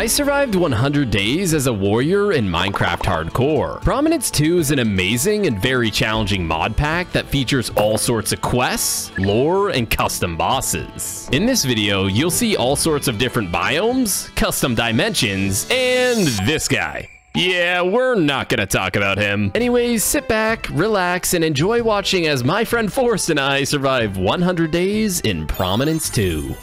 I survived 100 days as a warrior in Minecraft Hardcore. Prominence 2 is an amazing and very challenging mod pack that features all sorts of quests, lore, and custom bosses. In this video, you'll see all sorts of different biomes, custom dimensions, and this guy. Yeah, we're not gonna talk about him. Anyways, sit back, relax, and enjoy watching as my friend Forrest and I survive 100 days in Prominence 2.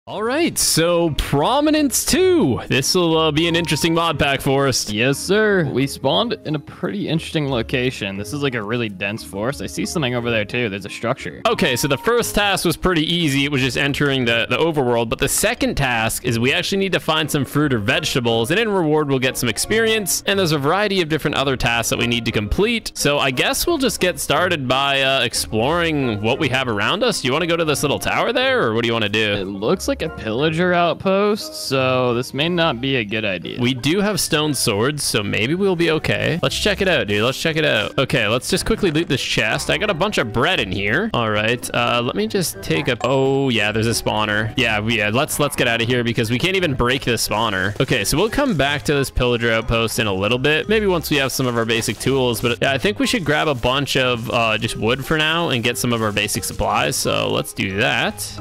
All right, so Prominence 2. This will be an interesting mod pack, Forrest. Yes, sir. We spawned in a pretty interesting location. This is like a really dense forest. I see something over there too. There's a structure. Okay, so the first task was pretty easy. It was just entering the overworld. But the second task is we actually need to find some fruit or vegetables. And in reward, we'll get some experience. And there's a variety of different other tasks that we need to complete. So I guess we'll just get started by exploring what we have around us. Do you want to go to this little tower there, or what do you want to do? It looks like a pillager outpost, so this may not be a good idea. We do have stone swords, so maybe we'll be okay. Let's check it out, dude. Let's check it out. Okay, let's just quickly loot this chest. I got a bunch of bread in here. All right, let me just take a... Oh, yeah, there's a spawner. Yeah, let's get out of here because we can't even break this spawner. Okay, so we'll come back to this pillager outpost in a little bit. Maybe once we have some of our basic tools, but yeah, I think we should grab a bunch of just wood for now and get some of our basic supplies. So let's do that.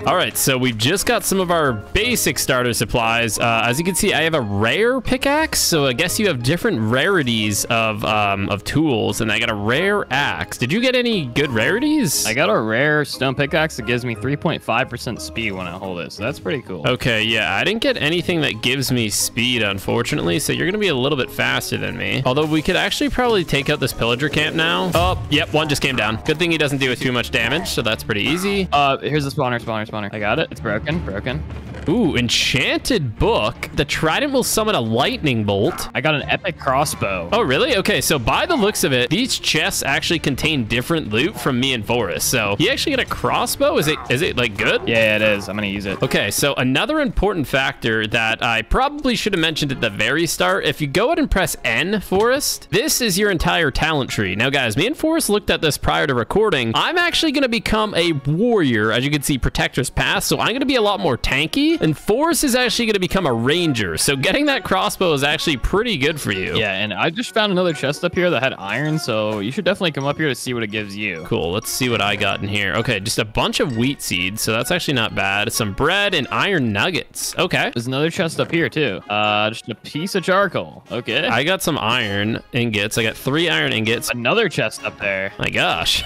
All right, so we've just got some of our basic starter supplies. As you can see, I have a rare pickaxe, so I guess you have different rarities of tools, and I got a rare axe. Did you get any good rarities? I got a rare stone pickaxe that gives me 3.5% speed when I hold it, so that's pretty cool. Okay, yeah, I didn't get anything that gives me speed, unfortunately, so you're gonna be a little bit faster than me. Although we could actually probably take out this pillager camp now. Oh, yep, one just came down. Good thing he doesn't do too much damage, so that's pretty easy. Here's the spawner. I got it. It's broken. Ooh, enchanted book. The trident will summon a lightning bolt. I got an epic crossbow. Oh, really? Okay, so by the looks of it, these chests actually contain different loot from me and Forrest. So you actually get a crossbow? Is it like good? Yeah, it is. I'm gonna use it. Okay, so another important factor that I probably should have mentioned at the very start, if you go ahead and press N, Forrest, this is your entire talent tree. Now, guys, me and Forrest looked at this prior to recording. I'm actually gonna become a warrior, as you can see, Protector's Path. So I'm gonna be a lot more tanky. And Forrest is actually going to become a ranger. So getting that crossbow is actually pretty good for you. Yeah, and I just found another chest up here that had iron. So you should definitely come up here to see what it gives you. Cool. Let's see what I got in here. Okay, just a bunch of wheat seeds. So that's actually not bad. Some bread and iron nuggets. Okay. There's another chest up here too. Just a piece of charcoal. Okay. I got some iron ingots. I got 3 iron ingots. Another chest up there. My gosh.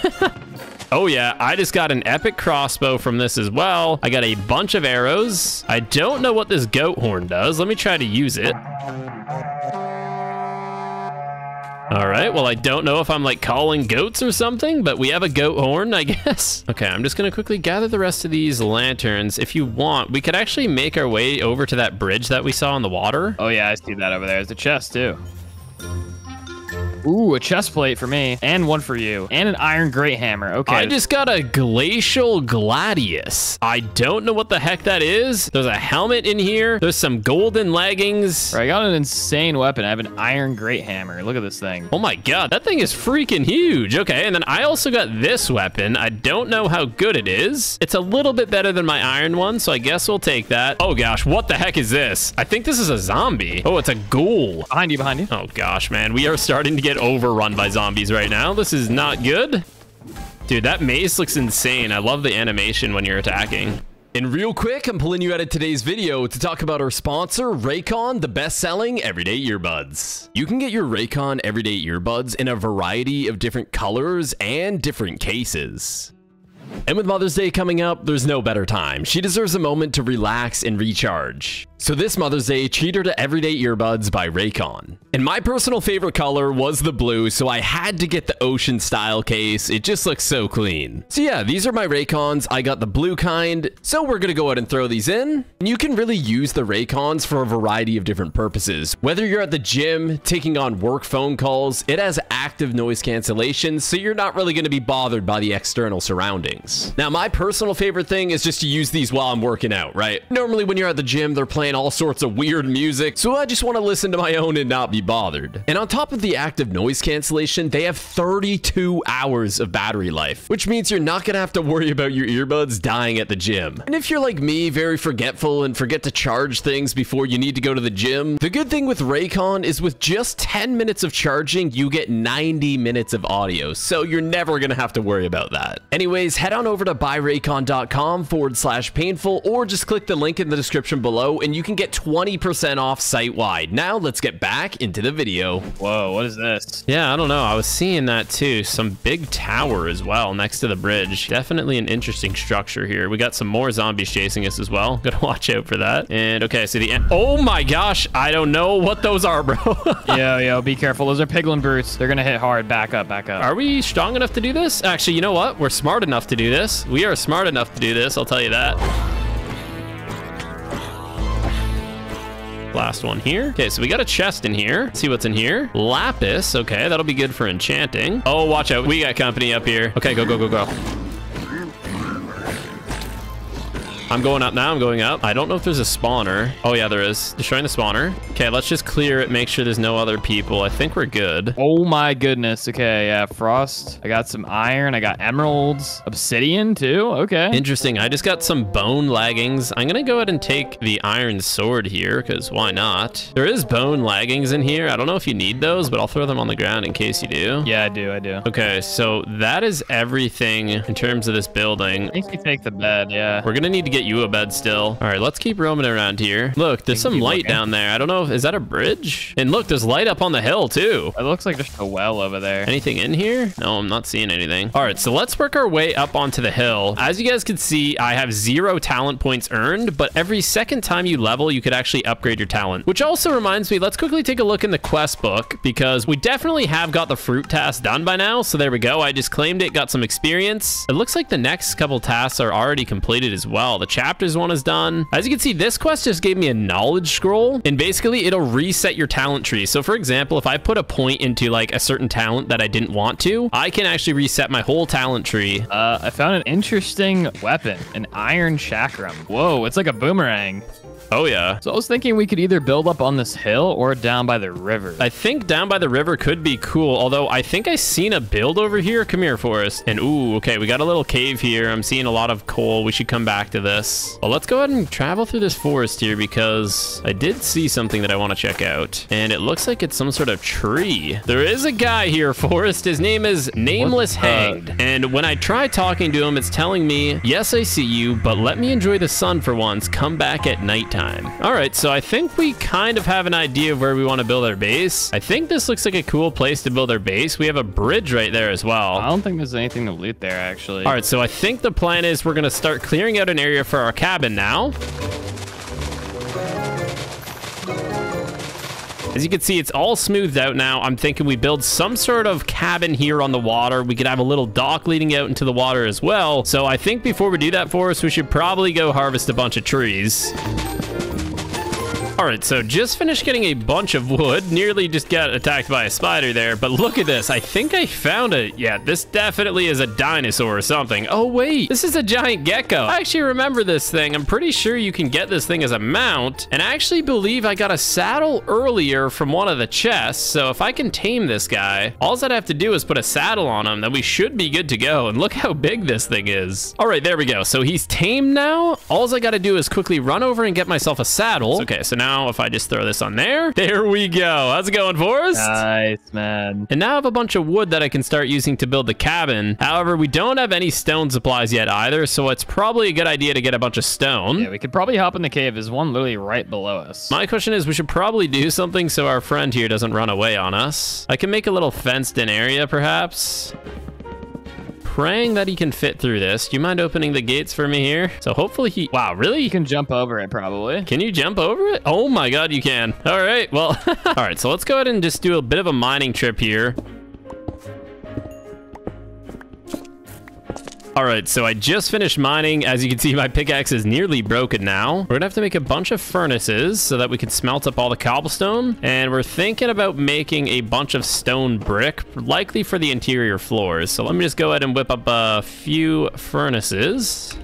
Oh yeah, I just got an epic crossbow from this as well. I got a bunch of arrows. I don't know what this goat horn does. Let me try to use it. All right, well, I don't know if I'm like calling goats or something, but we have a goat horn, I guess. Okay, I'm just gonna quickly gather the rest of these lanterns. If you want, we could actually make our way over to that bridge that we saw in the water. Oh yeah, I see that over there. There's a chest too. Ooh, a chest plate for me, and one for you, and an iron great hammer. Okay. I just got a glacial gladius. I don't know what the heck that is. There's a helmet in here. There's some golden leggings. I got an insane weapon. I have an iron great hammer. Look at this thing. Oh my god, that thing is freaking huge. Okay, and then I also got this weapon. I don't know how good it is. It's a little bit better than my iron one, so I guess we'll take that. Oh gosh, what the heck is this? I think this is a zombie. Oh, it's a ghoul. Behind you. Oh gosh, man, we are starting to get overrun by zombies right now. This is not good. Dude, that mace looks insane. I love the animation when you're attacking. And real quick, I'm pulling you out of today's video to talk about our sponsor, Raycon, the best-selling everyday earbuds. You can get your Raycon everyday earbuds in a variety of different colors and different cases. And with Mother's Day coming up, there's no better time. She deserves a moment to relax and recharge. So this Mother's Day, treat her to everyday earbuds by Raycon. And my personal favorite color was the blue, so I had to get the ocean style case. It just looks so clean. So yeah, these are my Raycons. I got the blue kind, so we're gonna go ahead and throw these in. And you can really use the Raycons for a variety of different purposes. Whether you're at the gym, taking on work phone calls, it has active noise cancellation, so you're not really gonna be bothered by the external surroundings. Now, my personal favorite thing is just to use these while I'm working out, right? Normally when you're at the gym, they're playing playing all sorts of weird music, so I just want to listen to my own and not be bothered. And on top of the active noise cancellation, they have 32 hours of battery life, which means you're not gonna have to worry about your earbuds dying at the gym. And if you're like me, very forgetful and forget to charge things before you need to go to the gym, the good thing with Raycon is with just 10 minutes of charging, you get 90 minutes of audio, so you're never gonna have to worry about that. Anyways, head on over to buyraycon.com/painful, or just click the link in the description below and you can get 20% off site-wide. Now let's get back into the video. Whoa, what is this? Yeah, I don't know. I was seeing that too. Some big tower as well next to the bridge. Definitely an interesting structure here. We got some more zombies chasing us as well. Gotta watch out for that. And okay, so the end. Oh my gosh, I don't know what those are, bro. Yo, be careful. Those are piglin brutes. They're gonna hit hard. Back up, back up. Are we strong enough to do this? Actually, you know what? We're smart enough to do this. We are smart enough to do this, I'll tell you that. Last one here. Okay, so we got a chest in here. Let's see what's in here. Lapis. Okay, that'll be good for enchanting. Oh, watch out. We got company up here. Okay, go, go, go, go. I'm going up now. I'm going up. I don't know if there's a spawner. Oh, yeah, there is. Destroying the spawner. Okay, let's just clear it. Make sure there's no other people. I think we're good. Oh, my goodness. Okay, yeah, frost. I got some iron. I got emeralds. Obsidian, too. Okay. Interesting. I just got some bone leggings. I'm going to go ahead and take the iron sword here, because why not? There is bone leggings in here. I don't know if you need those, but I'll throw them on the ground in case you do. Yeah, I do. Okay, so that is everything in terms of this building. I think we take the bed, yeah. We're going to need to get you a bed still. All right, let's keep roaming around here. Look, there's some light down there. I don't know. Is that a bridge? And look, there's light up on the hill too. It looks like just a well over there. Anything in here? No, I'm not seeing anything. All right, so let's work our way up onto the hill. As you guys can see, I have 0 talent points earned, but every second time you level, you could actually upgrade your talent. Which also reminds me, let's quickly take a look in the quest book, because we definitely have got the fruit task done by now. So there we go. I just claimed it, got some experience. It looks like the next couple tasks are already completed as well. The chapters one is done. As you can see, this quest just gave me a knowledge scroll, and basically it'll reset your talent tree. So for example, if I put a point into like a certain talent that I didn't want to, I can actually reset my whole talent tree. I found an interesting weapon, an iron chakram. Whoa, it's like a boomerang. Oh, yeah. So I was thinking we could either build up on this hill or down by the river. I think down by the river could be cool, although I think I seen a build over here. Come here, Forest. And ooh, okay, we got a little cave here. I'm seeing a lot of coal. We should come back to this. Well, let's go ahead and travel through this forest here, because I did see something that I want to check out. And it looks like it's some sort of tree. There is a guy here, Forest. His name is Nameless Hanged. And when I try talking to him, it's telling me, yes, I see you, but let me enjoy the sun for once. Come back at nighttime. All right, so I think we kind of have an idea of where we want to build our base. I think this looks like a cool place to build our base. We have a bridge right there as well. I don't think there's anything to loot there, actually. All right, so I think the plan is we're going to start clearing out an area for our cabin now. As you can see, it's all smoothed out now. I'm thinking we build some sort of cabin here on the water. We could have a little dock leading out into the water as well. So I think before we do that, Forrest, we should probably go harvest a bunch of trees. All right, so just finished getting a bunch of wood. Nearly just got attacked by a spider there, but look at this. I think I found it. Yeah, this definitely is a dinosaur or something. Oh, wait, this is a giant gecko. I actually remember this thing. I'm pretty sure you can get this thing as a mount, and I actually believe I got a saddle earlier from one of the chests, so if I can tame this guy, all I'd have to do is put a saddle on him, then we should be good to go, and look how big this thing is. All right, there we go. So he's tamed now. All I gotta do is quickly run over and get myself a saddle. Okay, so now if I just throw this on there we go. How's it going, Forrest? Nice, man. And now I have a bunch of wood that I can start using to build the cabin. However, we don't have any stone supplies yet either, so it's probably a good idea to get a bunch of stone. Yeah, we could probably hop in the cave. There's one literally right below us. My question is, we should probably do something so our friend here doesn't run away on us. I can make a little fenced in area, perhaps. Praying that he can fit through this. Do you mind opening the gates for me here? So hopefully he... Wow, really? You can jump over it, probably. Can you jump over it? Oh my God, you can. All right, well... All right, so let's go ahead and just do a bit of a mining trip here. All right, so I just finished mining. As you can see, my pickaxe is nearly broken now. We're gonna have to make a bunch of furnaces so that we can smelt up all the cobblestone. And we're thinking about making a bunch of stone brick, likely for the interior floors. So let me just go ahead and whip up a few furnaces.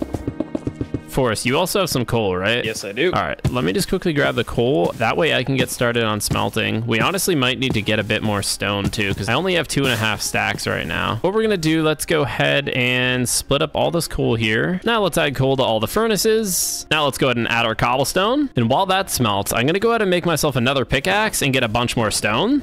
Forrest, you also have some coal, right? Yes, I do. All right, let me just quickly grab the coal. That way I can get started on smelting. We honestly might need to get a bit more stone too, because I only have 2.5 stacks right now. What we're gonna do, let's go ahead and split up all this coal here. Now let's add coal to all the furnaces. Now let's go ahead and add our cobblestone. And while that smelts, I'm gonna go ahead and make myself another pickaxe and get a bunch more stone.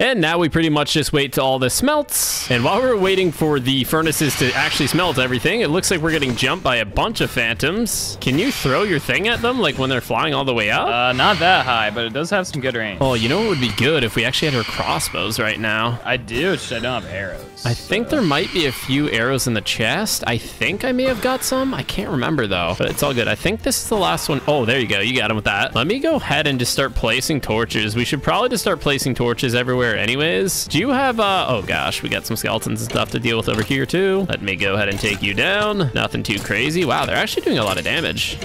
And now we pretty much just wait till all this smelts. And while we're waiting for the furnaces to actually smelt everything, it looks like we're getting jumped by a bunch of phantoms. Can you throw your thing at them, like when they're flying all the way up? Not that high, but it does have some good range. Oh, you know what would be good if we actually had our crossbows right now? I do, it's just I don't have arrows. I think there might be a few arrows in the chest. I think I may have got some. I can't remember though, but it's all good. I think this is the last one. Oh, there you go. You got him with that. Let me go ahead and just start placing torches. We should probably just start placing torches everywhere anyways. Do you have, oh gosh, we got some skeletons and stuff to deal with over here too. Let me go ahead and take you down. Nothing too crazy. Wow, they're actually doing a lot of damage.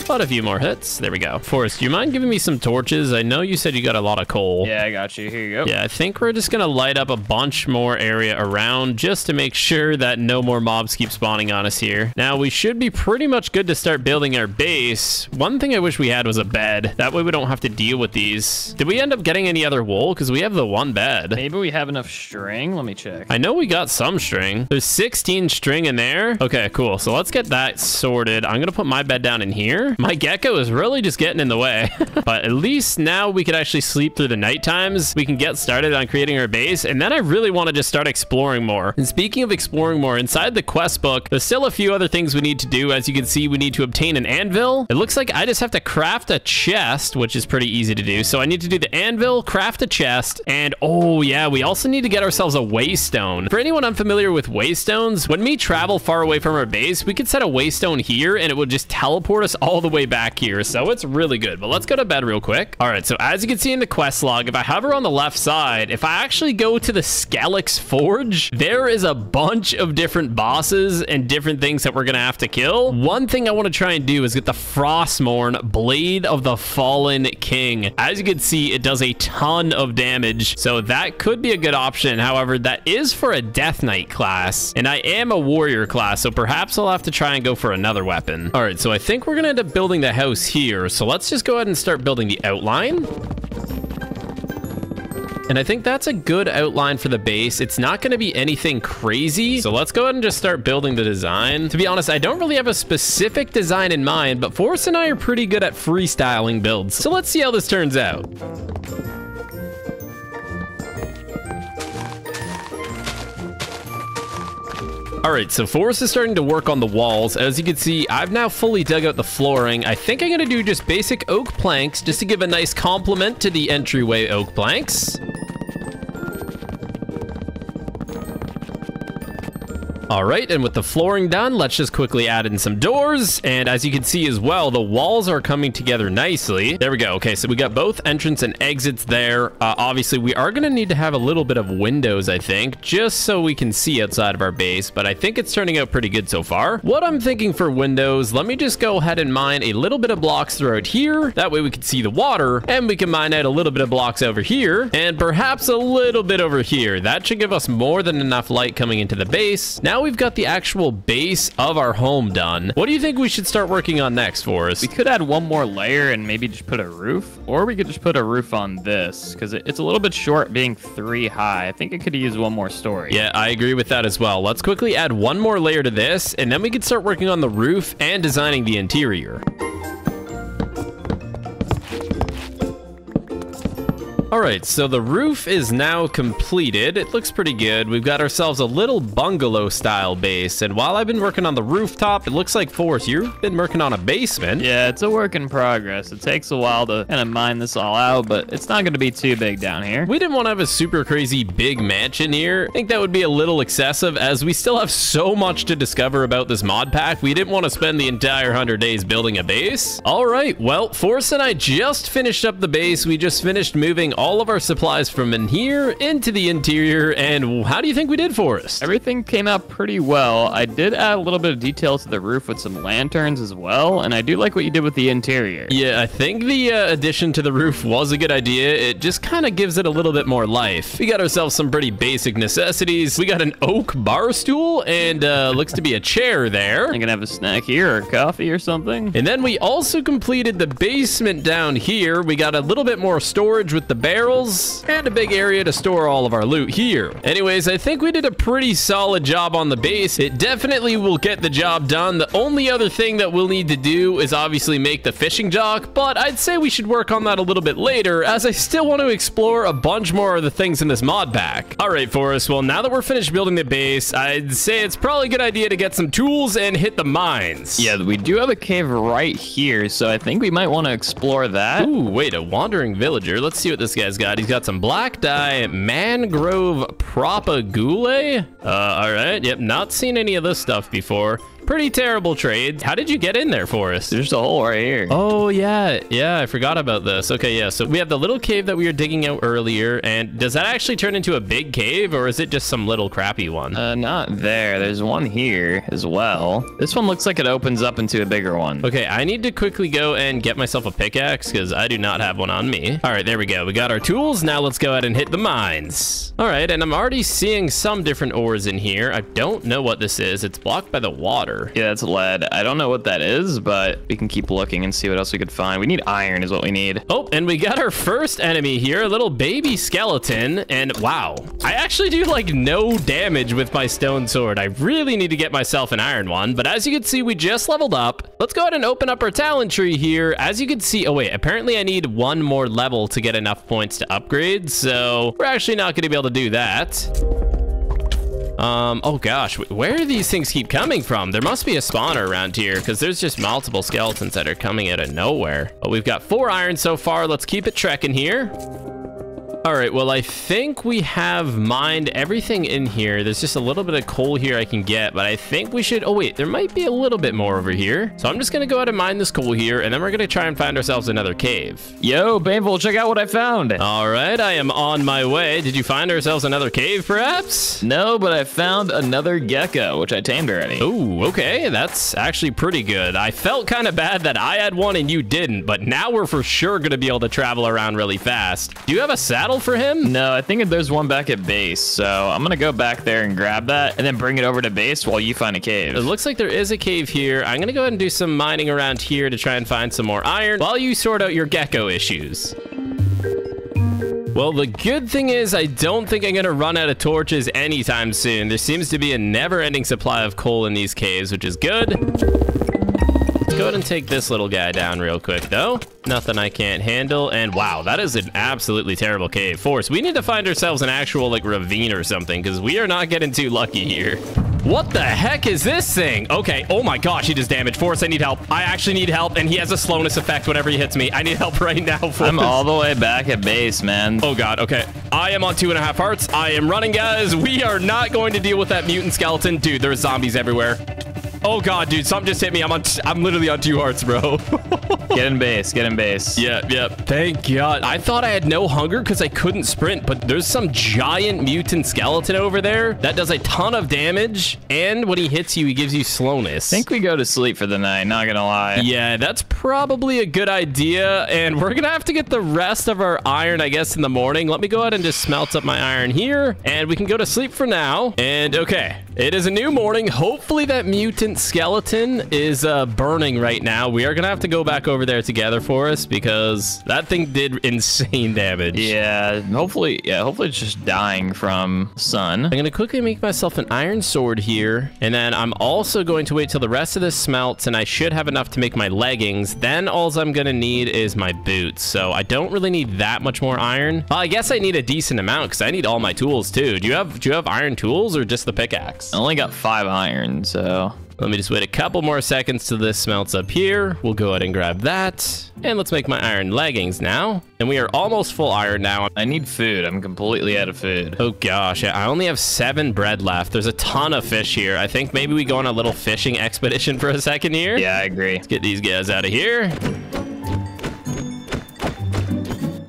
But a few more hits. There we go. Forrest, do you mind giving me some torches? I know you said you got a lot of coal. Yeah, I got you. Here you go. Yeah, I think we're just gonna light up a bunch more area around just to make sure that no more mobs keep spawning on us here. Now, we should be pretty much good to start building our base. One thing I wish we had was a bed. That way we don't have to deal with these. Did we end up getting any other wool? Because we have the one bed. Maybe we have enough string. Let me check. I know we got some string. There's 16 string in there. Okay, cool. So let's get that sorted. I'm gonna put my bed down in here. My gecko is really just getting in the way. But at least now we could actually sleep through the night times. We can get started on creating our base. And then I really want to just start exploring more. And speaking of exploring more, inside the quest book, there's still a few other things we need to do. As you can see, we need to obtain an anvil. It looks like I just have to craft a chest, which is pretty easy to do. So I need to do the anvil, craft a chest, and oh yeah, we also need to get ourselves a waystone. For anyone unfamiliar with waystones, when we travel far away from our base, we could set a waystone here and it would just teleport us all the way back here. So it's really good. But let's go to bed real quick. All right, so as you can see in the quest log, if I hover on the left side, if I actually go to the Skelix Forge, there is a bunch of different bosses and different things that we're gonna have to kill. One thing I want to try and do is get the Frostmourne Blade of the Fallen King. As you can see, it does a ton of damage, so that could be a good option. However, that is for a Death Knight class, and I am a warrior class, so perhaps I'll have to try and go for another weapon. All right, so I think we're gonna end up building the house here, so let's just go ahead and start building the outline. And I think that's a good outline for the base. It's not going to be anything crazy. So let's go ahead and just start building the design. To be honest, I don't really have a specific design in mind, but Forrest and I are pretty good at freestyling builds. So let's see how this turns out. All right, so Forrest is starting to work on the walls. As you can see, I've now fully dug out the flooring. I think I'm gonna do just basic oak planks just to give a nice complement to the entryway oak planks. All right, and with the flooring done, let's just quickly add in some doors. And as you can see as well, the walls are coming together nicely. There we go. Okay, so we got both entrance and exits there. Obviously, we are going to need to have a little bit of windows, I think, just so we can see outside of our base. But I think it's turning out pretty good so far. What I'm thinking for windows, let me just go ahead and mine a little bit of blocks throughout here. That way we can see the water, and we can mine out a little bit of blocks over here, and perhaps a little bit over here. That should give us more than enough light coming into the base. Now we've got the actual base of our home done. What do you think we should start working on next, Forrest? We could add one more layer and maybe just put a roof, or we could just put a roof on this because it's a little bit short being 3 high. I think it could use one more story. Yeah, I agree with that as well. Let's quickly add one more layer to this, and then we can start working on the roof and designing the interior. All right, so the roof is now completed. It looks pretty good. We've got ourselves a little bungalow style base. And while I've been working on the rooftop, it looks like, Forrest, you've been working on a basement. Yeah, it's a work in progress. It takes a while to kind of mine this all out, but it's not going to be too big down here. We didn't want to have a super crazy big mansion here. I think that would be a little excessive as we still have so much to discover about this mod pack. We didn't want to spend the entire 100 days building a base. All right, well, Forrest and I just finished up the base. We just finished moving all of our supplies from in here into the interior. And how do you think we did, Forrest? Everything came out pretty well. I did add a little bit of detail to the roof with some lanterns as well, and I do like what you did with the interior. Yeah, I think the addition to the roof was a good idea. It just kind of gives it a little bit more life. We got ourselves some pretty basic necessities. We got an oak bar stool and looks to be a chair there. I'm gonna have a snack here or coffee or something. And then we also completed the basement down here. We got a little bit more storage with the barrels and a big area to store all of our loot here. Anyways, I think we did a pretty solid job on the base. It definitely will get the job done. The only other thing that we'll need to do is obviously make the fishing dock, but I'd say we should work on that a little bit later, as I still want to explore a bunch more of the things in this mod pack. All right, Forrest, well, now that we're finished building the base, I'd say it's probably a good idea to get some tools and hit the mines. Yeah, we do have a cave right here, so I think we might want to explore that. Ooh, wait, a wandering villager. Let's see what this guy's got. He's got some black dye, mangrove propagule. All right, yep, not seen any of this stuff before. Pretty terrible trade. How did you get in there, Forrest? There's a hole right here. Oh, yeah. Yeah, I forgot about this. Okay, yeah, so we have the little cave that we were digging out earlier, and does that actually turn into a big cave, or is it just some little crappy one? Not there. There's one here as well. This one looks like it opens up into a bigger one. Okay, I need to quickly go and get myself a pickaxe, because I do not have one on me. All right, there we go. We got our tools. Now let's go ahead and hit the mines. All right, and I'm already seeing some different ores in here. I don't know what this is. It's blocked by the water. Yeah, that's lead. I don't know what that is, but we can keep looking and see what else we could find. We need iron is what we need. Oh, and we got our first enemy here, a little baby skeleton. And wow, I actually do like no damage with my stone sword. I really need to get myself an iron one. But as you can see, we just leveled up. Let's go ahead and open up our talent tree here. As you can see, oh wait, apparently I need one more level to get enough points to upgrade. So we're actually not going to be able to do that. Oh gosh, where do these things keep coming from? There must be a spawner around here, because there's just multiple skeletons that are coming out of nowhere. But we've got 4 iron so far. Let's keep it trekking here. All right, well, I think we have mined everything in here. There's just a little bit of coal here I can get, but I think we should... Oh, wait, there might be a little bit more over here. So I'm just going to go ahead and mine this coal here, and then we're going to try and find ourselves another cave. Yo, Painful, check out what I found. All right, I am on my way. Did you find ourselves another cave, perhaps? No, but I found another gecko, which I tamed already. Oh, okay. That's actually pretty good. I felt kind of bad that I had one and you didn't, but now we're for sure going to be able to travel around really fast. Do you have a saddle for him? No, I think there's one back at base, so I'm gonna go back there and grab that and then bring it over to base while you find a cave. It looks like there is a cave here. I'm gonna go ahead and do some mining around here to try and find some more iron while you sort out your gecko issues. Well, the good thing is I don't think I'm gonna run out of torches anytime soon. There seems to be a never-ending supply of coal in these caves, which is good. Let's go ahead and take this little guy down real quick, though. Nothing I can't handle. And wow, that is an absolutely terrible cave. Force, we need to find ourselves an actual, like, ravine or something, because we are not getting too lucky here. What the heck is this thing? Okay, oh my gosh, he does damage. Force, I need help. I actually need help, and he has a slowness effect whenever he hits me. I need help right now, Force. I'm all the way back at base, man. Oh god, okay. I am on 2.5 hearts. I am running, guys. We are not going to deal with that mutant skeleton. Dude, there's zombies everywhere. Oh god, dude, something just hit me. I'm literally on 2 hearts, bro. Get in base, get in base. Yep. Thank god. I thought I had no hunger because I couldn't sprint, but there's some giant mutant skeleton over there that does a ton of damage, and when he hits you, he gives you slowness. I think we go to sleep for the night, not gonna lie. Yeah, that's probably a good idea, and we're gonna have to get the rest of our iron, I guess, in the morning. Let me go ahead and just smelt up my iron here, and we can go to sleep for now. And okay, it is a new morning. Hopefully that mutant skeleton is burning right now. We are gonna have to go back over there together for us because that thing did insane damage. Yeah, hopefully it's just dying from sun. I'm gonna quickly make myself an iron sword here, and then I'm also going to wait till the rest of this smelts, and I should have enough to make my leggings. Then all I'm gonna need is my boots, so I don't really need that much more iron. Well, I guess I need a decent amount because I need all my tools too. Do you have iron tools or just the pickaxe? I only got 5 iron, so let me just wait a couple more seconds till this smelts up here. We'll go ahead and grab that. And let's make my iron leggings now. And we are almost full iron now. I need food. I'm completely out of food. Oh gosh, I only have 7 bread left. There's a ton of fish here. I think maybe we go on a little fishing expedition for a second here. Yeah, I agree. Let's get these guys out of here.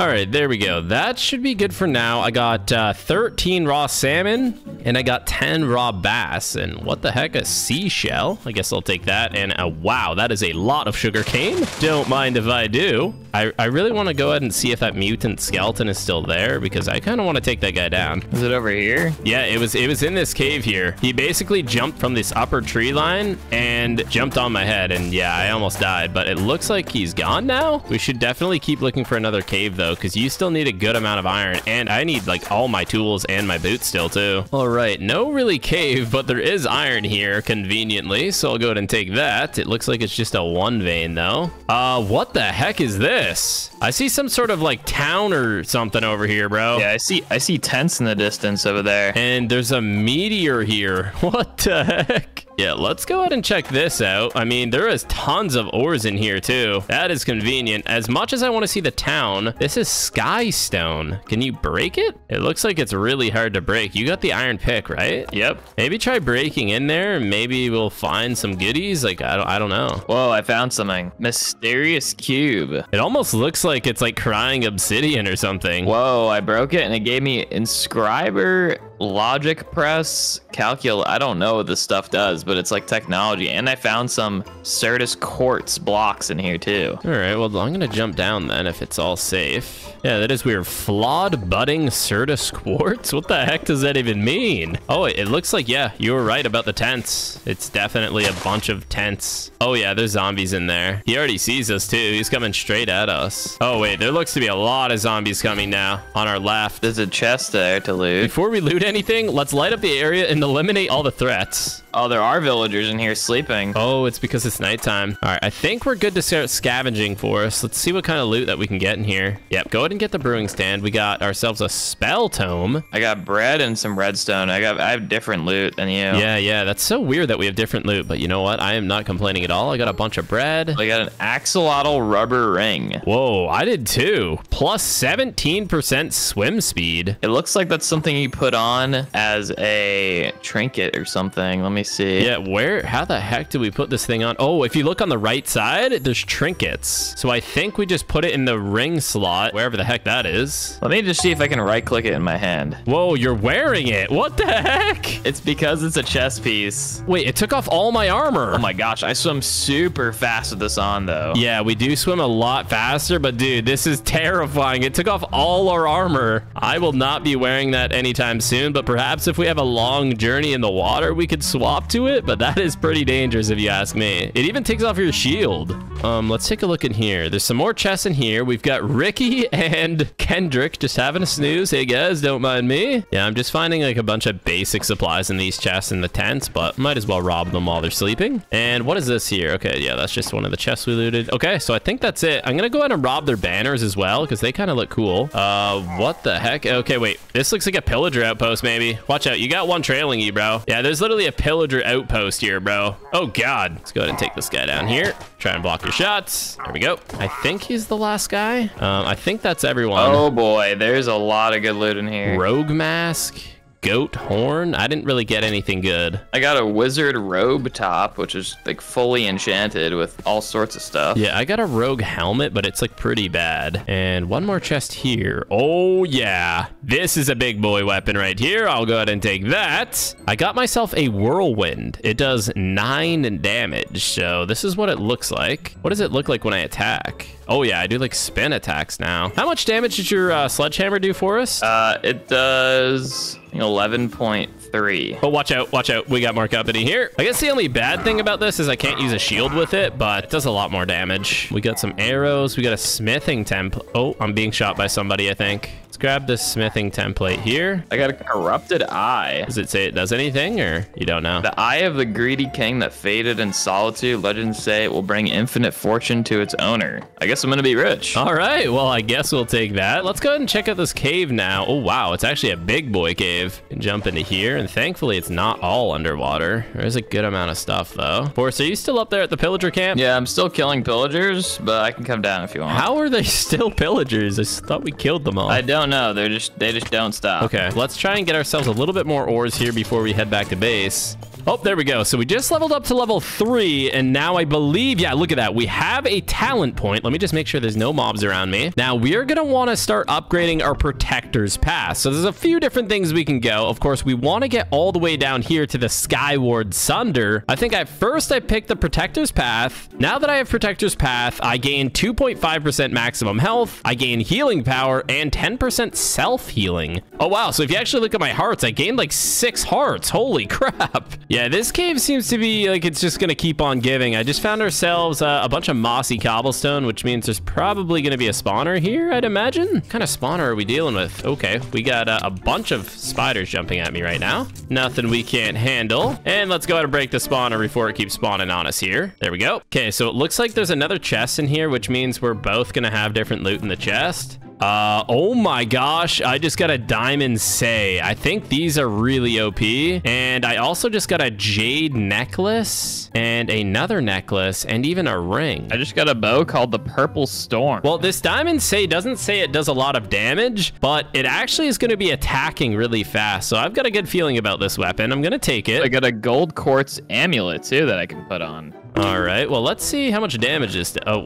All right, there we go. That should be good for now. I got 13 raw salmon, and I got 10 raw bass. And what the heck, a seashell? I guess I'll take that. And wow, that is a lot of sugar cane. Don't mind if I do. I really want to go ahead and see if that mutant skeleton is still there, because I kind of want to take that guy down. Is it over here? Yeah, it was in this cave here. He basically jumped from this upper tree line and jumped on my head, and yeah, I almost died, but it looks like he's gone now. We should definitely keep looking for another cave though, because you still need a good amount of iron, and I need like all my tools and my boots still too. All right, no really cave, but there is iron here conveniently, so I'll go ahead and take that. It looks like it's just a one vein though. What the heck is this? I see some sort of like town or something over here, bro. Yeah, I see tents in the distance over there. And there's a meteor here. What the heck? Yeah, let's go ahead and check this out. I mean, there is tons of ores in here too. That is convenient. As much as I want to see the town, this is sky stone. Can you break it? It looks like it's really hard to break. You got the iron pick, right? Yep. Maybe try breaking in there, and maybe we'll find some goodies. Like, I don't know. Whoa, I found something. Mysterious cube. It almost looks like it's like crying obsidian or something. Whoa, I broke it and it gave me inscriber, logic press, calcul. I don't know what this stuff does, but it's like technology. And I found some Certus quartz blocks in here too. All right, well, I'm gonna jump down then if it's all safe. Yeah, that is weird. Flawed budding Certus quartz? What the heck does that even mean? Oh, it looks like, yeah, you were right about the tents. It's definitely a bunch of tents. Oh yeah, there's zombies in there. He already sees us too. He's coming straight at us. Oh wait, there looks to be a lot of zombies coming now on our left. There's a chest there to loot. Before we loot anything, let's light up the area and eliminate all the threats. Oh, there are villagers in here sleeping. Oh, it's because it's nighttime. All right, I think we're good to start scavenging for us. Let's see what kind of loot that we can get in here. Yep, go ahead and get the brewing stand. We got ourselves a spell tome. I got bread and some redstone. I have different loot than you. Yeah, that's so weird that we have different loot, but you know what? I am not complaining at all. I got a bunch of bread. I got an axolotl rubber ring. Whoa, I did too. Plus 17% swim speed. It looks like that's something you put on as a trinket or something. Let me see. Yeah, how the heck do we put this thing on? Oh, if you look on the right side, there's trinkets. So I think we just put it in the ring slot, wherever the heck that is. Let me just see if I can right click it in my hand. Whoa, you're wearing it. What the heck? It's because it's a chest piece. Wait, it took off all my armor. Oh my gosh, I swim super fast with this on though. Yeah, we do swim a lot faster, but dude, this is terrifying. It took off all our armor. I will not be wearing that anytime soon, but perhaps if we have a long journey in the water, we could swap to it, but that is pretty dangerous if you ask me. It even takes off your shield. Let's take a look in here. There's some more chests in here. We've got Ricky and Kendrick just having a snooze. Hey guys, don't mind me. Yeah, I'm just finding like a bunch of basic supplies in these chests in the tents, but might as well rob them while they're sleeping. And what is this here? Okay, yeah, that's just one of the chests we looted. Okay, so I think that's it. I'm gonna go ahead and rob their banners as well, because they kind of look cool. What the heck? Okay, wait. This looks like a pillager outpost, maybe. Watch out. You got one trailing you, bro. Yeah, there's literally a pillager outpost here, bro. Oh, God. Let's go ahead and take this guy down here. Try and block your shots. There we go. I think he's the last guy. I think that's everyone. Oh, boy. There's a lot of good loot in here. Rogue mask. Goat horn. I didn't really get anything good. I got a wizard robe top, which is like fully enchanted with all sorts of stuff. Yeah, I got a rogue helmet, but it's like pretty bad. And one more chest here. Oh yeah, this is a big boy weapon right here. I'll go ahead and take that. I got myself a whirlwind. It does 9 damage. So this is what it looks like. What does it look like when I attack? Oh yeah, I do like spin attacks now. How much damage did your sledgehammer do for us? It does 11.3. Oh, watch out. We got more company here. I guess the only bad thing about this is I can't use a shield with it, but it does a lot more damage. We got some arrows. We got a smithing template. Oh, I'm being shot by somebody, I think. Let's grab this smithing template here. I got a corrupted eye. Does it say it does anything, or you don't know? The eye of the greedy king that faded in solitude. Legends say it will bring infinite fortune to its owner. I guess I'm gonna be rich. All right, well, I guess we'll take that. Let's go ahead and check out this cave now. Oh, wow, it's actually a big boy cave. You can jump into here, and thankfully it's not all underwater. There's a good amount of stuff, though. Force, are you still up there at the pillager camp? Yeah, I'm still killing pillagers, but I can come down if you want. How are they still pillagers? I thought we killed them all. I don't know. They just don't stop. Okay, let's try and get ourselves a little bit more ores here before we head back to base. Oh, there we go. So we just leveled up to level 3, and now I believe, yeah, look at that. We have a talent point. Let me just make sure there's no mobs around me. Now, we are going to want to start upgrading our Protector's Pass. So there's a few different things we can go. Of course, we want to get all the way down here to the Skyward Sunder. I think first I picked the Protector's Path. Now that I have Protector's Path, I gain 2.5% maximum health. I gain healing power and 10% self-healing. Oh, wow. So if you actually look at my hearts, I gained like 6 hearts. Holy crap. Yeah, this cave seems to be like it's just going to keep on giving. I just found ourselves a bunch of mossy cobblestone, which means there's probably going to be a spawner here, I'd imagine. What kind of spawner are we dealing with? Okay, we got a bunch of spiders jumping at me right now. Nothing we can't handle. And let's go ahead and break the spawner before it keeps spawning on us here. There we go. Okay, so it looks like there's another chest in here, which means we're both going to have different loot in the chest. Oh my gosh, I just got a diamond say. I think these are really OP. And I also just got a jade necklace and another necklace and even a ring. I just got a bow called the Purple Storm. Well, this diamond say doesn't say it does a lot of damage, but it actually is going to be attacking really fast. So I've got a good feeling about this weapon. I'm going to take it. I got a gold quartz amulet too that I can put on. All right, well, let's see how much damage this does. Oh.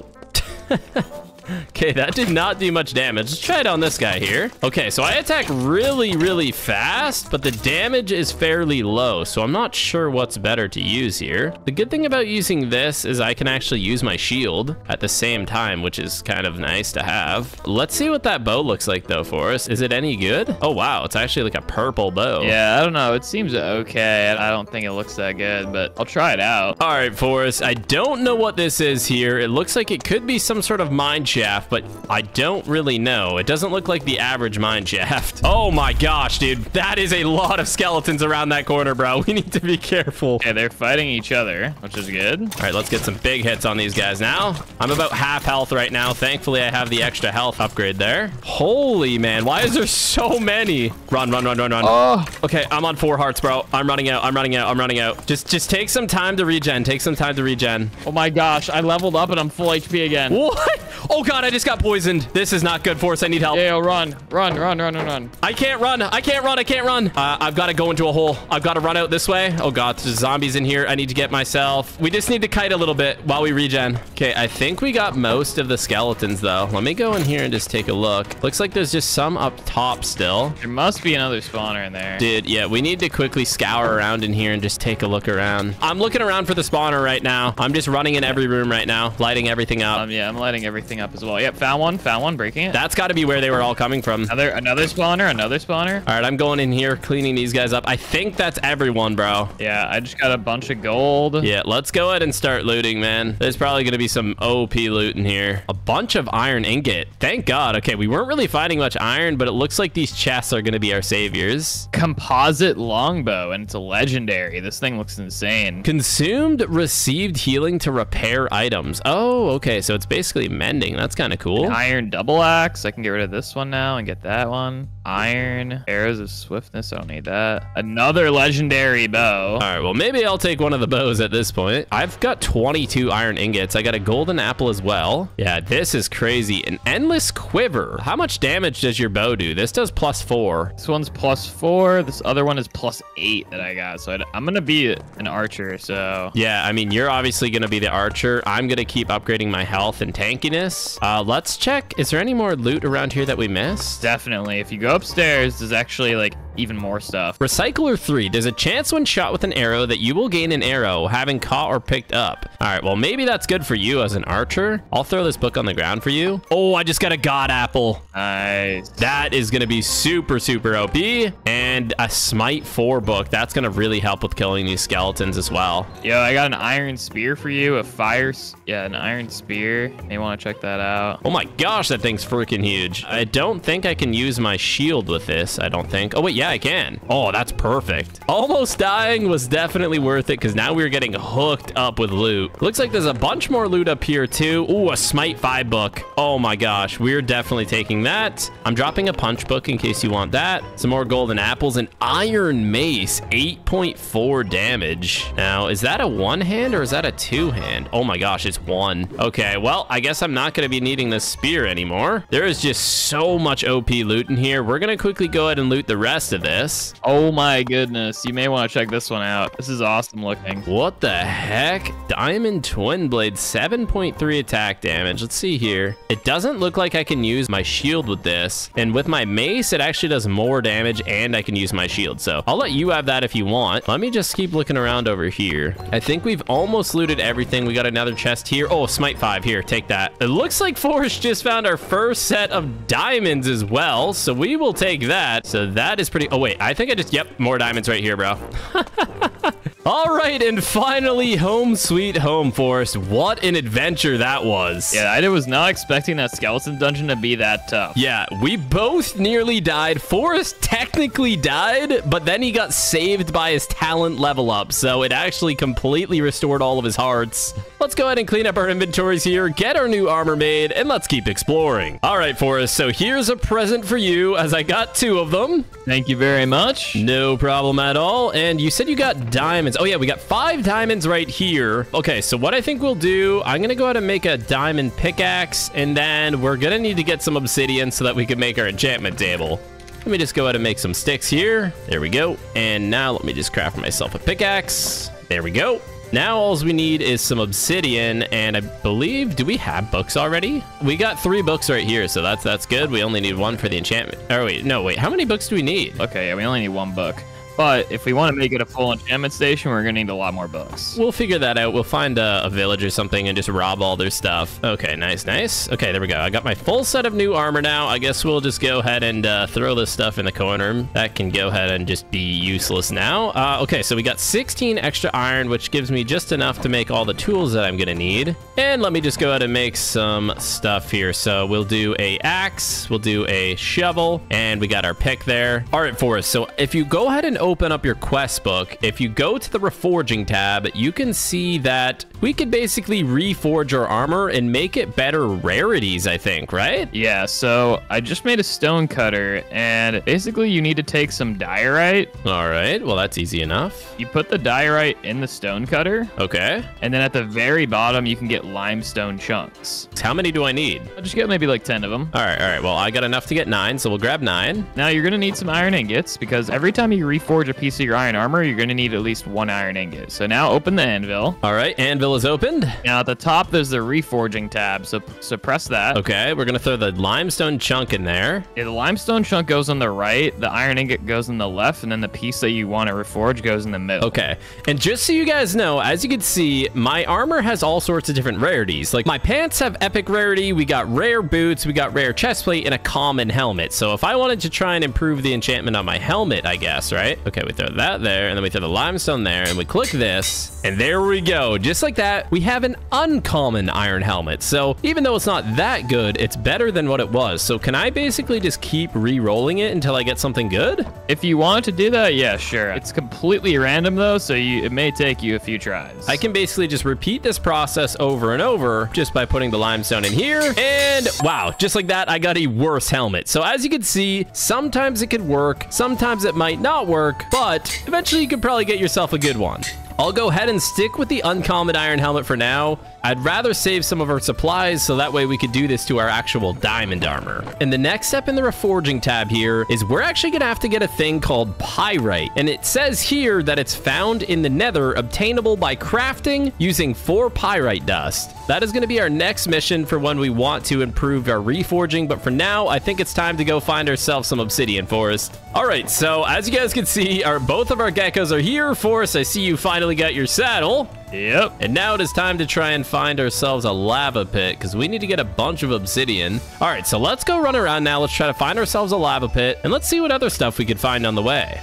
Okay, that did not do much damage. Let's try it on this guy here. Okay, so I attack really, really fast, but the damage is fairly low, so I'm not sure what's better to use here. The good thing about using this is I can actually use my shield at the same time, which is kind of nice to have. Let's see what that bow looks like, though, for us. Is it any good? Oh, wow, it's actually like a purple bow. Yeah, I don't know. It seems okay. I don't think it looks that good, but I'll try it out. All right, Forrest, I don't know what this is here. It looks like it could be some sort of mine shaft, but I don't really know. It doesn't look like the average mine shaft. Oh my gosh, dude. That is a lot of skeletons around that corner, bro. We need to be careful. Okay, they're fighting each other, which is good. All right, let's get some big hits on these guys now. I'm about half health right now. Thankfully, I have the extra health upgrade there. Holy man, why is there so many? Run, run, run, run, run. Oh. Okay, I'm on 4 hearts, bro. I'm running out. I'm running out. I'm running out. Just take some time to regen. Take some time to regen. Oh my gosh, I leveled up and I'm full HP again. What? Oh god, I just got poisoned. This is not good for us. I need help. Yeah, run, run, run, run, run, run. I can't run. I can't run. I can't run. I've got to go into a hole. I've got to run out this way. Oh god, there's zombies in here. I need to get myself. We just need to kite a little bit while we regen. Okay, I think we got most of the skeletons though. Let me go in here and just take a look. Looks like there's just some up top still. There must be another spawner in there. Dude, yeah, we need to quickly scour around in here and just take a look around. I'm looking around for the spawner right now. I'm just running in every room right now, lighting everything up. Yeah, I'm lighting everything up as well. Yep, found one, breaking it. That's got to be where they were all coming from. Another spawner. All right, I'm going in here, cleaning these guys up. I think that's everyone, bro. Yeah, I just got a bunch of gold. Yeah, let's go ahead and start looting, man. There's probably going to be some OP loot in here. A bunch of iron ingot. Thank God. Okay, we weren't really finding much iron, but it looks like these chests are going to be our saviors. Composite longbow, and it's a legendary. This thing looks insane. Consumed received healing to repair items. Oh, okay, so it's basically mending. That's kind of cool. An iron double axe. I can get rid of this one now and get that one. Iron arrows of swiftness. I don't need that. Another legendary bow. All right, well, maybe I'll take one of the bows at this point. I've got 22 iron ingots. I got a golden apple as well. Yeah, this is crazy. An endless quiver. How much damage does your bow do? This does +4. This one's +4. This other one is +8 that I got. So I'm gonna be an archer. So yeah, I mean, you're obviously gonna be the archer. I'm gonna keep upgrading my health and tankiness. Let's check. Is there any more loot around here that we missed? Definitely. If you go upstairs, there's actually like even more stuff. Recycler 3. There's a chance when shot with an arrow that you will gain an arrow having caught or picked up. All right, well, maybe that's good for you as an archer. I'll throw this book on the ground for you. Oh, I just got a god apple. Nice. That is going to be super, super OP. And a smite 4 book. That's going to really help with killing these skeletons as well. Yo, I got an iron spear for you. An iron spear. You want to check that out? Oh my gosh, that thing's freaking huge. I don't think I can use my shield with this. I don't think. Oh, wait, yeah, I can. Oh, that's perfect. Almost dying was definitely worth it because now we're getting hooked up with loot. Looks like there's a bunch more loot up here too. Ooh, a smite 5 book. Oh my gosh, we're definitely taking that. I'm dropping a punch book in case you want that. Some more golden apples and iron mace, 8.4 damage. Now, is that a 1-hand or is that a 2-hand? Oh my gosh, it's 1. Okay, well, I guess I'm not going to be needing this spear anymore. There is just so much OP loot in here. We're going to quickly go ahead and loot the rest to this. Oh my goodness. You may want to check this one out. This is awesome looking. What the heck? Diamond Twin Blade, 7.3 attack damage. Let's see here. It doesn't look like I can use my shield with this. And with my mace, it actually does more damage and I can use my shield. So I'll let you have that if you want. Let me just keep looking around over here. I think we've almost looted everything. We got another chest here. Oh, Smite 5 here. Take that. It looks like Forrest just found our first set of diamonds as well. So we will take that. So that is pretty... Oh, wait. I think I just... Yep. More diamonds right here, bro. All right, and finally, home sweet home, Forrest. What an adventure that was. Yeah, I was not expecting that skeleton dungeon to be that tough. Yeah, we both nearly died. Forrest technically died, but then he got saved by his talent level up, so it actually completely restored all of his hearts. Let's go ahead and clean up our inventories here, get our new armor made, and let's keep exploring. All right, Forrest, so here's a present for you, as I got 2 of them. Thank you very much. No problem at all. And you said you got diamonds. Oh, yeah, we got 5 diamonds right here. Okay, so what I think we'll do, I'm going to go ahead and make a diamond pickaxe, and then we're going to need to get some obsidian so that we can make our enchantment table. Let me just go ahead and make some sticks here. There we go. And now let me just craft myself a pickaxe. There we go. Now all we need is some obsidian, and I believe, do we have books already? We got 3 books right here, so that's good. We only need 1 for the enchantment. Oh, wait, no, wait. How many books do we need? Okay, yeah, we only need 1 book. But if we want to make it a full enchantment station, we're going to need a lot more books. We'll figure that out. We'll find a village or something and just rob all their stuff. Okay, nice, nice. Okay, there we go. I got my full set of new armor now. I guess we'll just go ahead and throw this stuff in the corner. That can go ahead and just be useless now. Okay, so we got 16 extra iron, which gives me just enough to make all the tools that I'm going to need. And let me just go ahead and make some stuff here. So we'll do a axe, we'll do a shovel, and we got our pick there. All right, Forrest, so if you go ahead and open up your quest book, if you go to the reforging tab, you can see that we could basically reforge our armor and make it better rarities, I think, right? Yeah, so I just made a stone cutter, and basically you need to take some diorite. All right, well, that's easy enough. You put the diorite in the stone cutter. Okay. And then at the very bottom, you can get limestone chunks. How many do I need? I'll just get maybe like 10 of them. All right, well, I got enough to get 9, so we'll grab 9. Now you're gonna need some iron ingots, because every time you reforge a piece of your iron armor, you're going to need at least 1 iron ingot. So now open the anvil. All right, anvil is opened. Now at the top, there's the reforging tab. So press that. Okay, we're going to throw the limestone chunk in there. Yeah, the limestone chunk goes on the right, the iron ingot goes on the left, and then the piece that you want to reforge goes in the middle. Okay, and just so you guys know, as you can see, my armor has all sorts of different rarities. Like my pants have epic rarity, we got rare boots, we got rare chestplate, and a common helmet. So if I wanted to try and improve the enchantment on my helmet, I guess, right? Okay, we throw that there, and then we throw the limestone there, and we click this, and there we go. Just like that, we have an uncommon iron helmet. So even though it's not that good, it's better than what it was. So can I basically just keep re-rolling it until I get something good? If you want to do that, yeah, sure. It's completely random though, so it may take you a few tries. I can basically just repeat this process over and over just by putting the limestone in here, and wow, just like that, I got a worse helmet. So as you can see, sometimes it could work, sometimes it might not work, but eventually you could probably get yourself a good one. I'll go ahead and stick with the uncommon iron helmet for now. I'd rather save some of our supplies so that way we could do this to our actual diamond armor. And the next step in the reforging tab here is we're actually gonna have to get a thing called pyrite. And it says here that it's found in the nether, obtainable by crafting using 4 pyrite dust. That is gonna be our next mission for when we want to improve our reforging. But for now, I think it's time to go find ourselves some obsidian, Forrest. All right, so as you guys can see, both of our geckos are here. Forrest, I see you finally got your saddle. Yep. And now it is time to try and find ourselves a lava pit because we need to get a bunch of obsidian. All right, so let's go run around now. Let's try to find ourselves a lava pit and let's see what other stuff we could find on the way.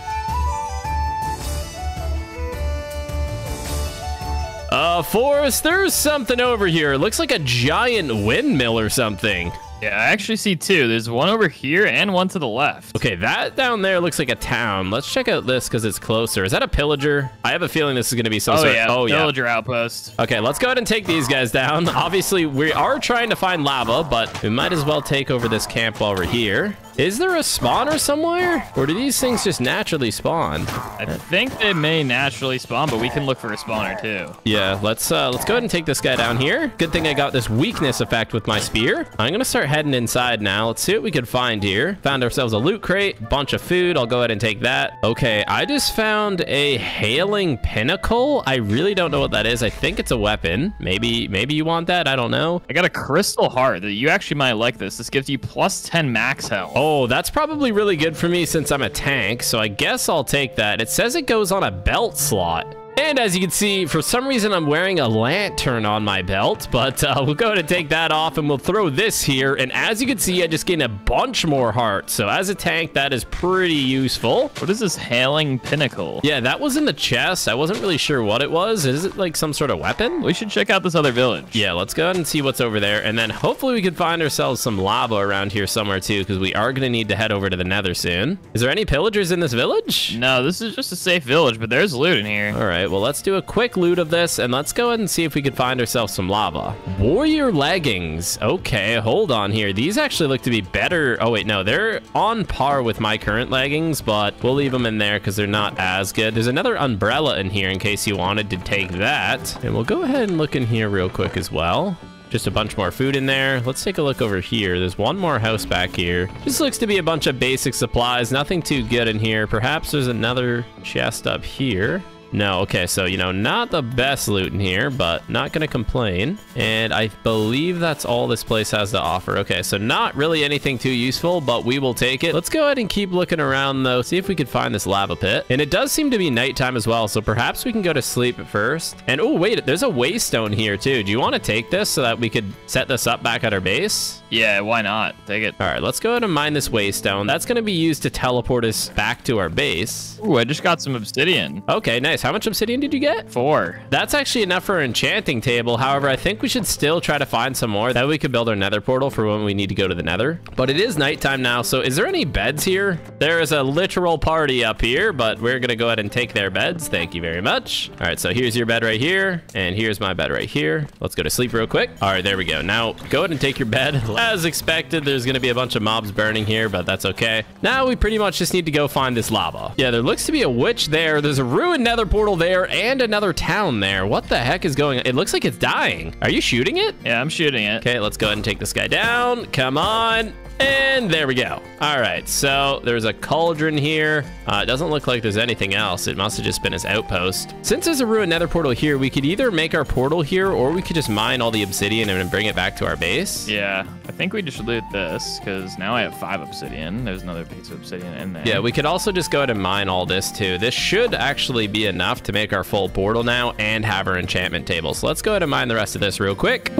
Forrest, there's something over here. It looks like a giant windmill or something. Yeah, I actually see 2. There's one over here and one to the left. Okay, that down there looks like a town. Let's check out this because it's closer. Is that a pillager? I have a feeling this is going to be some sort of... Pillager outpost. Okay, let's go ahead and take these guys down. Obviously, we are trying to find lava, but we might as well take over this camp while we're here. Is there a spawner somewhere? Or do these things just naturally spawn? I think they may naturally spawn, but we can look for a spawner too. Yeah, let's go ahead and take this guy down here. Good thing I got this weakness effect with my spear. I'm gonna start heading inside now. Let's see what we could find here. Found ourselves a loot crate, bunch of food. I'll go ahead and take that. Okay, I just found a hailing pinnacle. I really don't know what that is. I think it's a weapon. Maybe you want that. I don't know. I got a crystal heart that you actually might like this. This gives you plus 10 max health. Oh, that's probably really good for me since I'm a tank. So I guess I'll take that. It says it goes on a belt slot. And as you can see, for some reason, I'm wearing a lantern on my belt, but we'll go ahead and take that off and we'll throw this here. And as you can see, I just gained a bunch more hearts. So as a tank, that is pretty useful. What is this hailing pinnacle? Yeah, that was in the chest. I wasn't really sure what it was. Is it like some sort of weapon? We should check out this other village. Yeah, let's go ahead and see what's over there. And then hopefully we can find ourselves some lava around here somewhere too, because we are going to need to head over to the nether soon. Is there any pillagers in this village? No, this is just a safe village, but there's loot in here. All right, well, let's do a quick loot of this and let's go ahead and see if we could find ourselves some lava. Warrior leggings. Okay, hold on here. These actually look to be better. Oh, wait, no, they're on par with my current leggings, but we'll leave them in there because they're not as good. There's another umbrella in here in case you wanted to take that. And we'll go ahead and look in here real quick as well. Just a bunch more food in there. Let's take a look over here. There's one more house back here. This looks to be a bunch of basic supplies. Nothing too good in here. Perhaps there's another chest up here. No, okay, so, you know, not the best loot in here, but not gonna complain. And I believe that's all this place has to offer. Okay, so not really anything too useful, but we will take it. Let's go ahead and keep looking around, though, see if we could find this lava pit. And it does seem to be nighttime as well, so perhaps we can go to sleep at first. And, oh, wait, there's a waystone here, too. Do you want to take this so that we could set this up back at our base? Yeah, why not? Take it. All right, let's go ahead and mine this waystone. That's gonna be used to teleport us back to our base. Ooh, I just got some obsidian. Okay, nice. How much obsidian did you get? 4. That's actually enough for an enchanting table. However, I think we should still try to find some more. That way we could build our nether portal for when we need to go to the nether. But it is nighttime now, so is there any beds here? There is a literal party up here, but we're gonna go ahead and take their beds. Thank you very much. All right, so here's your bed right here, and here's my bed right here. Let's go to sleep real quick. All right, there we go. Now, go ahead and take your bed. As expected, there's gonna be a bunch of mobs burning here, but that's okay. Now, we pretty much just need to go find this lava. Yeah, there looks to be a witch there. There's a ruined nether portal there, and another town there. What the heck is going on? It looks like it's dying. Are you shooting it? Yeah, I'm shooting it. Okay, let's go ahead and take this guy down. Come on. And there we go. All right, so there's a cauldron here. It doesn't look like there's anything else. It must have just been his outpost. Since there's a ruined nether portal here, we could either make our portal here or we could just mine all the obsidian and bring it back to our base. Yeah, I think we just loot this because now I have 5 obsidian. There's another piece of obsidian in there. Yeah, we could also just go ahead and mine all this too. This should actually be enough to make our full portal now and have our enchantment table. So let's go ahead and mine the rest of this real quick.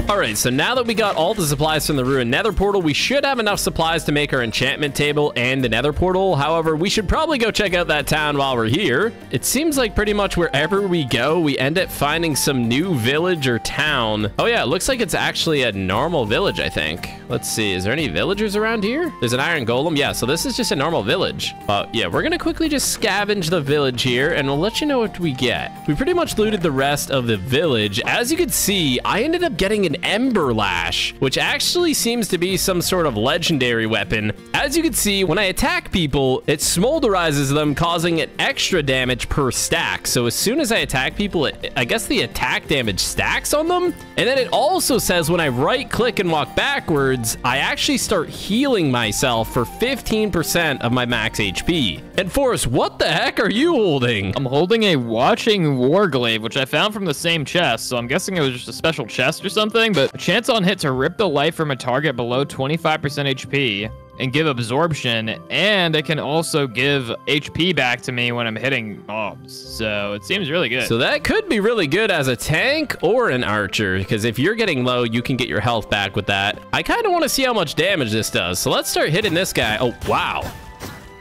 All right, so now that we got all the supplies from the ruined nether portal, we should have enough supplies to make our enchantment table and the nether portal. However, we should probably go check out that town while we're here. It seems like pretty much wherever we go, we end up finding some new village or town. Oh yeah, it looks like it's actually a normal village, I think. Let's see, is there any villagers around here? There's an iron golem. Yeah, so this is just a normal village. Yeah, we're gonna quickly just scavenge the village here and we'll let you know what we get. We pretty much looted the rest of the village. As you can see, I ended up getting an Ember Lash, which actually seems to be some sort of legendary weapon. As you can see, when I attack people, it smolderizes them, causing it extra damage per stack. So as soon as I attack people, I guess the attack damage stacks on them. And then it also says when I right click and walk backwards, I actually start healing myself for 15% of my max HP. And Forrest, what the heck are you holding? I'm holding a Watching Warglaive, which I found from the same chest, so I'm guessing it was just a special chest or something, but a chance on hit to rip the life from a target below 25% HP and give absorption, and it can also give HP back to me when I'm hitting mobs, so it seems really good. So that could be really good as a tank or an archer, because if you're getting low, you can get your health back with that. I kind of want to see how much damage this does, so let's start hitting this guy. Oh, wow.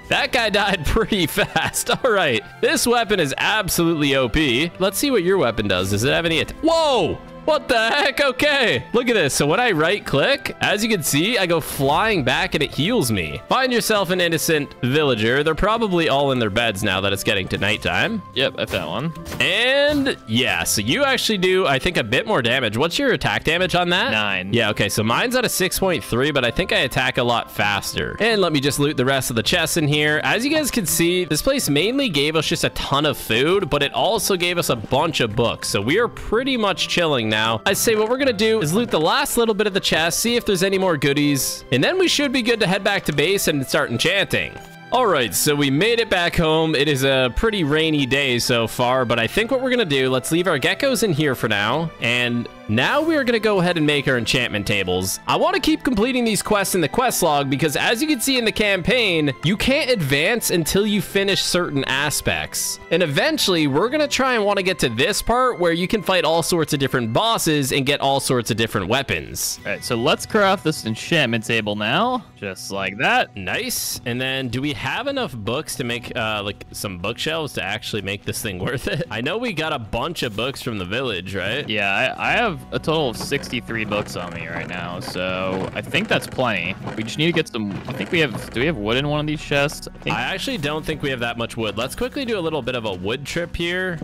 That guy died pretty fast. All right, this weapon is absolutely OP. Let's see what your weapon does. Does it have any Whoa! What the heck? Okay, look at this. So when I right click, as you can see, I go flying back and it heals me. Find yourself an innocent villager. They're probably all in their beds now that it's getting to nighttime. Yep, I found one. And yeah, so you actually do, I think, a bit more damage. What's your attack damage on that? 9. Yeah, okay, so mine's at a 6.3, but I think I attack a lot faster. And let me just loot the rest of the chests in here. As you guys can see, this place mainly gave us just a ton of food, but it also gave us a bunch of books. So we are pretty much chilling now. I say what we're gonna do is loot the last little bit of the chest, see if there's any more goodies, and then we should be good to head back to base and start enchanting. All right, so we made it back home. It is a pretty rainy day so far, but I think what we're gonna do, let's leave our geckos in here for now, and now we are going to go ahead and make our enchantment tables. I want to keep completing these quests in the quest log because as you can see in the campaign, you can't advance until you finish certain aspects. And eventually, we're going to try and want to get to this part where you can fight all sorts of different bosses and get all sorts of different weapons. All right, so let's craft this enchantment table now, just like that. Nice. And then do we have enough books to make like some bookshelves to actually make this thing worth it? I know we got a bunch of books from the village, right? Yeah, I have a total of 63 books on me right now, so I think that's plenty. We just need to get some, I think we have, do we have wood in one of these chests? I actually don't think we have that much wood. Let's quickly do a little bit of a wood trip here.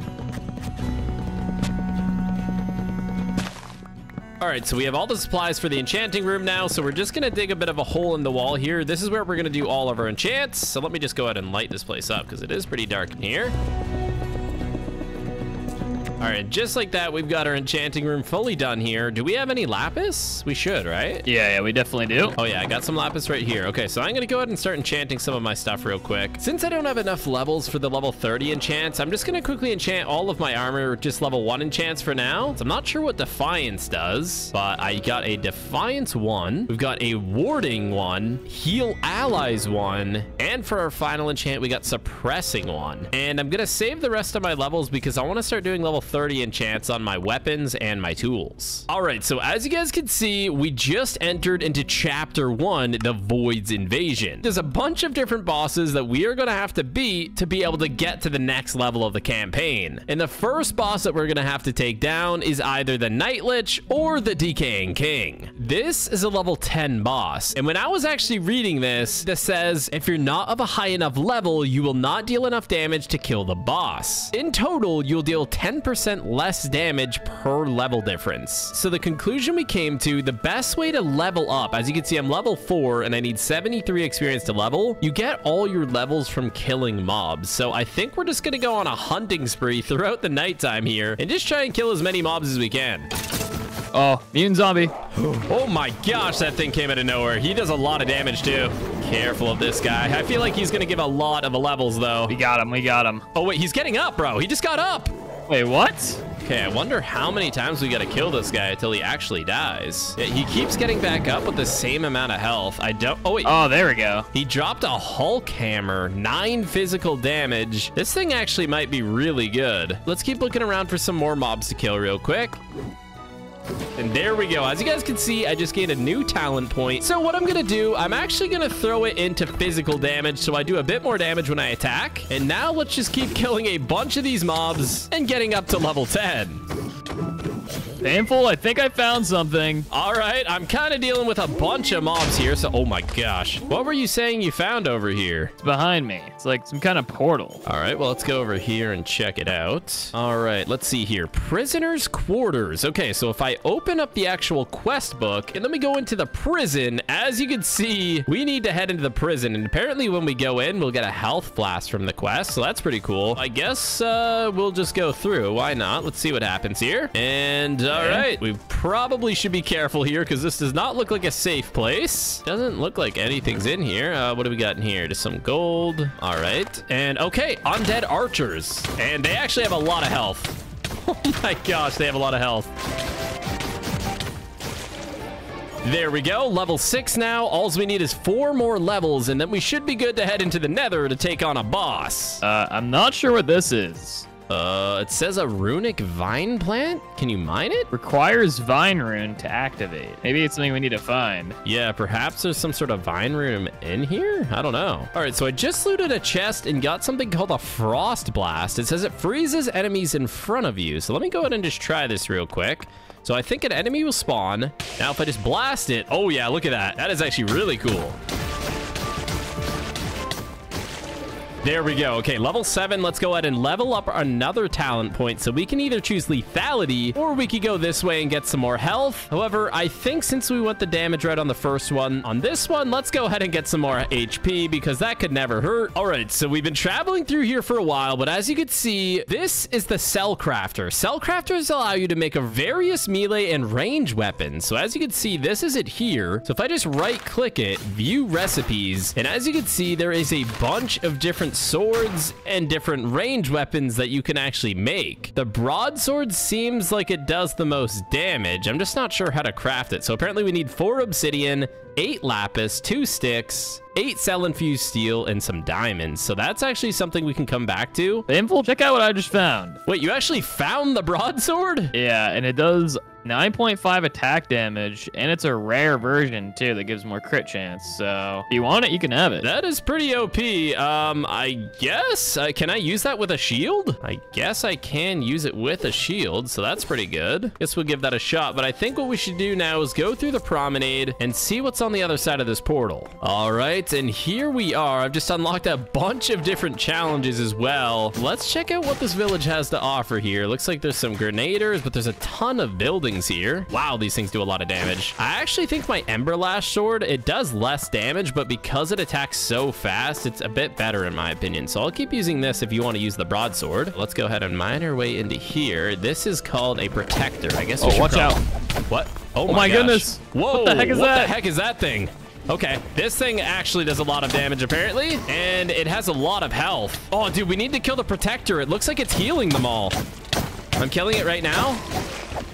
All right, so we have all the supplies for the enchanting room now, so we're just gonna dig a bit of a hole in the wall here. This is where we're gonna do all of our enchants. So let me just go ahead and light this place up because it is pretty dark in here. All right, just like that, we've got our enchanting room fully done here. Do we have any lapis? We should, right? Yeah, we definitely do. Oh yeah, I got some lapis right here. Okay, so I'm gonna go ahead and start enchanting some of my stuff real quick. Since I don't have enough levels for the level 30 enchants, I'm just gonna quickly enchant all of my armor, just level 1 enchants for now. So I'm not sure what Defiance does, but I got a Defiance 1. We've got a Warding 1, Heal Allies 1, and for our final enchant, we got Suppressing 1. And I'm gonna save the rest of my levels because I wanna start doing level 30 enchants on my weapons and my tools. All right, so as you guys can see, we just entered into chapter 1, the Void's Invasion. There's a bunch of different bosses that we are gonna have to beat to be able to get to the next level of the campaign. And the first boss that we're gonna have to take down is either the Night Lich or the Decaying King. This is a level 10 boss. And when I was actually reading this, this says, if you're not of a high enough level, you will not deal enough damage to kill the boss. In total, you'll deal 10% less damage per level difference. So the conclusion we came to, the best way to level up, as you can see, I'm level 4 and I need 73 experience to level. You get all your levels from killing mobs. So I think we're just gonna go on a hunting spree throughout the nighttime here and just try and kill as many mobs as we can. Oh, mutant zombie. Oh my gosh, that thing came out of nowhere. He does a lot of damage too. Careful of this guy. I feel like he's gonna give a lot of levels though. We got him. Oh wait, he's getting up, bro. He just got up. Wait, what? Okay, I wonder how many times we gotta kill this guy until he actually dies. Yeah, he keeps getting back up with the same amount of health. Oh wait. Oh, there we go. He dropped a Hulk hammer, 9 physical damage. This thing actually might be really good. Let's keep looking around for some more mobs to kill real quick. And there we go. As you guys can see, I just gained a new talent point. So what I'm gonna do, I'm actually gonna throw it into physical damage so I do a bit more damage when I attack. And now let's just keep killing a bunch of these mobs and getting up to level 10. Painful, I think I found something. All right, I'm kind of dealing with a bunch of mobs here, so oh my gosh. What were you saying you found over here? It's behind me. It's like some kind of portal. All right, well, let's go over here and check it out. All right, let's see here. Prisoner's quarters. Okay, so if I open up the actual quest book and then we go into the prison, as you can see, we need to head into the prison. And apparently when we go in, we'll get a health blast from the quest, so that's pretty cool. I guess we'll just go through. Why not? Let's see what happens here. And all right, we probably should be careful here because this does not look like a safe place. Doesn't look like anything's in here. What do we got in here? Just some gold. All right. And okay, undead archers. And they actually have a lot of health. Oh my gosh, they have a lot of health. There we go, level 6 now. All we need is 4 more levels, and then we should be good to head into the nether to take on a boss. I'm not sure what this is. It says a runic vine plant. Can you mine it? Requires vine rune to activate. Maybe it's something we need to find. Yeah, perhaps there's some sort of vine rune in here. I don't know. All right, so I just looted a chest and got something called a frost blast. It says it freezes enemies in front of you. So let me go ahead and just try this real quick. So I think an enemy will spawn. Now, if I just blast it, oh yeah, look at that. That is actually really cool. There we go. Okay, level 7. Let's go ahead and level up another talent point. So we can either choose lethality or we could go this way and get some more health. However, I think since we went the damage right on the first one, on this one, let's go ahead and get some more HP because that could never hurt. All right, so we've been traveling through here for a while, but as you can see, this is the cell crafter. Cell crafters allow you to make a various melee and range weapons. So as you can see, this is it here. So if I just right click it, view recipes, and as you can see, there is a bunch of different swords and different range weapons that you can actually make. The broadsword seems like it does the most damage. I'm just not sure how to craft it. So apparently we need 4 obsidian, 8 lapis, 2 sticks, 8 cell infused steel, and some diamonds. So that's actually something we can come back to. Painful, check out what I just found. Wait, you actually found the broadsword? Yeah, and it does 9.5 attack damage, and it's a rare version too that gives more crit chance. So if you want it, you can have it. That is pretty OP. I guess can I use that with a shield? I guess I can use it with a shield, so that's pretty good. Guess we'll give that a shot. But I think what we should do now is go through the promenade and see what's on the other side of this portal. All right, and here we are. I've just unlocked a bunch of different challenges as well. Let's check out what this village has to offer here. Looks like there's some grenaders, but there's a ton of buildings here. Wow, these things do a lot of damage. I actually think my Ember Lash sword, it does less damage, but because it attacks so fast, it's a bit better in my opinion. So I'll keep using this if you want to use the broadsword. Let's go ahead and mine our way into here. This is called a protector. I guess we should watch out. What? Oh my goodness. Whoa, what the heck is that? What the heck is that thing? Okay, this thing actually does a lot of damage apparently, and it has a lot of health. Oh, dude, we need to kill the protector. It looks like it's healing them all. I'm killing it right now.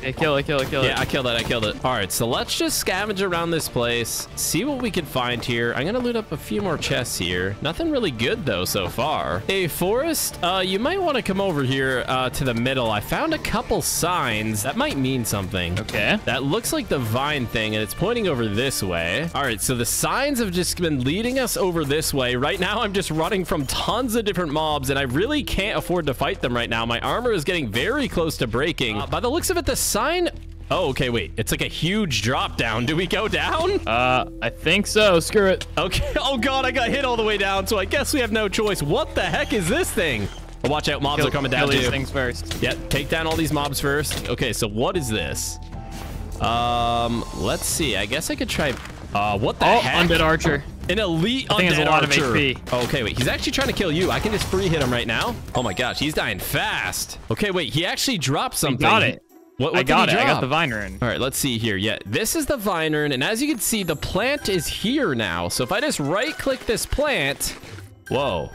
Yeah, kill it. Yeah, I killed it. All right, so let's just scavenge around this place, see what we can find here. I'm gonna loot up a few more chests here. Nothing really good though so far. Hey, Forest, you might want to come over here to the middle. I found a couple signs that might mean something. Okay. That looks like the vine thing, and it's pointing over this way. All right, so the signs have just been leading us over this way. Right now, I'm just running from tons of different mobs, and I really can't afford to fight them right now. My armor is getting very close to breaking. By the looks of it, the sign... Oh, okay, wait. It's like a huge drop down. Do we go down? I think so. Screw it. Okay. Oh, God, I got hit all the way down, so I guess we have no choice. What the heck is this thing? Oh, watch out. Mobs are coming down, kill too. these things first. Yeah, take down all these mobs first. Okay, so what is this? Let's see. I guess I could try... what the heck? Undead archer. An elite undead has a lot archer. of HP. Okay, wait. He's actually trying to kill you. I can just free hit him right now. Oh, my gosh. He's dying fast. Okay, wait. He actually dropped something. He got it. What I got did it. he drop? I got the vine rune. All right, let's see here. Yeah, this is the vine rune, and as you can see, the plant is here now. So if I just right-click this plant, whoa.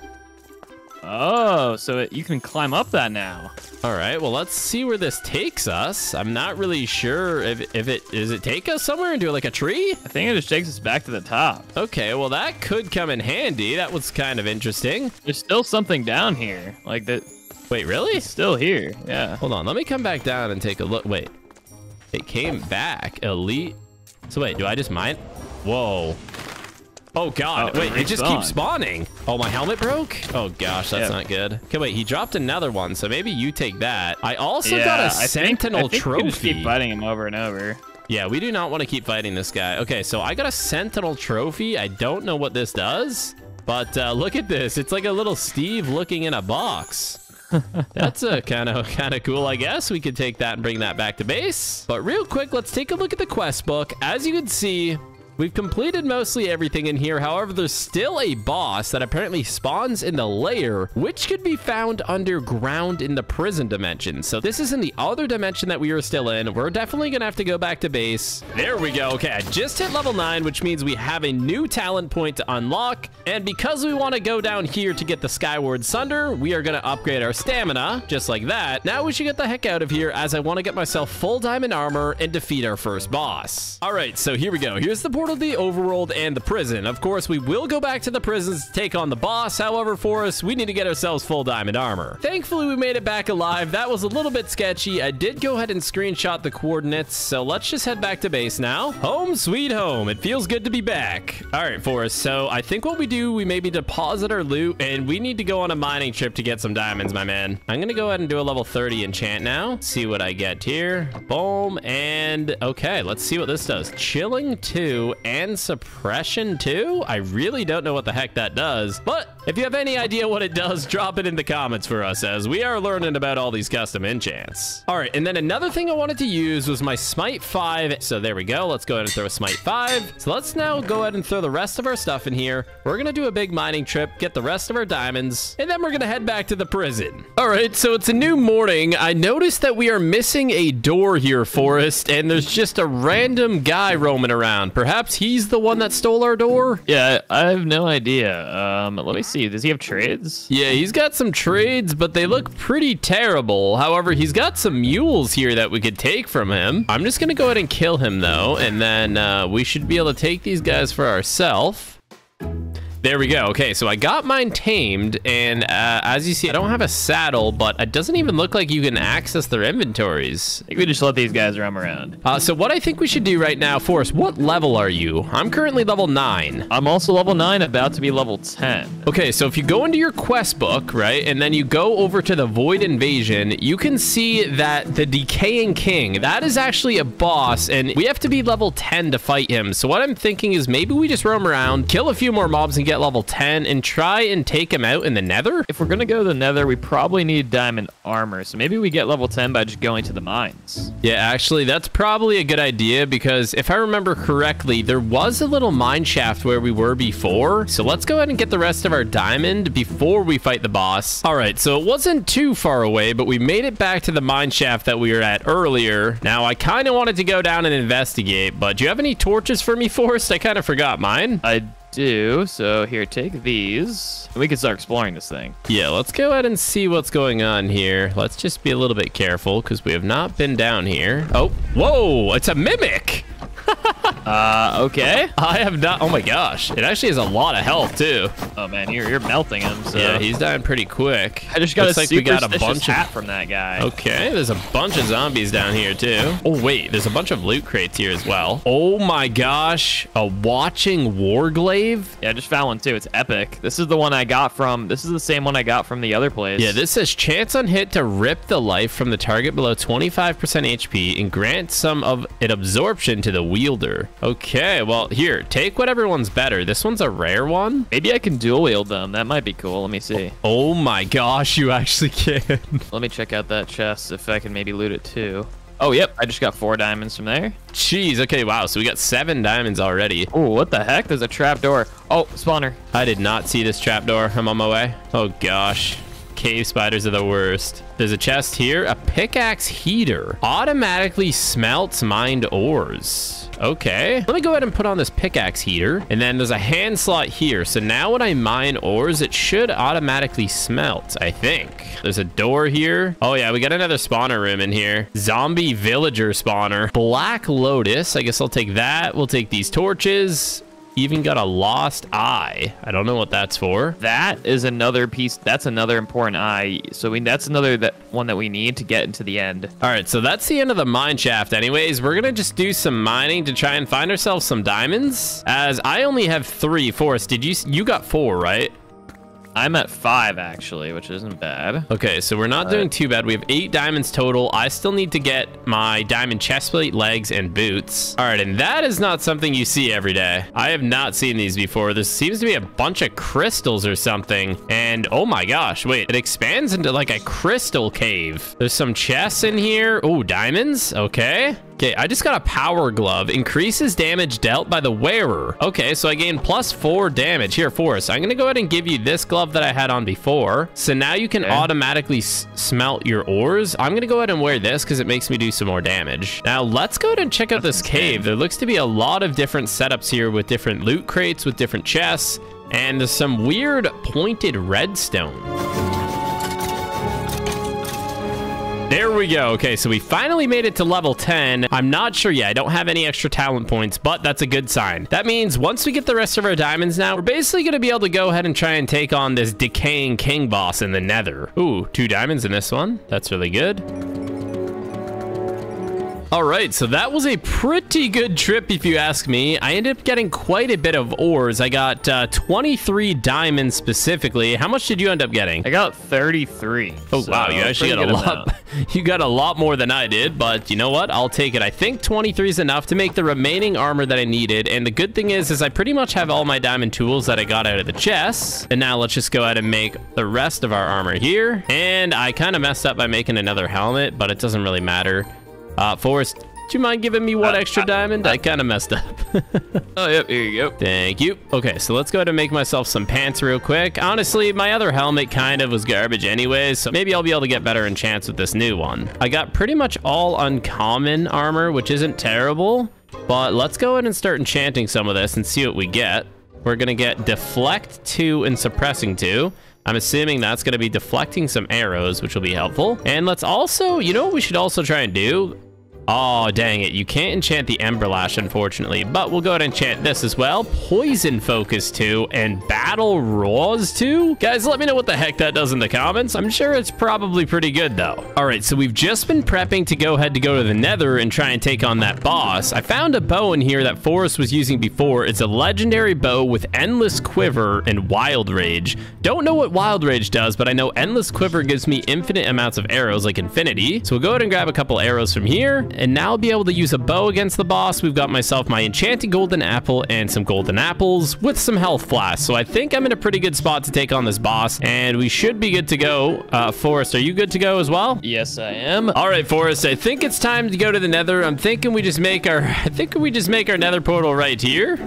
Oh, so you can climb up that now. All right, well, let's see where this takes us. I'm not really sure if does it take us somewhere into like a tree? I think it just takes us back to the top. Okay, well, that could come in handy. That was kind of interesting. There's still something down here. Like that. Wait, really? It's still here. Yeah. Hold on. Let me come back down and take a look. Wait. It came back. Elite. So wait, do I just mine? Whoa. Oh, God. Oh, wait, it just keeps spawning. Oh, my helmet broke? Oh, gosh, that's not good. Okay, wait, he dropped another one, so maybe you take that. I also got a Sentinel trophy. We just keep fighting him over and over. Yeah, we do not want to keep fighting this guy. Okay, so I got a Sentinel trophy. I don't know what this does, but look at this. It's like a little Steve looking in a box. That's kind of cool, I guess. We could take that and bring that back to base. But real quick, let's take a look at the quest book. As you can see, we've completed mostly everything in here. However, there's still a boss that apparently spawns in the lair, which could be found underground in the prison dimension. So this is in the other dimension that we are still in. We're definitely gonna have to go back to base. There we go. Okay, I just hit level 9, which means we have a new talent point to unlock. And because we want to go down here to get the Skyward Sunder, we are gonna upgrade our stamina, just like that. Now we should get the heck out of here, as I want to get myself full diamond armor and defeat our first boss. All right, so here we go. Here's the portal portal to the overworld and the prison. Of course, we will go back to the prisons to take on the boss. However, for us, we need to get ourselves full diamond armor. Thankfully, we made it back alive. That was a little bit sketchy. I did go ahead and screenshot the coordinates, so let's just head back to base now. Home sweet home. It feels good to be back. All right, Forrest, so I think what we do, we maybe deposit our loot, and we need to go on a mining trip to get some diamonds, my man. I'm gonna go ahead and do a level 30 enchant now. See what I get here. Boom, and okay, let's see what this does. Chilling 2 and suppression 2? I really don't know what the heck that does, but if you have any idea what it does, drop it in the comments for us, as we are learning about all these custom enchants. All right, and then another thing I wanted to use was my Smite 5. So there we go. Let's go ahead and throw a Smite 5. So let's now go ahead and throw the rest of our stuff in here. We're gonna do a big mining trip, get the rest of our diamonds, and then we're gonna head back to the prison. All right, so it's a new morning. I noticed that we are missing a door here, Forrest, and there's just a random guy roaming around. Perhaps he's the one that stole our door? Yeah, I have no idea. Let me see. Does he have trades? Yeah, he's got some trades, but they look pretty terrible. However, he's got some mules here that we could take from him. I'm just gonna go ahead and kill him though, and then we should be able to take these guys for ourselves. There we go. Okay, so I got mine tamed, and as you see, I don't have a saddle, but it doesn't even look like you can access their inventories. I think we just let these guys roam around. So what I think we should do right now, Forrest, what level are you? I'm currently level 9. I'm also level 9, about to be level 10. Okay, so if you go into your quest book, right, and then you go over to the Void Invasion, you can see that the Decaying King, that is actually a boss, and we have to be level 10 to fight him. So what I'm thinking is maybe we just roam around, kill a few more mobs, and get level 10 and try and take him out in the nether. If we're gonna go to the nether, we probably need diamond armor, so maybe we get level 10 by just going to the mines. Yeah, actually that's probably a good idea, because if I remember correctly, there was a little mine shaft where we were before. So let's go ahead and get the rest of our diamond before we fight the boss. All right, so it wasn't too far away, but we made it back to the mine shaft that we were at earlier. Now I kind of wanted to go down and investigate, but do you have any torches for me, Forrest? I kind of forgot mine. I do. So here, take these. We can start exploring this thing. Yeah, let's go ahead and see what's going on here. Let's just be a little bit careful because we have not been down here. Oh, whoa, it's a mimic. Okay. I have not. Oh my gosh, it actually has a lot of health too. Oh man, you're melting him. So. Yeah, he's dying pretty quick. I just got Looks a like we got a superstitious bunch hat of from that guy. Okay, there's a bunch of zombies down here too. Oh wait, there's a bunch of loot crates here as well. Oh my gosh, a watching warglaive. Yeah, I just found one too. It's epic. This is the one I got from. This is the same one I got from the other place. Yeah, this says chance on hit to rip the life from the target below 25% HP and grant some of it absorption to the wielder. Okay, well here, take whatever one's better. This one's a rare one. Maybe I can dual wield them. That might be cool. Let me see. Oh my gosh, you actually can. Let me check out that chest if I can maybe loot it too. Oh, yep. I just got 4 diamonds from there. Jeez. Okay. Wow. So we got 7 diamonds already. Oh, what the heck? There's a trap door. Oh, spawner. I did not see this trap door. I'm on my way. Oh gosh. Cave spiders are the worst. There's a chest here. A pickaxe heater. Automatically smelts mined ores. Okay. Let me go ahead and put on this pickaxe heater. And then there's a hand slot here. So now when I mine ores, it should automatically smelt, I think. There's a door here. Oh yeah, we got another spawner room in here. Zombie villager spawner. Black lotus. I guess I'll take that. We'll take these torches. Even got a lost eye. I don't know what that's for. That is another piece. That's another important eye. So that's another one that we need to get into the end. All right, so that's the end of the mine shaft anyways. We're gonna just do some mining to try and find ourselves some diamonds, as I only have 3. Forrest, you got 4, right? I'm at 5 actually, which isn't bad. Okay, so we're not doing too bad. We have 8 diamonds total. I still need to get my diamond chestplate, legs, and boots. All right, and that is not something you see every day. I have not seen these before. There seems to be a bunch of crystals or something. And oh my gosh, wait, it expands into like a crystal cave. There's some chests in here. Oh, diamonds. Okay. Okay, I just got a power glove. Increases damage dealt by the wearer. Okay, so I gain +4 damage. Here, Forrest, I'm gonna go ahead and give you this glove that I had on before. So now you can automatically smelt your ores. I'm gonna go ahead and wear this because it makes me do some more damage. Now, let's go ahead and check out this cave. There looks to be a lot of different setups here with different loot crates, with different chests, and there's some weird pointed redstone. There we go. Okay, so we finally made it to level 10. I'm not sure yet. I don't have any extra talent points, but that's a good sign. That means once we get the rest of our diamonds now, we're basically going to be able to go ahead and try and take on this decaying king boss in the nether. Ooh, 2 diamonds in this one. That's really good. All right, so that was a pretty good trip, if you ask me. I ended up getting quite a bit of ores. I got 23 diamonds specifically. How much did you end up getting? I got 33. Oh, so wow, you actually got a lot. You got a lot more than I did, but you know what? I'll take it. I think 23 is enough to make the remaining armor that I needed. And the good thing is I pretty much have all my diamond tools that I got out of the chest. And now let's just go ahead and make the rest of our armor here. And I kind of messed up by making another helmet, but it doesn't really matter. Forrest, do you mind giving me one extra diamond? I kind of messed up. Oh, yep, here you go. Thank you. Okay, so let's go ahead and make myself some pants real quick. Honestly, my other helmet kind of was garbage anyways, so maybe I'll be able to get better enchants with this new one. I got pretty much all uncommon armor, which isn't terrible, but let's go ahead and start enchanting some of this and see what we get. We're going to get deflect 2 and suppressing 2. I'm assuming that's going to be deflecting some arrows, which will be helpful. And let's also, you know what we should also try and do? Oh, dang it. You can't enchant the Ember Lash, unfortunately, but we'll go ahead and enchant this as well. Poison Focus 2 and Battle Roars 2. Guys, let me know what the heck that does in the comments. I'm sure it's probably pretty good, though. All right, so we've just been prepping to go to the nether and try and take on that boss. I found a bow in here that Forrest was using before. It's a legendary bow with Endless Quiver and Wild Rage. Don't know what Wild Rage does, but I know Endless Quiver gives me infinite amounts of arrows, like infinity. So we'll go ahead and grab a couple arrows from here. And now I'll be able to use a bow against the boss. We've got myself my enchanted golden apple and some golden apples with some health flasks. So I think I'm in a pretty good spot to take on this boss, and we should be good to go. Forrest, are you good to go as well? Yes, I am. All right, Forrest, I think it's time to go to the nether. I'm thinking we just make our nether portal right here.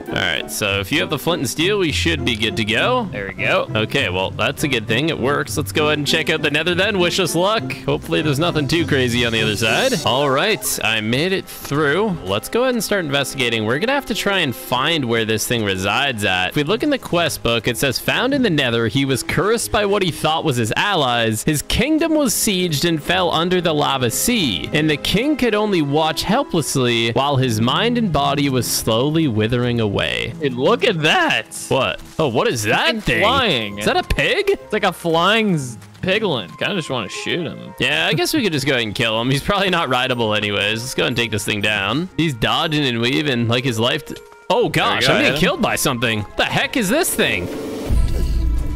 All right, so if you have the flint and steel, we should be good to go. There we go. Okay, well, that's a good thing. It works. Let's go ahead and check out the nether then. Wish us luck. Hopefully there's nothing too crazy on the other side. All right, I made it through. Let's go ahead and start investigating. We're gonna have to try and find where this thing resides at. If we look in the quest book, it says, found in the nether, he was cursed by what he thought was his allies. His kingdom was sieged and fell under the lava sea, and the king could only watch helplessly while his mind and body was slowly withering away. Dude, look at that. What? Oh, what is that thing? Flying. Is that a pig? It's like a flying piglin. Kind of just want to shoot him. Yeah, I guess we could just go ahead and kill him. He's probably not rideable anyways. Let's go ahead and take this thing down. He's dodging and weaving like his life. Oh gosh, I'm getting killed by something. What the heck is this thing?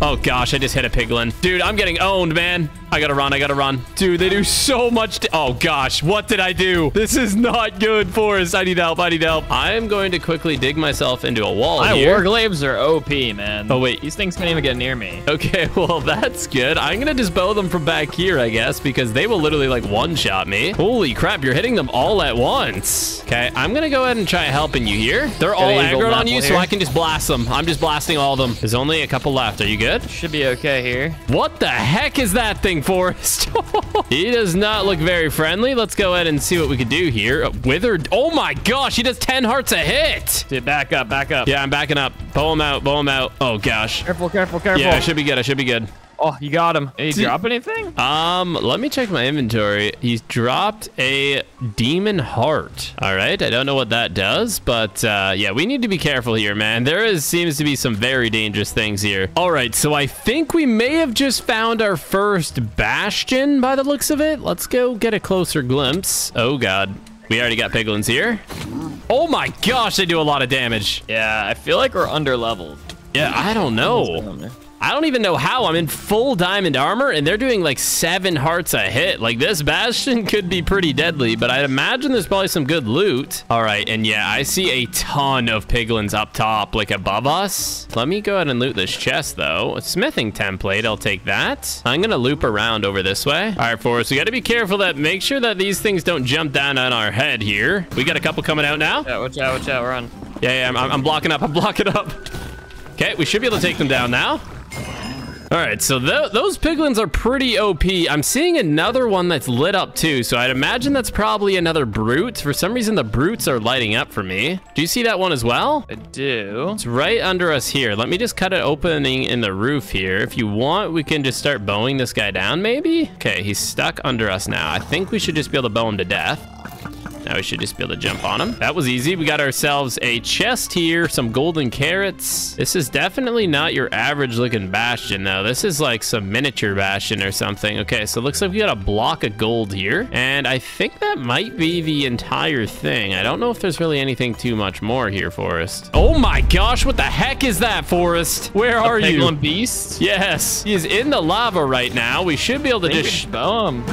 Oh gosh, I just hit a piglin. Dude, I'm getting owned, man. I gotta run. Dude, they do so much. Oh gosh, what did I do? This is not good, Forrest. I need help. I am going to quickly dig myself into a wall here. My warglaives are OP, man. Oh wait, these things can't even get near me. Okay, well that's good. I'm gonna just bow them from back here, I guess, because they will literally like one-shot me. Holy crap, you're hitting them all at once. Okay, I'm gonna go ahead and try helping you here. They're all aggroed on you, so I can just blast them. I'm just blasting all of them. There's only a couple left. Are you good? Should be okay here. What the heck is that thing, Forrest? He does not look very friendly. Let's go ahead and see what we can do here. Withered. Oh my gosh, he does 10 hearts a hit. Dude, back up. Yeah, I'm backing up. Bow him out. Oh gosh. Careful. Yeah, I should be good. Oh, you got him. Did he drop anything? Let me check my inventory. He's dropped a demon heart. All right, I don't know what that does, but yeah, we need to be careful here, man. Seems to be some very dangerous things here. All right, so I think we may have just found our first bastion by the looks of it. Let's go get a closer glimpse. Oh God, we already got piglins here. Oh my gosh, they do a lot of damage. Yeah, I feel like we're under leveled. Yeah, I don't know. I don't even know how. I'm in full diamond armor, and they're doing like 7 hearts a hit. Like, this bastion could be pretty deadly, but I'd imagine there's probably some good loot. All right, and yeah, I see a ton of piglins up top, like above us. Let me go ahead and loot this chest, though. A smithing template, I'll take that. I'm gonna loop around over this way. All right, Forrest, we gotta be careful make sure that these things don't jump down on our head here. We got a couple coming out now. Yeah, watch out, run. Yeah, I'm blocking up. Okay, we should be able to take them down now. All right, so those piglins are pretty OP. I'm seeing another one that's lit up too, so I'd imagine that's probably another brute. For some reason, the brutes are lighting up for me. Do you see that one as well? I do. It's right under us here. Let me just cut an opening in the roof here. If you want, we can just start bowing this guy down, maybe? Okay, he's stuck under us now. I think we should just be able to bow him to death. Now we should just be able to jump on him. That was easy. We got ourselves a chest here, some golden carrots. This is definitely not your average looking bastion though. This is like some miniature bastion or something. Okay, so it looks like we got a block of gold here. And I think that might be the entire thing. I don't know if there's really anything too much more here, Forrest. Oh my gosh, what the heck is that, Forrest? Where are you? Piglin beast? Yes, he's in the lava right now. We should be able to just bow him.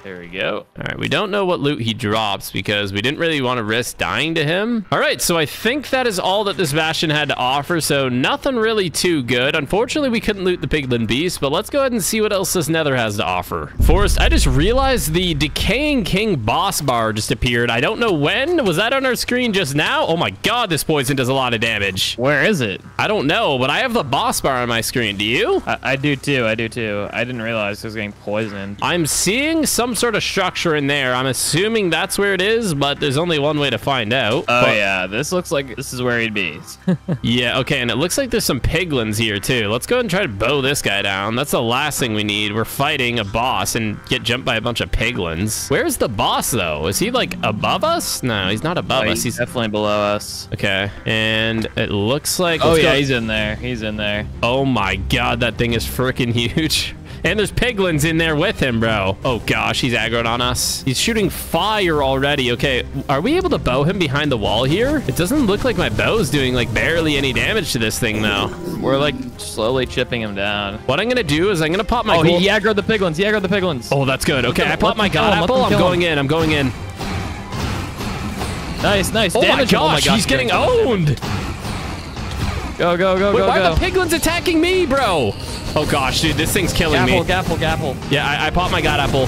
There we go. All right, we don't know what loot he drops because we didn't really want to risk dying to him. All right, so I think that is all that this bastion had to offer, so nothing really too good. Unfortunately, we couldn't loot the piglin beast, but let's go ahead and see what else this nether has to offer. Forrest, I just realized the Decaying King boss bar just appeared. I don't know when. Was that on our screen just now? Oh my god, this poison does a lot of damage. Where is it? I don't know, but I have the boss bar on my screen. Do you? I do too. I do too. I didn't realize it was getting poisoned. I'm seeing some sort of structure in there. I'm assuming that's where it is, but there's only one way to find out. Oh, yeah. This looks like this is where he'd be. Yeah, okay, and it looks like there's some piglins here, too. Let's go ahead and try to bow this guy down. That's the last thing we need. We're fighting a boss and get jumped by a bunch of piglins. Where's the boss, though? Is he, like, above us? No, he's not above us. He's definitely below us. Okay, and it looks like... Oh, yeah, he's in there. He's in there. Oh, my God, that thing is freaking huge. And there's piglins in there with him, bro. Oh, gosh, he's aggroed on us. He's shooting fire already. Okay, are we able to bow him behind the wall here? It doesn't look like my bow's doing, like, barely any damage to this thing, though. We're, like, slowly chipping him down. What I'm going to do is I'm going to pop my... Oh, he aggroed the piglins. He aggroed the piglins. Oh, that's good. Okay, I popped my god apple. I'm going in. I'm going in. Nice, nice. Oh, my gosh, he's getting owned. Go, go, go, Wait, go, why go. are the piglins attacking me, bro? Oh, gosh, dude, this thing's killing me. Gapple. Yeah, I popped my god apple.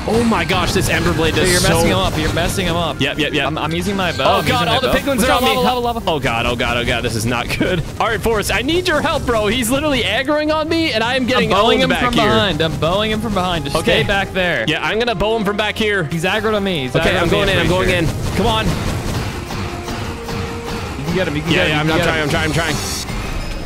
Oh, my gosh, this ember blade does You're messing him up. You're messing him up. Yep. I'm using my bow. Oh, God, all the piglins are on me. Lava. Oh, God, this is not good. All right, Forrest, I need your help, bro. He's literally aggroing on me, and I am getting owned back here. I'm bowing him from behind. Just stay back there. Yeah, I'm going to bow him from back here. He's aggroed on me. Okay, I'm going in. Come on. You can get him. You can get him. I'm trying.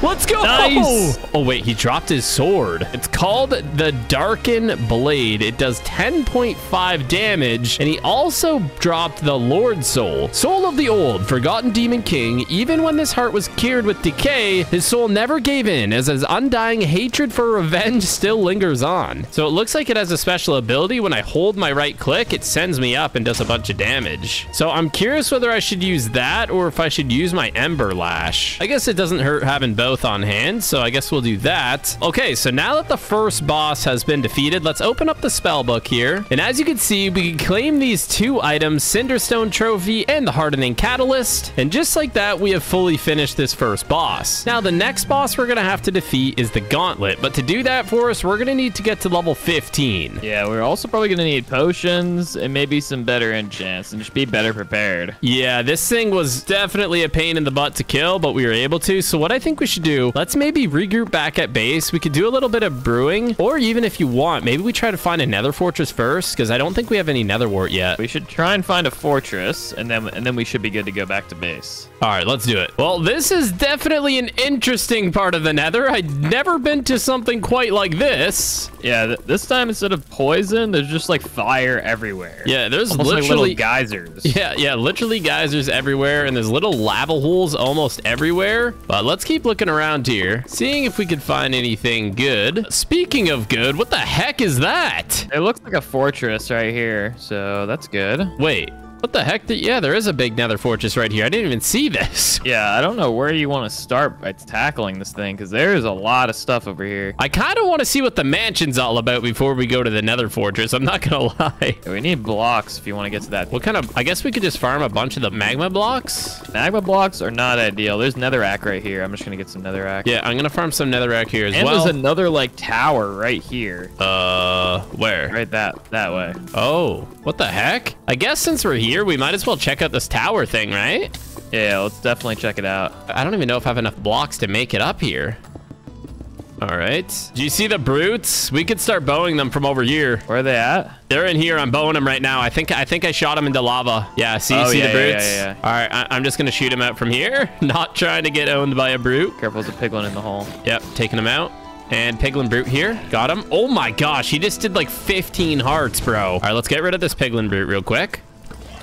Let's go! Nice. Oh, wait, he dropped his sword. It's called the Darken Blade. It does 10.5 damage, and he also dropped the Lord Soul. Soul of the old, forgotten demon king. Even when this heart was cured with decay, his soul never gave in, as his undying hatred for revenge still lingers on. So it looks like it has a special ability. When I hold my right click, it sends me up and does a bunch of damage. So I'm curious whether I should use that or if I should use my Ember Lash. I guess it doesn't hurt having both on hand, so I guess we'll do that. Okay, so now that the first boss has been defeated, let's open up the spell book here. And as you can see, we can claim these two items, Cinderstone Trophy and the Hardening Catalyst. And just like that, we have fully finished this first boss. Now, the next boss we're gonna have to defeat is the Gauntlet, but to do that for us, we're gonna need to get to level 15. Yeah, we're also probably gonna need potions and maybe some better enchants and just be better prepared. Yeah, this thing was definitely a pain in the butt to kill, but we were able to. So what I think we should do, let's maybe regroup back at base. We could do a little bit of brewing, or even if you want, maybe we try to find a nether fortress first, because I don't think we have any nether wart yet. We should try and find a fortress, and then we should be good to go back to base. All right, let's do it. Well, this is definitely an interesting part of the nether. I'd never been to something quite like this. Yeah, this time instead of poison, there's just like fire everywhere. Yeah, there's almost literally like little geysers. Yeah, literally geysers everywhere, and there's little lava holes almost everywhere. But let's keep looking around here, seeing if we could find anything good. Speaking of good, what the heck is that? It looks like a fortress right here, so that's good. Wait. What the heck? Yeah, there is a big nether fortress right here. I didn't even see this. Yeah, I don't know where you want to start by tackling this thing, because there's a lot of stuff over here. I kind of want to see what the mansion's all about before we go to the nether fortress. I'm not going to lie. We need blocks if you want to get to that. What kind of... I guess we could just farm a bunch of the magma blocks? Magma blocks are not ideal. There's netherrack right here. I'm just going to get some netherrack. Yeah, I'm going to farm some netherrack here as well. And there's another, like, tower right here. Where? Right that way. Oh, what the heck? I guess since we're here, we might as well check out this tower thing, right? Yeah, let's definitely check it out. I don't even know if I have enough blocks to make it up here. All right. Do you see the brutes? We could start bowing them from over here. Where are they at? They're in here. I'm bowing them right now. I think I shot them into lava. Yeah, see the brutes? Yeah. All right, I'm just going to shoot them out from here. Not trying to get owned by a brute. Careful, there's a piglin in the hole. Yep, taking them out. And piglin brute here. Got him. Oh my gosh, he just did like 15 hearts, bro. All right, let's get rid of this piglin brute real quick.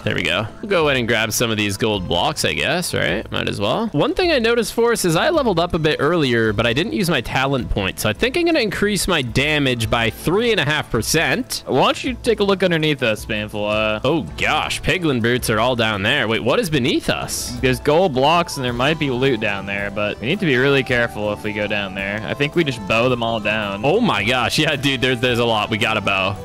There we go. We'll go ahead and grab some of these gold blocks, I guess, right? Might as well. One thing I noticed, Forrest, is I leveled up a bit earlier, but I didn't use my talent point. So I think I'm going to increase my damage by 3.5%. Why don't you take a look underneath us, Spanful? Oh gosh, piglin brutes are all down there. Wait, what is beneath us? There's gold blocks and there might be loot down there, but we need to be really careful if we go down there. I think we just bow them all down. Oh my gosh. Yeah, dude, there's a lot. We got to bow.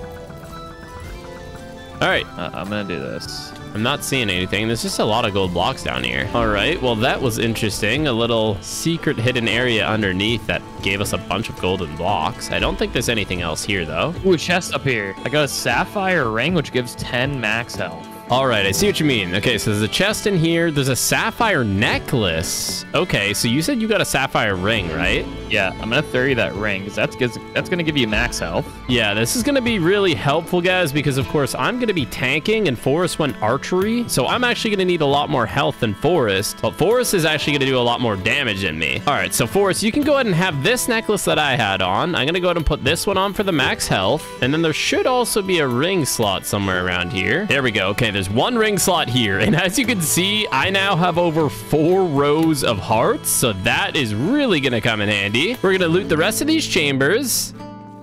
All right. I'm going to do this. I'm not seeing anything. There's just a lot of gold blocks down here. All right, well, that was interesting. A little secret hidden area underneath that gave us a bunch of golden blocks. I don't think there's anything else here, though. Ooh, a chest up here. I got a sapphire ring, which gives 10 max health. All right, I see what you mean. Okay, so there's a chest in here. There's a sapphire necklace. Okay, so you said you got a sapphire ring, right? Yeah, I'm going to throw you that ring because that's going to give you max health. Yeah, this is going to be really helpful, guys, because, of course, I'm going to be tanking and Forrest went archery. So I'm actually going to need a lot more health than Forrest, but Forrest is actually going to do a lot more damage than me. All right, so Forrest, you can go ahead and have this necklace that I had on. I'm going to go ahead and put this one on for the max health. And then there should also be a ring slot somewhere around here. There we go. Okay, there's one ring slot here. And as you can see, I now have over 4 rows of hearts. So that is really going to come in handy. We're going to loot the rest of these chambers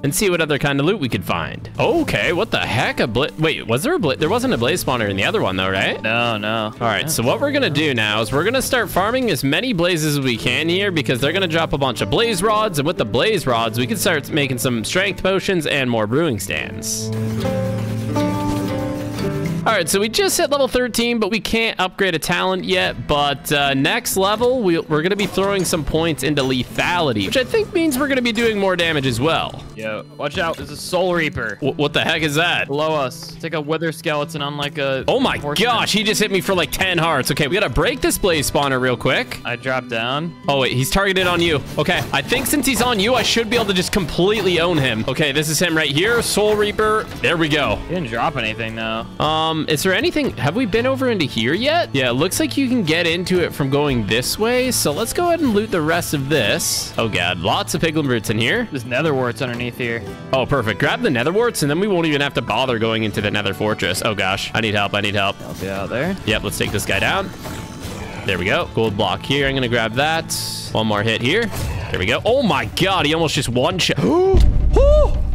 and see what other kind of loot we could find. Okay, what the heck? Wait, was there a blaze? There wasn't a blaze spawner in the other one though, right? No. All right, so what we're gonna do now is we're gonna start farming as many blazes as we can here because they're gonna drop a bunch of blaze rods, and with the blaze rods, we can start making some strength potions and more brewing stands. All right, so we just hit level 13, but we can't upgrade a talent yet. But next level, we're going to be throwing some points into lethality, which I think means we're going to be doing more damage as well. Yo, watch out. There's a soul reaper. What the heck is that? Below us. It's like a wither skeleton on like a... Oh my gosh, he just hit me for like 10 hearts. Okay, we got to break this blaze spawner real quick. I dropped down. Oh, wait, he's targeted on you. Okay, I think since he's on you, I should be able to just completely own him. Okay, this is him right here. Soul Reaper. There we go. He didn't drop anything, though. Is there anything? Have we been over into here yet? Yeah, it looks like you can get into it from going this way. So let's go ahead and loot the rest of this. Oh god, lots of piglin brutes in here. There's nether warts underneath here. Oh, perfect. Grab the nether warts and then we won't even have to bother going into the nether fortress. Oh gosh, I need help. I need help. Help you out there. Yep, let's take this guy down. There we go. Gold block here. I'm gonna grab that. One more hit here. There we go. Oh my god, he almost just one-shot.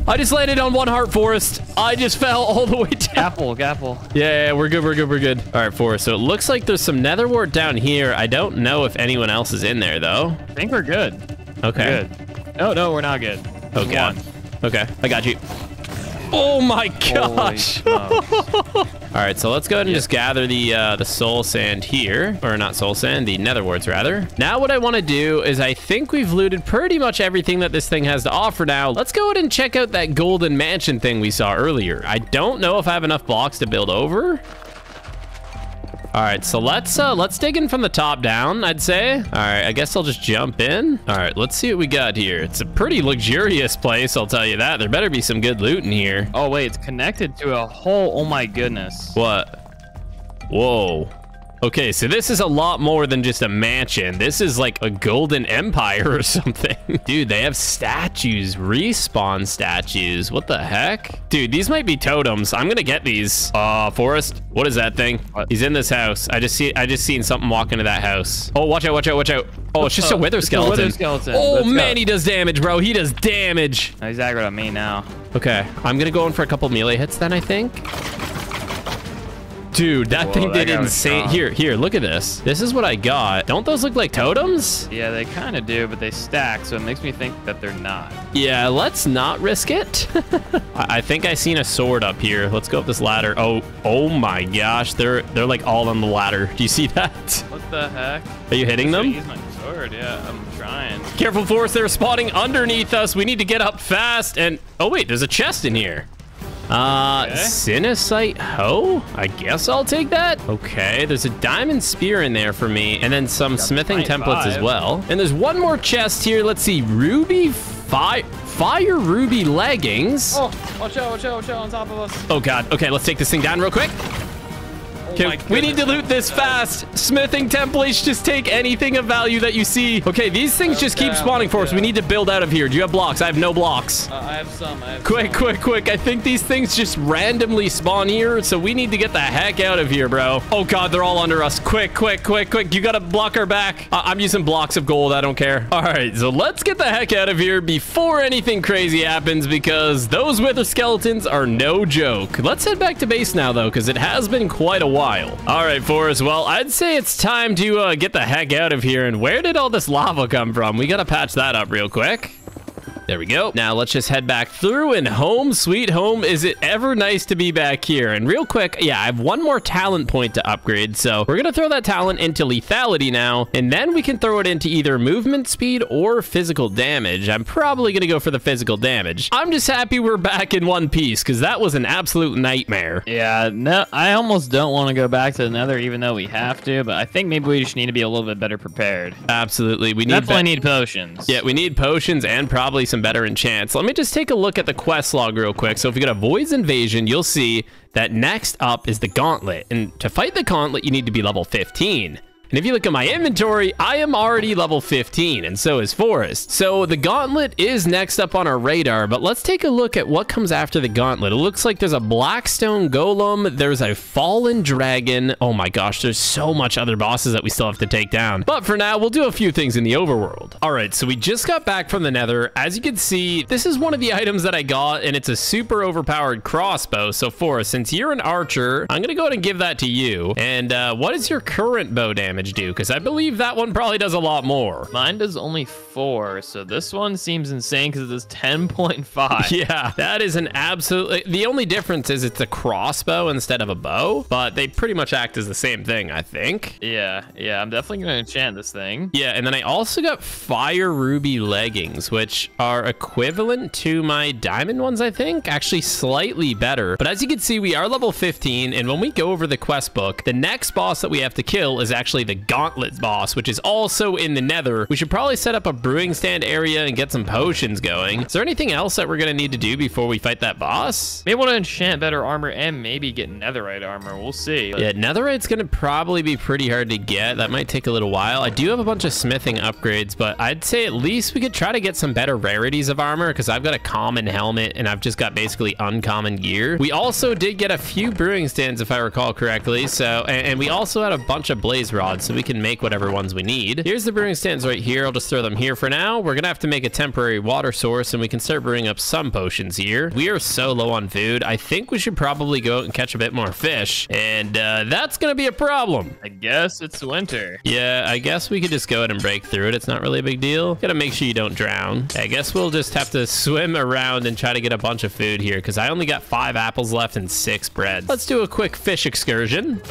I just landed on 1 heart, Forrest. I just fell all the way down. Gapple. Yeah, we're good. All right, Forrest. So it looks like there's some nether wart down here. I don't know if anyone else is in there, though. I think we're good. Okay. We're good. No, we're not good. Oh, god. Okay, I got you. Oh my gosh. All right, so let's go ahead and just gather the soul sand here, or not soul sand, the nether warts rather. Now what I want to do is I think we've looted pretty much everything that this thing has to offer now. Let's go ahead and check out that golden mansion thing we saw earlier. I don't know if I have enough blocks to build over. All right, so let's dig in from the top down, I'd say. All right, I guess I'll just jump in. All right, let's see what we got here. It's a pretty luxurious place, I'll tell you that. There better be some good loot in here. Oh, wait, it's connected to a hole. Oh, my goodness. What? Whoa. Okay, so this is a lot more than just a mansion. This is like a golden empire or something. Dude, they have statues, respawn statues. What the heck? Dude, these might be totems. I'm gonna get these. Forrest, what is that thing? What? He's in this house. I just seen something walk into that house. Oh, watch out. Oh, it's just a wither skeleton. A wither skeleton. Oh, man, he does damage, bro. He does damage. Oh, he's aggroed on me now. Okay, I'm gonna go in for a couple melee hits then, I think. Dude, that thing did insane. Here, look at this. This is what I got. Don't those look like totems? Yeah, they kind of do, but they stack, so it makes me think that they're not. Yeah, let's not risk it. I think I seen a sword up here. Let's go up this ladder. Oh my gosh, they're like all on the ladder. Do you see that? What the heck? Are you hitting them? Use my sword. Yeah, I'm trying. Careful, Forrest. They're spawning underneath us. We need to get up fast. And oh wait, there's a chest in here. Sinusite hoe? I guess I'll take that. Okay, there's a diamond spear in there for me, and then some smithing templates as well. And there's one more chest here. Let's see, ruby fire ruby leggings. Oh, watch out on top of us. Oh god. Okay, let's take this thing down real quick. Okay, we need to loot this fast. Smithing templates, just take anything of value that you see. Okay, these things just keep spawning for us. We need to build out of here. Do you have blocks? I have no blocks. I have some. Quick. I think these things just randomly spawn here, so we need to get the heck out of here, bro. Oh god, they're all under us. Quick. You gotta block our back. I'm using blocks of gold. I don't care. All right, so let's get the heck out of here before anything crazy happens, because those wither skeletons are no joke. Let's head back to base now, though, because it has been quite a while. All right, Forrest. Well, I'd say it's time to get the heck out of here. And where did all this lava come from? We got to patch that up real quick. There we go. Now let's just head back through, and home sweet home. Is it ever nice to be back here? And real quick, yeah, I have one more talent point to upgrade. So we're going to throw that talent into lethality now, and then we can throw it into either movement speed or physical damage. I'm probably going to go for the physical damage. I'm just happy we're back in one piece, because that was an absolute nightmare. Yeah, no, I almost don't want to go back to the nether, even though we have to, but I think maybe we just need to be a little bit better prepared. Absolutely. We definitely need potions. Yeah, we need potions and probably some better enchants. Let me just take a look at the quest log real quick. So if you go to Void's Invasion, you'll see that next up is the Gauntlet. And to fight the Gauntlet, you need to be level 15. And if you look at my inventory, I am already level 15, and so is Forrest. So the Gauntlet is next up on our radar, but let's take a look at what comes after the Gauntlet. It looks like there's a Blackstone Golem, there's a Fallen Dragon. Oh my gosh, there's so much other bosses that we still have to take down. But for now, we'll do a few things in the overworld. All right, so we just got back from the nether. As you can see, this is one of the items that I got, and it's a super overpowered crossbow. So Forrest, since you're an archer, I'm gonna go ahead and give that to you. And what is your current bow damage do? Because I believe that one probably does a lot more. Mine does only 4, so this one seems insane because it does 10.5. Yeah, that is an absolute... The only difference is it's a crossbow instead of a bow, but they pretty much act as the same thing, I think. Yeah, I'm definitely going to enchant this thing. Yeah, and then I also got fire ruby leggings, which are equivalent to my diamond ones, I think. Actually, slightly better. But as you can see, we are level 15, and when we go over the quest book, the next boss that we have to kill is actually the Gauntlet boss, which is also in the nether. We should probably set up a brewing stand area and get some potions going. Is there anything else that we're going to need to do before we fight that boss? May want to enchant better armor and maybe get netherite armor. We'll see. Yeah, netherite's going to probably be pretty hard to get. That might take a little while. I do have a bunch of smithing upgrades, but I'd say at least we could try to get some better rarities of armor, because I've got a common helmet and I've just got basically uncommon gear. We also did get a few brewing stands, if I recall correctly. So, and we also had a bunch of blaze rods, so we can make whatever ones we need. Here's the brewing stands right here. I'll just throw them here for now. We're gonna have to make a temporary water source, and we can start brewing up some potions here. We are so low on food. I think we should probably go out and catch a bit more fish, and that's gonna be a problem. I guess it's winter. Yeah, I guess we could just go ahead and break through it. It's not really a big deal. Gotta make sure you don't drown. I guess we'll just have to swim around and try to get a bunch of food here, because I only got 5 apples left and 6 bread. Let's do a quick fish excursion.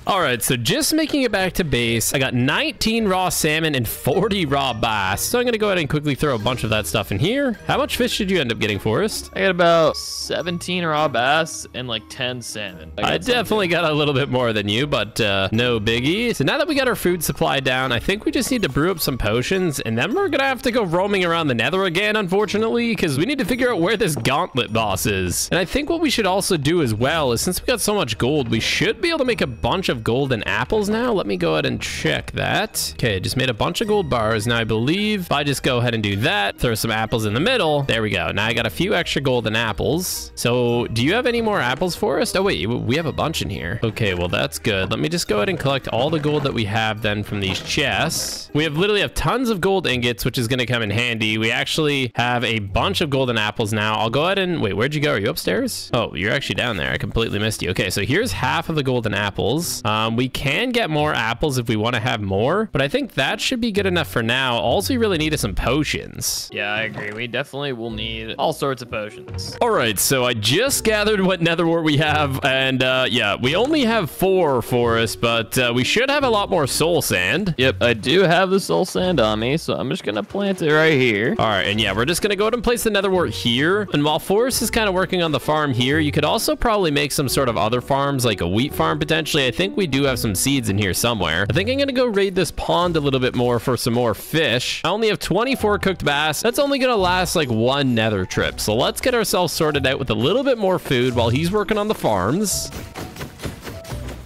All right, so just making it back to base, I got 19 raw salmon and 40 raw bass. So I'm gonna go ahead and quickly throw a bunch of that stuff in here. How much fish did you end up getting, Forrest? I got about 17 raw bass and like 10 salmon. I definitely got a little bit more than you, but no biggie. So now that we got our food supply down, I think we just need to brew up some potions, and then we're gonna have to go roaming around the nether again, unfortunately, because we need to figure out where this Gauntlet boss is. And I think what we should also do as well is, since we got so much gold, we should be able to make a bunch of golden apples now. Let me go ahead and check that. Okay, just made a bunch of gold bars. Now I believe if I just go ahead and do that, throw some apples in the middle, there we go. Now I got a few extra golden apples. So do you have any more apples for us? Oh wait, we have a bunch in here. Okay, well that's good. Let me just go ahead and collect all the gold that we have then from these chests. We literally have tons of gold ingots, which is going to come in handy. We actually have a bunch of golden apples now. I'll go ahead and wait, where'd you go? Are you upstairs? Oh, you're actually down there. I completely missed you. Okay, so here's half of the golden apples. We can get more apples if we want to have more, but I think that should be good enough for now. All we really need is some potions. Yeah, I agree. We definitely will need all sorts of potions. All right, so I just gathered what nether wart we have, and yeah, we only have 4 for us, but we should have a lot more soul sand. Yep, I do have the soul sand on me, so I'm just gonna plant it right here. All right, and yeah, we're just gonna go ahead and place the nether wart here, and while Forrest is kind of working on the farm here, you could also probably make some sort of other farms, like a wheat farm potentially. I think we do have some seeds in here somewhere. I think I'm gonna go raid this pond a little bit more for some more fish. I only have 24 cooked bass. That's only gonna last like one nether trip. So let's get ourselves sorted out with a little bit more food while he's working on the farms.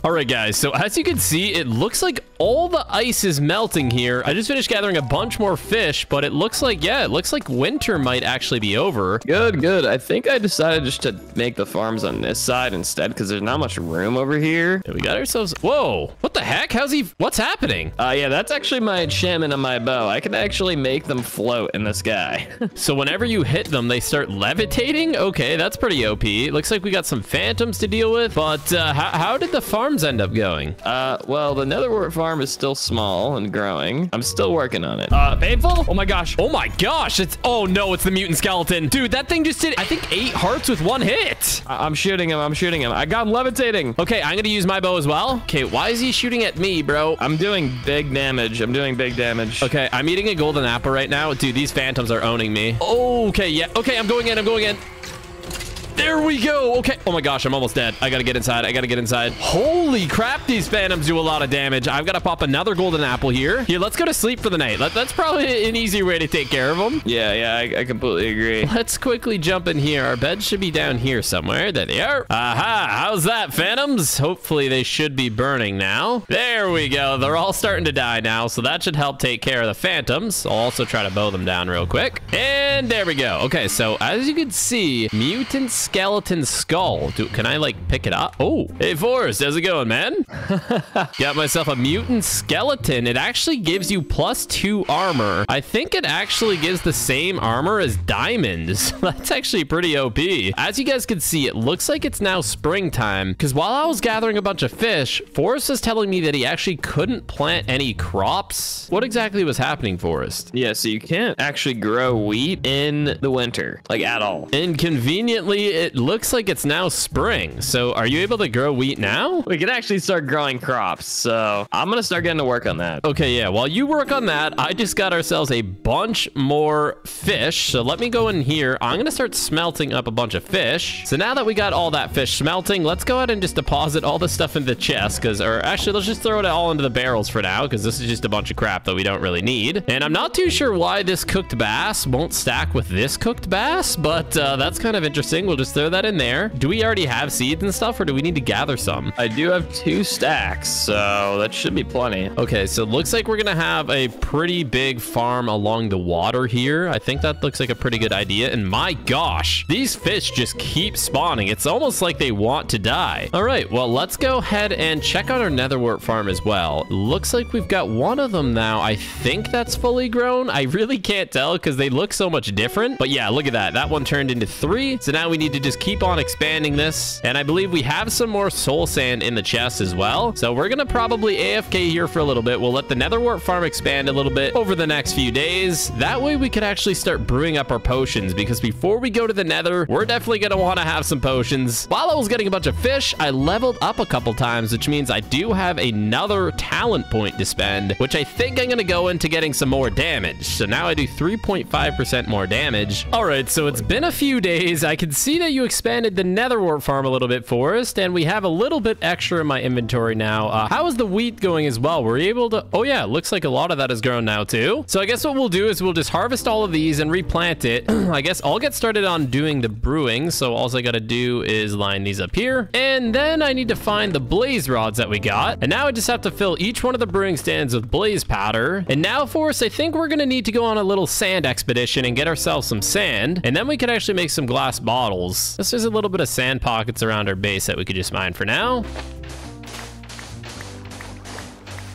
All right, guys, so as you can see, it looks like all the ice is melting here. I just finished gathering a bunch more fish, but it looks like, yeah, it looks like winter might actually be over. Good. I think I decided just to make the farms on this side instead because there's not much room over here. Yeah, we got ourselves, whoa, what the heck? What's happening? Yeah, that's actually my enchantment on my bow. I can actually make them float in the sky. So whenever you hit them, they start levitating? Okay, that's pretty OP. Looks like we got some phantoms to deal with, but how did the farms end up going? Well, the netherwort farm is still small and growing. I'm still working on it. Painful? Oh my gosh. Oh no, it's the mutant skeleton. Dude, that thing just did, I think, 8 hearts with 1 hit. I'm shooting him. I got him levitating. Okay, I'm gonna use my bow as well. Okay, why is he shooting at me, bro? I'm doing big damage. Okay, I'm eating a golden apple right now. Dude, these phantoms are owning me. Okay, yeah. Okay, I'm going in. There we go. Okay. Oh my gosh, I'm almost dead. I gotta get inside. Holy crap, these phantoms do a lot of damage. I've got to pop another golden apple here. Here, let's go to sleep for the night. That's probably an easy way to take care of them. Yeah, I completely agree. Let's quickly jump in here. Our bed should be down here somewhere. There they are. Aha, how's that, phantoms? Hopefully they should be burning now. There we go. They're all starting to die now, so that should help take care of the phantoms. I'll also try to bow them down real quick. And there we go. Okay, so as you can see, mutant skeleton skull. Can I like pick it up? Oh, hey Forrest, how's it going, man? Got myself a mutant skeleton. It actually gives you +2 armor. I think it actually gives the same armor as diamonds. That's actually pretty OP. As you guys can see, it looks like it's now springtime because while I was gathering a bunch of fish, Forrest was telling me that he actually couldn't plant any crops. What exactly was happening, Forrest? Yeah, so you can't actually grow wheat in the winter, like at all. And conveniently, it looks like it's now spring. So are you able to grow wheat now? We can actually start growing crops. So I'm going to start getting to work on that. Okay, yeah. While you work on that, I just got ourselves a bunch more fish. So let me go in here. I'm going to start smelting up a bunch of fish. So now that we got all that fish smelting, let's go ahead and just deposit all the stuff in the chest. Or actually, let's just throw it all into the barrels for now because this is just a bunch of crap that we don't really need. And I'm not too sure why this cooked bass won't stack with this cooked bass, but that's kind of interesting. We'll just throw that in there. Do we already have seeds and stuff, or do we need to gather some? I do have 2 stacks, so that should be plenty. Okay, so it looks like we're gonna have a pretty big farm along the water here. I think that looks like a pretty good idea. And my gosh, these fish just keep spawning. It's almost like they want to die. All right, well, let's go ahead and check out our netherwort farm as well. Looks like we've got one of them now. I think that's fully grown. I really can't tell because they look so much different. But yeah, look at that. That one turned into 3. So now we need to just keep on expanding this. And I believe we have some more soul sand in the chest as well. So we're gonna probably AFK here for a little bit. We'll let the netherwort farm expand a little bit over the next few days. That way we could actually start brewing up our potions, because before we go to the nether, we're definitely gonna want to have some potions. While I was getting a bunch of fish, I leveled up a couple times, which means I do have another talent point to spend, which I think I'm gonna go into getting some more damage. So now I do 3.5% more damage. All right, so it's been a few days. I can see that you expanded the netherwort farm a little bit, Forrest, and we have a little bit extra in my inventory now. How is the wheat going as well? Were you able to... Oh yeah, it looks like a lot of that has grown now too. So I guess what we'll do is we'll just harvest all of these and replant it. I guess I'll get started on doing the brewing. So all I gotta do is line these up here. And then I need to find the blaze rods that we got. And now I just have to fill each one of the brewing stands with blaze powder. And now, Forrest, I think we're gonna need to go on a little sand expedition and get ourselves some sand. And then we could actually make some glass bottles. This is a little bit of sand pockets around our base that we could just mine for now.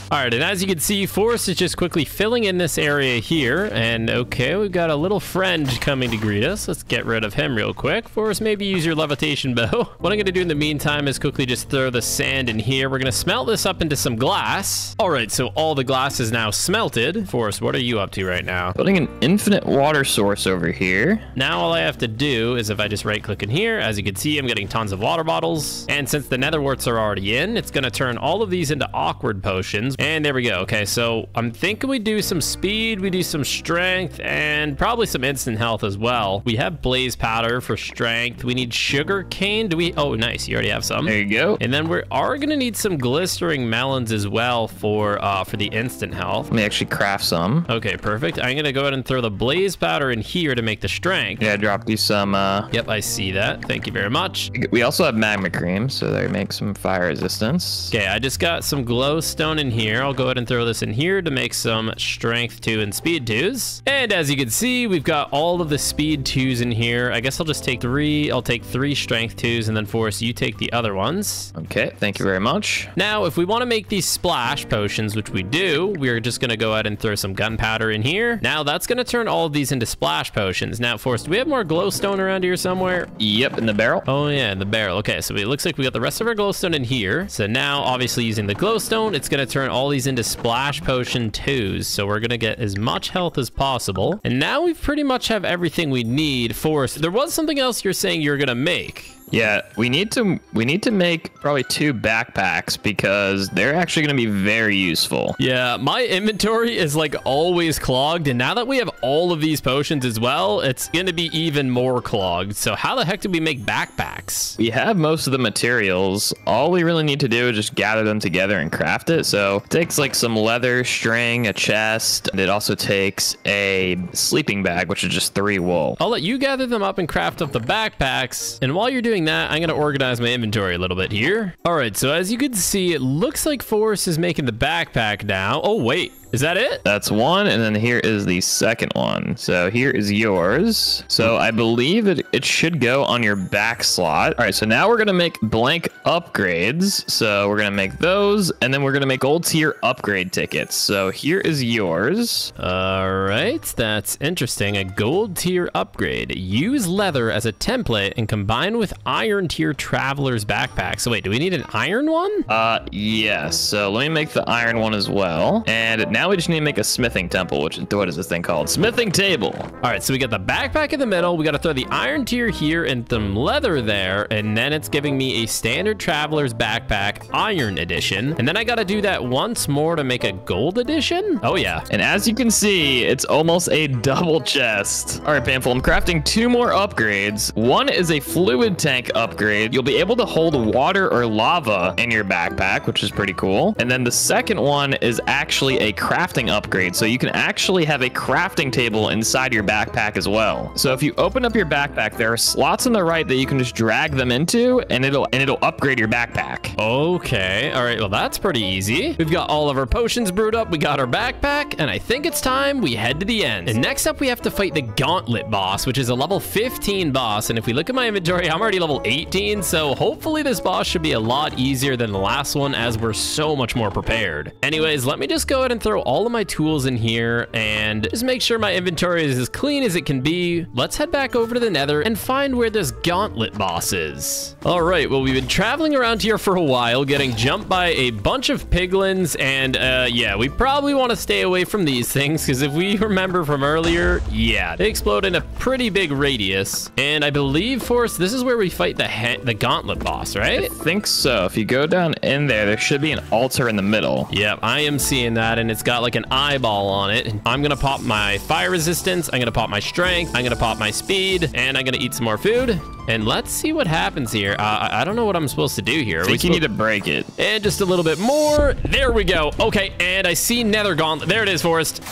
All right, and as you can see, Forrest is just quickly filling in this area here. And okay, we've got a little friend coming to greet us. Let's get rid of him real quick. Forrest, maybe use your levitation bow. What I'm gonna do in the meantime is quickly just throw the sand in here. We're gonna smelt this up into some glass. All right, so all the glass is now smelted. Forrest, what are you up to right now? Putting an infinite water source over here. Now all I have to do is if I just right click in here, as you can see, I'm getting tons of water bottles. And since the netherworts are already in, it's gonna turn all of these into awkward potions, And there we go. Okay, so I'm thinking we do some speed, we do some strength, and probably some instant health as well. We have blaze powder for strength. We need sugar cane. Do we? Oh, nice. You already have some. There you go. And then we are gonna need some glistering melons as well for the instant health. Let me actually craft some. Okay, perfect. I'm gonna go ahead and throw the blaze powder in here to make the strength. Yeah, I dropped you some. Yep, I see that. Thank you very much. We also have magma cream, so they make some fire resistance. Okay, I just got some glowstone in here. I'll go ahead and throw this in here to make some strength 2 and speed 2s. And as you can see, we've got all of the speed 2s in here. I guess I'll just take 3. I'll take 3 strength 2s, and then Forrest, you take the other ones. Okay, thank you very much. Now, if we want to make these splash potions, which we do, we're just going to go ahead and throw some gunpowder in here. Now, that's going to turn all of these into splash potions. Now, Forrest, do we have more glowstone around here somewhere? Yep, in the barrel. Oh, yeah, in the barrel. Okay, so it looks like we got the rest of our glowstone in here. So now, obviously, using the glowstone, it's going to turn all these into splash potion 2s. So we're going to get as much health as possible. And now we pretty much have everything we need. Forrest, there was something else you're saying you're going to make. Yeah, we need to make probably 2 backpacks because they're actually going to be very useful. Yeah, my inventory is like always clogged, and now that we have all of these potions as well, it's going to be even more clogged. So how the heck do we make backpacks? We have most of the materials. All we really need to do is just gather them together and craft it. So it takes like some leather, string, a chest. It also takes a sleeping bag, which is just 3 wool. I'll let you gather them up and craft up the backpacks, and while you're doing that, I'm going to organize my inventory a little bit here. All right, so as you can see, it looks like Forrest is making the backpack now. Oh, wait. Is that it? That's one, and then here is the second one. So here is yours. So I believe it should go on your back slot. All right, so now we're gonna make blank upgrades. So we're gonna make those, and then we're gonna make gold tier upgrade tickets. So here is yours. All right, that's interesting. A gold tier upgrade. Use leather as a template and combine with iron tier traveler's backpack. So wait, do we need an iron one? Yes. So let me make the iron one as well. And now we just need to make a smithing temple, which is, what is this thing called? Smithing table. All right, so we got the backpack in the middle. We got to throw the iron tier here and some leather there. And then it's giving me a standard traveler's backpack, iron edition. And then I got to do that once more to make a gold edition. Oh, yeah. And as you can see, it's almost a double chest. All right, Pamphil, I'm crafting 2 more upgrades. One is a fluid tank upgrade. You'll be able to hold water or lava in your backpack, which is pretty cool. And then the second one is actually a crafting upgrade, so you can actually have a crafting table inside your backpack as well. So if you open up your backpack, there are slots on the right that you can just drag them into, and it'll upgrade your backpack. Okay, all right, well that's pretty easy. We've got all of our potions brewed up, we got our backpack, and I think it's time we head to the end. And next up we have to fight the Gauntlet boss, which is a level 15 boss. And if we look at my inventory, I'm already level 18, so hopefully this boss should be a lot easier than the last one, as we're so much more prepared. Anyways, let me just go ahead and throw all of my tools in here and just make sure my inventory is as clean as it can be. Let's head back over to the Nether and find where this Gauntlet boss is. All right, well, we've been traveling around here for a while, getting jumped by a bunch of piglins, and yeah, we probably want to stay away from these things, because if we remember from earlier, yeah, they explode in a pretty big radius. And I believe, Forrest, this is where we fight the Gauntlet boss, right? I think so. If you go down in there should be an altar in the middle. Yep, I am seeing that, and it's got like an eyeball on it. I'm gonna pop my fire resistance, I'm gonna pop my strength, I'm gonna pop my speed, and I'm gonna eat some more food. And let's see what happens here. I don't know what I'm supposed to do here. I think you need to break it. And just a little bit more. There we go. Okay, and I see Nether Gauntlet. There it is, Forrest.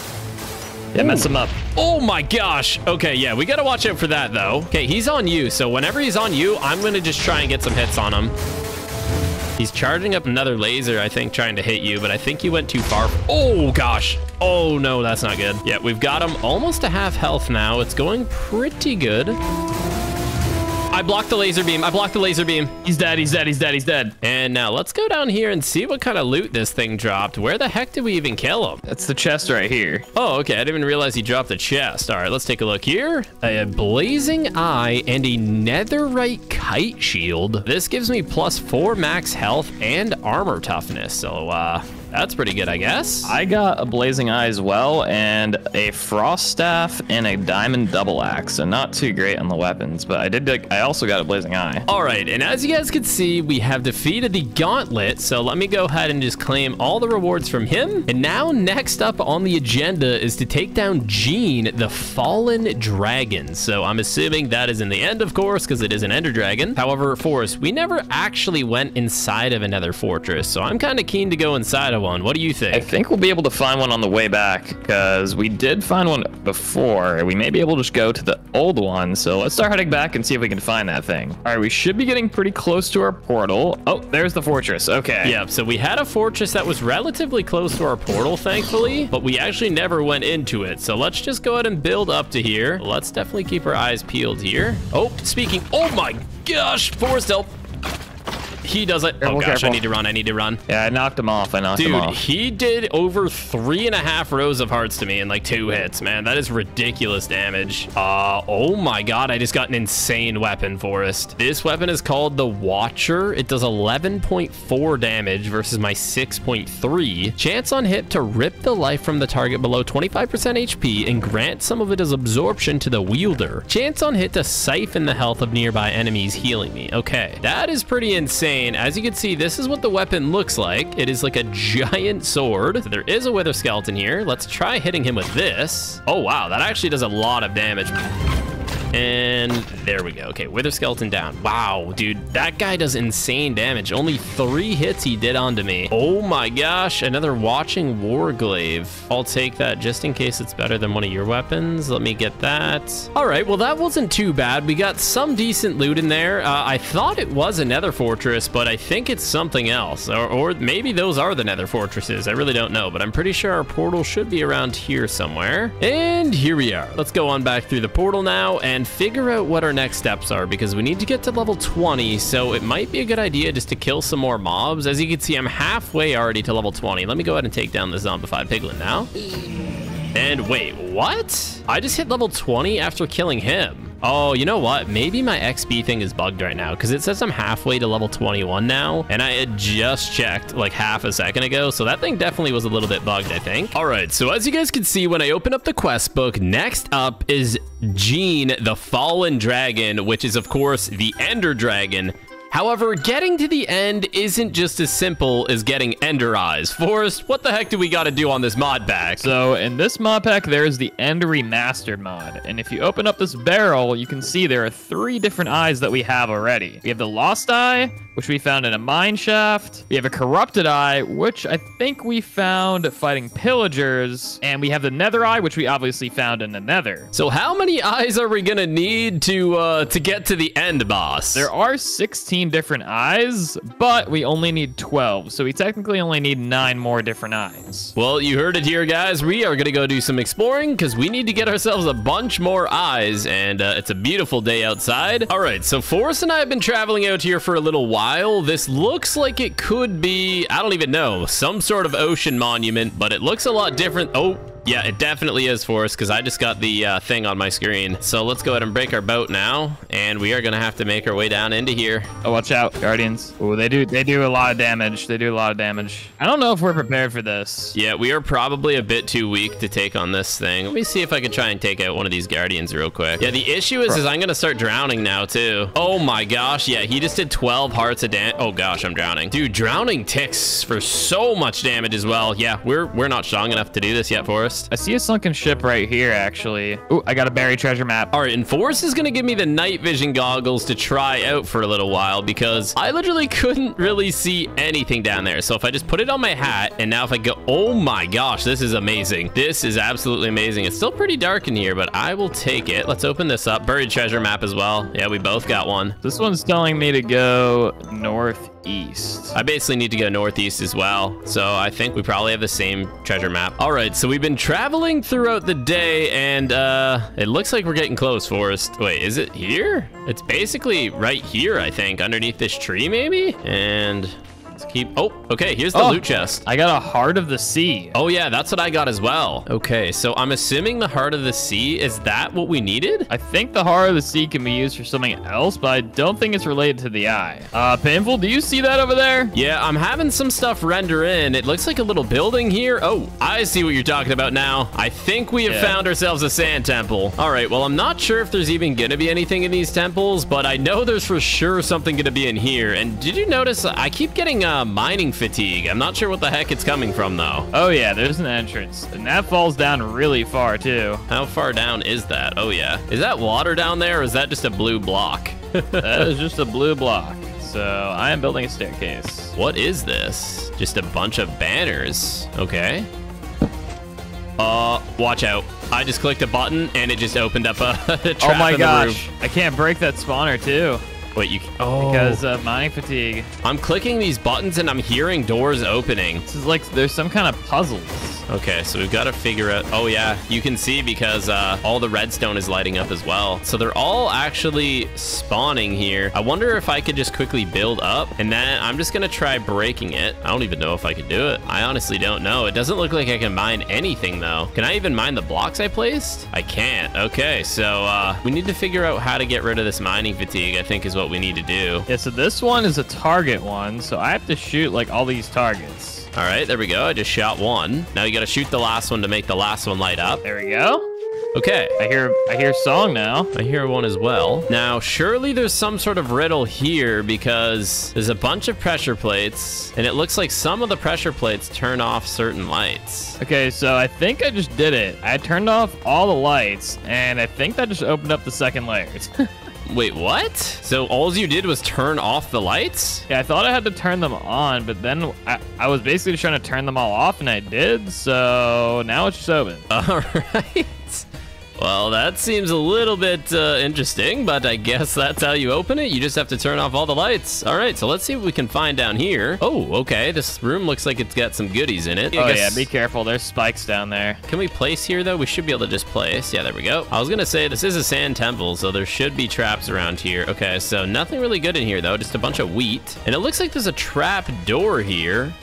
Yeah, mess him up. Oh my gosh. Okay, yeah, we gotta watch out for that though. Okay, he's on you, so whenever he's on you, I'm gonna just try and get some hits on him. He's charging up another laser, I think, trying to hit you, but I think he went too far. Oh, gosh. Oh, no, that's not good. Yeah, we've got him almost to half health now. It's going pretty good. I blocked the laser beam. I blocked the laser beam. He's dead. He's dead. He's dead. He's dead. And now let's go down here and see what kind of loot this thing dropped. Where the heck did we even kill him? That's the chest right here. Oh, okay. I didn't even realize he dropped the chest. All right, let's take a look here. A blazing eye and a netherite kite shield. This gives me +4 max health and armor toughness. So, That's pretty good, I guess. I got a blazing eye as well, and a frost staff and a diamond double axe. So not too great on the weapons, but I also got a blazing eye. All right, and as you guys can see, we have defeated the gauntlet. So let me go ahead and just claim all the rewards from him. And now next up on the agenda is to take down Gene, the fallen dragon. So I'm assuming that is in the end, of course, because it is an ender dragon. However, Forrest, we never actually went inside of another fortress, so I'm kind of keen to go inside of one. What do you think? I think we'll be able to find one on the way back, because we did find one before. We may be able to just go to the old one, so let's start heading back and see if we can find that thing. All right, we should be getting pretty close to our portal. Oh, there's the fortress. Okay. Yep, so we had a fortress that was relatively close to our portal, thankfully, but we actually never went into it. So let's just go ahead and build up to here. Let's definitely keep our eyes peeled here. Oh, speaking. Oh my gosh, Forrest, help. He does it. Oh gosh, careful. I need to run. Yeah, I knocked him off. Dude, he did over 3.5 rows of hearts to me in like 2 hits, man. That is ridiculous damage. Oh my god, I just got an insane weapon, Forrest. This weapon is called the Watcher. It does 11.4 damage versus my 6.3. Chance on hit to rip the life from the target below 25% HP and grant some of it as absorption to the wielder. Chance on hit to siphon the health of nearby enemies, healing me. Okay, that is pretty insane. As you can see, this is what the weapon looks like. It is like a giant sword. So there is a wither skeleton here. Let's try hitting him with this. Oh, wow. That actually does a lot of damage. And there we go. Okay, wither skeleton down. Wow, dude, that guy does insane damage. Only 3 hits he did onto me. Oh my gosh, another watching warglaive. I'll take that just in case it's better than one of your weapons. Let me get that. All right, well, that wasn't too bad. We got some decent loot in there. I thought it was a nether fortress, but I think it's something else. Or maybe those are the nether fortresses. I really don't know, but I'm pretty sure our portal should be around here somewhere. And here we are. Let's go on back through the portal now and figure out what our next steps are, because we need to get to level 20, so it might be a good idea just to kill some more mobs. As you can see, I'm halfway already to level 20. Let me go ahead and take down the zombified piglin now. And wait, what? I just hit level 20 after killing him. Oh, you know what? Maybe my XP thing is bugged right now, because it says I'm halfway to level 21 now, and I had just checked like half a second ago, so that thing definitely was a little bit bugged, I think. All right, so as you guys can see, when I open up the quest book, next up is Gene, the Fallen Dragon, which is, of course, the Ender Dragon. However, getting to the end isn't just as simple as getting Ender Eyes. Forrest, what the heck do we got to do on this mod pack? So in this mod pack, there's the End Remastered mod. And if you open up this barrel, you can see there are 3 different eyes that we have already. We have the Lost Eye, which we found in a mine shaft. We have a Corrupted Eye, which I think we found fighting pillagers. And we have the Nether Eye, which we obviously found in the Nether. So how many eyes are we going to need to get to the end boss? There are 16 different eyes, but we only need 12, so we technically only need 9 more different eyes. Well, you heard it here, guys. We are gonna go do some exploring because we need to get ourselves a bunch more eyes, and it's a beautiful day outside. All right, so Forrest and I have been traveling out here for a little while. This looks like it could be, I don't even know, some sort of ocean monument, but it looks a lot different. Oh, yeah, it definitely is, Forrest, because I just got the thing on my screen. So let's go ahead and break our boat now, and we are going to have to make our way down into here. Oh, watch out, Guardians. Oh, they do a lot of damage. They do a lot of damage. I don't know if we're prepared for this. Yeah, we are probably a bit too weak to take on this thing. Let me see if I can try and take out one of these Guardians real quick. Yeah, the issue is I'm going to start drowning now, too. Oh, my gosh. Yeah, he just did 12 hearts of damage. Oh, gosh, I'm drowning. Dude, drowning ticks for so much damage as well. Yeah, we're not strong enough to do this yet, Forrest. I see a sunken ship right here, actually. Oh, I got a buried treasure map. All right, and Forrest is going to give me the night vision goggles to try out for a little while because I literally couldn't really see anything down there. So if I just put it on my hat, and now if I go, oh my gosh, this is amazing. This is absolutely amazing. It's still pretty dark in here, but I will take it. Let's open this up. Buried treasure map as well. Yeah, we both got one. This one's telling me to go northeast. I basically need to go northeast as well. So I think we probably have the same treasure map. All right, so we've been traveling throughout the day, and it looks like we're getting close, Forrest. Wait, is it here? It's basically right here, I think, underneath this tree maybe. And Let's keep. Oh, okay, here's the loot chest. I got a Heart of the Sea. Oh yeah, that's what I got as well. Okay, so I'm assuming the Heart of the Sea, is that what we needed? I think the Heart of the Sea can be used for something else, but I don't think it's related to the eye. Painful, do you see that over there? Yeah, I'm having some stuff render in. It looks like a little building here. Oh, I see what you're talking about now. I think we have found ourselves a sand temple. All right, well, I'm not sure if there's even gonna be anything in these temples, but I know there's for sure something gonna be in here. And did you notice I keep getting mining fatigue? I'm not sure what the heck it's coming from though. Oh yeah, there's an entrance, and that falls down really far too. How far down is that? Oh yeah. Is that water down there, or is that just a blue block? That is just a blue block. So I am building a staircase. What is this? Just a bunch of banners. Okay. Watch out. I just clicked a button and it just opened up a trap oh my in gosh, the roof. I can't break that spawner too. Wait, you... Because of mining fatigue. I'm clicking these buttons and I'm hearing doors opening. This is like there's some kind of puzzles. Okay, so we've got to figure out... Oh, yeah, you can see because all the redstone is lighting up as well. So they're all actually spawning here. I wonder if I could just quickly build up, and then I'm just going to try breaking it. I don't even know if I could do it. I honestly don't know. It doesn't look like I can mine anything, though. Can I even mine the blocks I placed? I can't. Okay, so we need to figure out how to get rid of this mining fatigue, I think is what we need to do. Yeah, so this one is a target one, so I have to shoot like all these targets. All right, there we go. I just shot one. Now you got to shoot the last one to make the last one light up. There we go. Okay. I hear song now. I hear one as well. Now, surely there's some sort of riddle here because there's a bunch of pressure plates, and it looks like some of the pressure plates turn off certain lights. Okay, so I think I just did it. I turned off all the lights, and I think that just opened up the second layers. Wait, what? So all you did was turn off the lights? Yeah, I thought I had to turn them on, but then I was basically just trying to turn them all off, and I did, so now it's just open. All right. Well, that seems a little bit interesting, but I guess that's how you open it. You just have to turn off all the lights. All right, so let's see what we can find down here. Oh, okay. This room looks like it's got some goodies in it. Yeah, be careful. There's spikes down there. Can we place here, though? We should be able to just place. Yeah, there we go. I was going to say this is a sand temple, so there should be traps around here. Okay, so nothing really good in here, though. Just a bunch of wheat. And it looks like there's a trap door here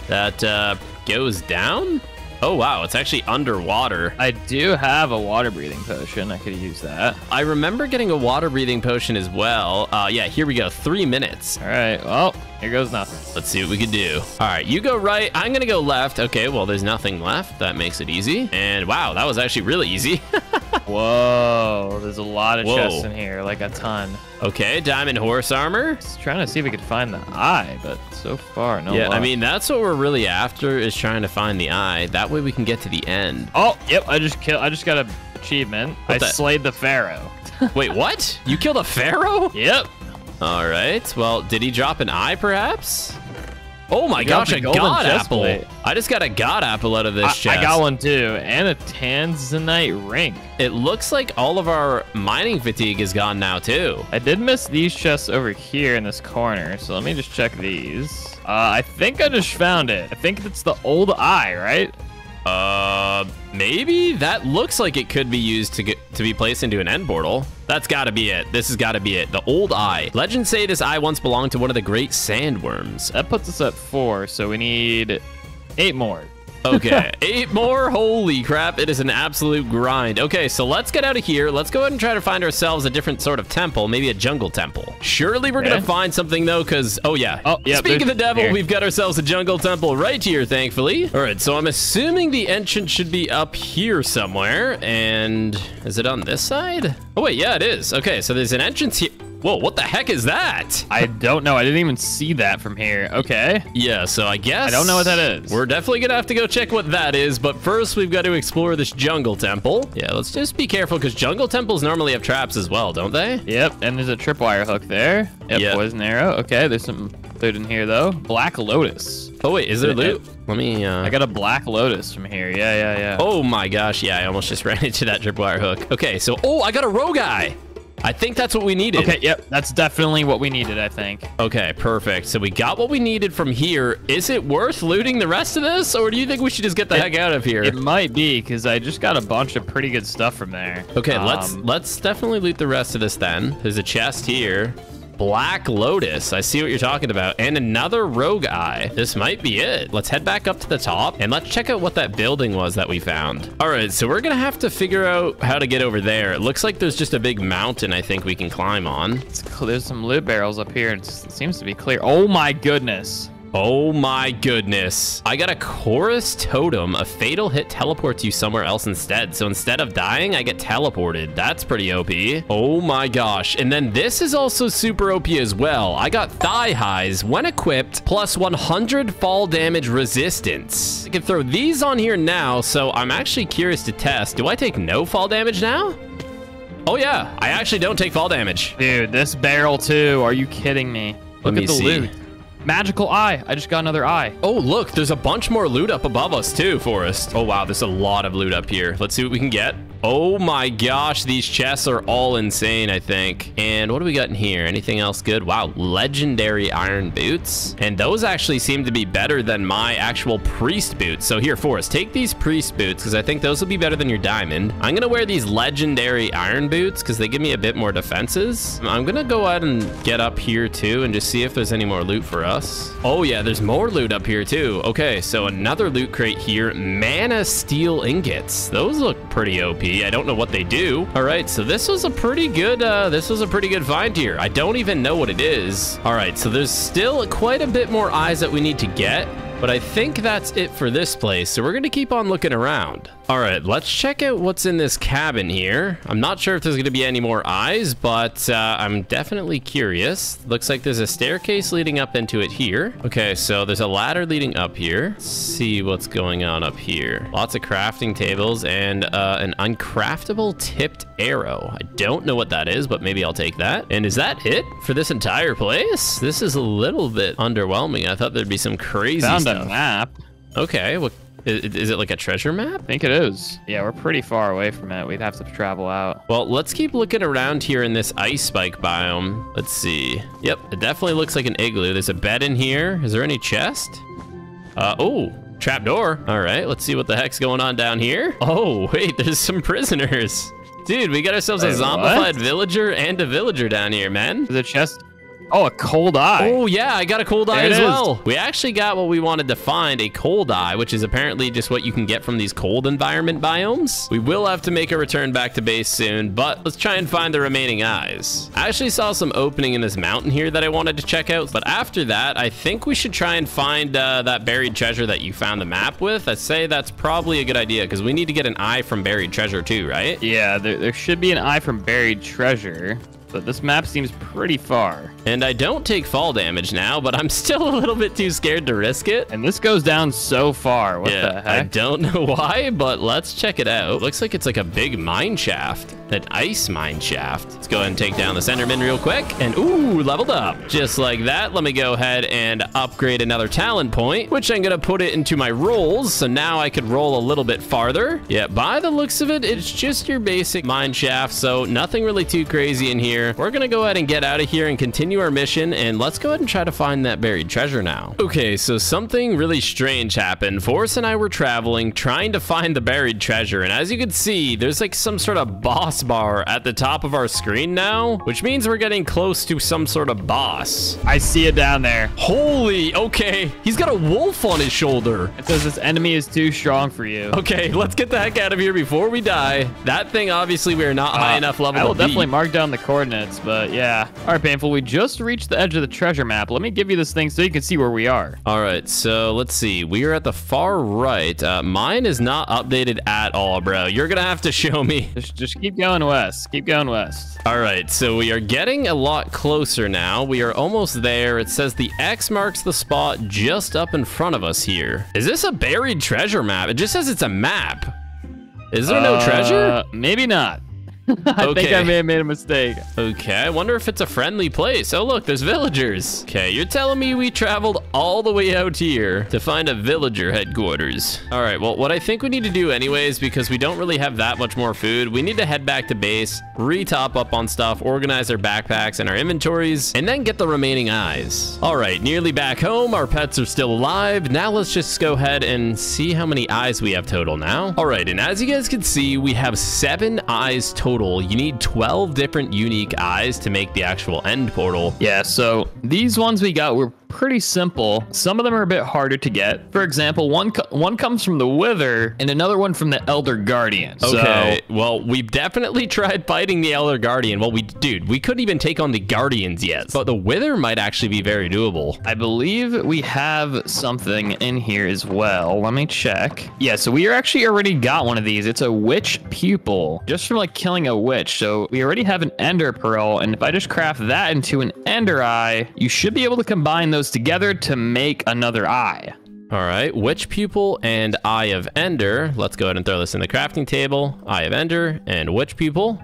that goes down. Oh, wow. It's actually underwater. I do have a water breathing potion. I could use that. I remember getting a water breathing potion as well. Yeah, here we go. 3 minutes. All right. Well, here goes nothing. Let's see what we can do. All right, you go right. I'm going to go left. Okay, well, there's nothing left. That makes it easy. And wow, that was actually really easy. Whoa, there's a lot of chests in here, like a ton. Okay, diamond horse armor. Just trying to see if we could find the eye, but so far, no luck. I mean, that's what we're really after is trying to find the eye. That way we can get to the end. Oh, yep, I just got an achievement. I slayed the pharaoh. Wait, what? You killed a pharaoh? Yep. All right, well, did he drop an eye perhaps? Oh my gosh, a god apple. I just got a god apple out of this chest. I got one too, and a tanzanite ring. It looks like all of our mining fatigue is gone now too. I did miss these chests over here in this corner, so let me just check these. I think I just found it. I think it's the old eye, right? Maybe? That looks like it could be used to be placed into an end portal. That's gotta be it. This has gotta be it. The old eye. Legends say this eye once belonged to one of the great sandworms. That puts us at 4, so we need 8 more. Okay, 8 more. Holy crap, it is an absolute grind. Okay, so let's get out of here. Let's go ahead and try to find ourselves a different sort of temple, maybe a jungle temple. Surely we're gonna find something though, because speaking of the devil, we've got ourselves a jungle temple right here, thankfully. All right, so I'm assuming the entrance should be up here somewhere. And is it on this side? Oh wait, yeah, it is. Okay, so there's an entrance here. Whoa, what the heck is that? I don't know. I didn't even see that from here. Okay. Yeah, so I guess... I don't know what that is. We're definitely going to have to go check what that is, but first we've got to explore this jungle temple. Yeah, let's just be careful, because jungle temples normally have traps as well, don't they? Yep, and there's a tripwire hook there. Yep, poison arrow. Okay, there's some loot in here, though. Black lotus. Oh, wait, is there loot? Let me... I got a black lotus from here. Yeah. Oh, my gosh. Yeah, I almost just ran into that tripwire hook. Okay, so... Oh, I got a rogue eye. I think that's what we needed. Okay, yep, that's definitely what we needed, I think. Okay, perfect. So we got what we needed from here. Is it worth looting the rest of this, or do you think we should just get the heck out of here? It might be, because I just got a bunch of pretty good stuff from there. Okay, let's definitely loot the rest of this then. There's a chest here. Black Lotus. I see what you're talking about. And another rogue eye. This might be it. Let's head back up to the top and let's check out what that building was that we found. All right, so we're gonna have to figure out how to get over there. It looks like there's just a big mountain I think we can climb on. There's some loot barrels up here. It seems to be clear. Oh my goodness. Oh my goodness. I got a chorus totem. A fatal hit teleports you somewhere else instead. So instead of dying, I get teleported. That's pretty OP. Oh my gosh. And then this is also super OP as well. I got thigh highs when equipped plus 100 fall damage resistance. I can throw these on here now. So I'm actually curious to test. Do I take no fall damage now? Oh yeah, I actually don't take fall damage. Dude, this barrel too. Are you kidding me? Look at the loot. Magical eye. I just got another eye. Oh, look, there's a bunch more loot up above us too, Forrest. Oh, wow, there's a lot of loot up here. Let's see what we can get. Oh my gosh, these chests are all insane, I think. And what do we got in here? Anything else good? Wow, legendary iron boots. And those actually seem to be better than my actual priest boots. So here, Forrest, take these priest boots because I think those will be better than your diamond. I'm gonna wear these legendary iron boots because they give me a bit more defenses. I'm gonna go ahead and get up here too and just see if there's any more loot for us. Oh yeah, there's more loot up here too. Okay, so another loot crate here. Mana steel ingots. Those look pretty OP. I don't know what they do. All right, so this was a pretty good find here. I don't even know what it is. All right, so there's still quite a bit more eyes that we need to get, but I think that's it for this place. So we're gonna keep on looking around. All right, let's check out what's in this cabin here. I'm not sure if there's gonna be any more eyes, but I'm definitely curious. Looks like there's a staircase leading up into it here. Okay, so there's a ladder leading up here. Let's see what's going on up here. Lots of crafting tables and an uncraftable tipped arrow. I don't know what that is, but maybe I'll take that. And is that it for this entire place? This is a little bit underwhelming. I thought there'd be some crazy stuff. Found a map. Okay, well, is it like a treasure map? I think it is. Yeah, we're pretty far away from it. We'd have to travel out. Well, let's keep looking around here in this ice spike biome. Let's see. Yep, it definitely looks like an igloo. There's a bed in here. Is there any chest? Oh, trapdoor. All right, let's see what the heck's going on down here. Oh, wait, there's some prisoners. Dude, we got ourselves a zombified villager and a villager down here, man. There's a chest. Oh, a cold eye. Oh, yeah, I got a cold eye as well. We actually got what we wanted to find, a cold eye, which is apparently just what you can get from these cold environment biomes. We will have to make a return back to base soon, but let's try and find the remaining eyes. I actually saw some opening in this mountain here that I wanted to check out, but after that, I think we should try and find that buried treasure that you found the map with. I'd say that's probably a good idea because we need to get an eye from buried treasure too, right? Yeah, there should be an eye from buried treasure. But this map seems pretty far. And I don't take fall damage now, but I'm still a little bit too scared to risk it. And this goes down so far. What the heck? I don't know why, but let's check it out. Looks like it's like a big mine shaft. An ice mine shaft. Let's go ahead and take down the Enderman real quick. And ooh, leveled up. Just like that. Let me go ahead and upgrade another talent point, which I'm gonna put it into my rolls. So now I could roll a little bit farther. Yeah, by the looks of it, it's just your basic mine shaft. So nothing really too crazy in here. We're gonna go ahead and get out of here and continue our mission. And let's go ahead and try to find that buried treasure now. Okay, so something really strange happened. Forrest and I were traveling, trying to find the buried treasure. And as you can see, there's like some sort of boss bar at the top of our screen now, which means we're getting close to some sort of boss. I see it down there. Holy, okay. He's got a wolf on his shoulder. It says this enemy is too strong for you. Okay, let's get the heck out of here before we die. That thing, obviously, we are not high enough level to beat. I will definitely mark down the coordinates, but yeah. All right, Painful, we just reached the edge of the treasure map. Let me give you this thing so you can see where we are. All right, so let's see. We are at the far right. Mine is not updated at all, bro. You're gonna have to show me. Just keep going west. Keep going west. All right, so we are getting a lot closer now. We are almost there. It says the X marks the spot just up in front of us here. Is this a buried treasure map? It just says it's a map. Is there no treasure? Maybe not. I think I may have made a mistake. Okay, I wonder if it's a friendly place. Oh, look, there's villagers. Okay, you're telling me we traveled all the way out here to find a villager headquarters. All right, well, what I think we need to do anyways, because we don't really have that much more food, we need to head back to base, re-top up on stuff, organize our backpacks and our inventories, and then get the remaining eyes. All right, nearly back home. Our pets are still alive. Now let's just go ahead and see how many eyes we have total now. All right, and as you guys can see, we have 7 eyes total total, you need 12 different unique eyes to make the actual end portal. Yeah, so these ones we got were pretty simple. Some of them are a bit harder to get. For example, one comes from the Wither and another one from the Elder Guardian. Okay, well, we've definitely tried fighting the Elder Guardian. Well, we couldn't even take on the Guardians yet, but the Wither might actually be very doable. I believe we have something in here as well. Let me check. Yeah, so we actually already got one of these. It's a Witch Pupil, just from like killing a witch. So we already have an Ender Pearl, and if I just craft that into an Ender Eye, you should be able to combine those together to make another eye. All right, Witch Pupil and Eye of Ender. Let's go ahead and throw this in the crafting table. Eye of Ender and Witch Pupil.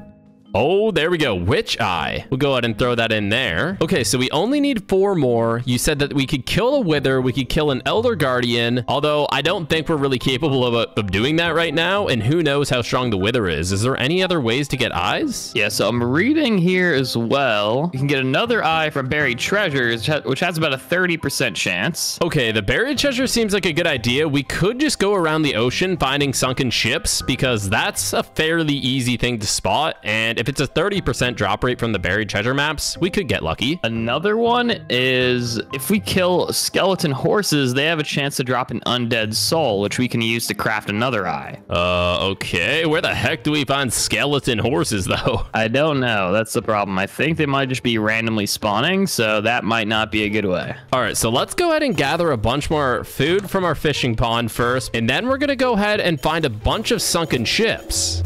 Oh, there we go. Witch Eye. We'll go ahead and throw that in there. Okay, so we only need 4 more. You said that we could kill a Wither. We could kill an Elder Guardian. Although I don't think we're really capable of doing that right now. And who knows how strong the Wither is. Is there any other ways to get eyes? Yeah, so I'm reading here as well. You can get another eye from buried treasures, which has about a 30% chance. Okay, the buried treasure seems like a good idea. We could just go around the ocean finding sunken ships because that's a fairly easy thing to spot. And if it's a 30% drop rate from the buried treasure maps, we could get lucky. Another one is if we kill skeleton horses, they have a chance to drop an undead soul, which we can use to craft another eye. Okay. Where the heck do we find skeleton horses, though? I don't know. That's the problem. I think they might just be randomly spawning, so that might not be a good way. All right, so let's go ahead and gather a bunch more food from our fishing pond first, and then we're going to go ahead and find a bunch of sunken ships.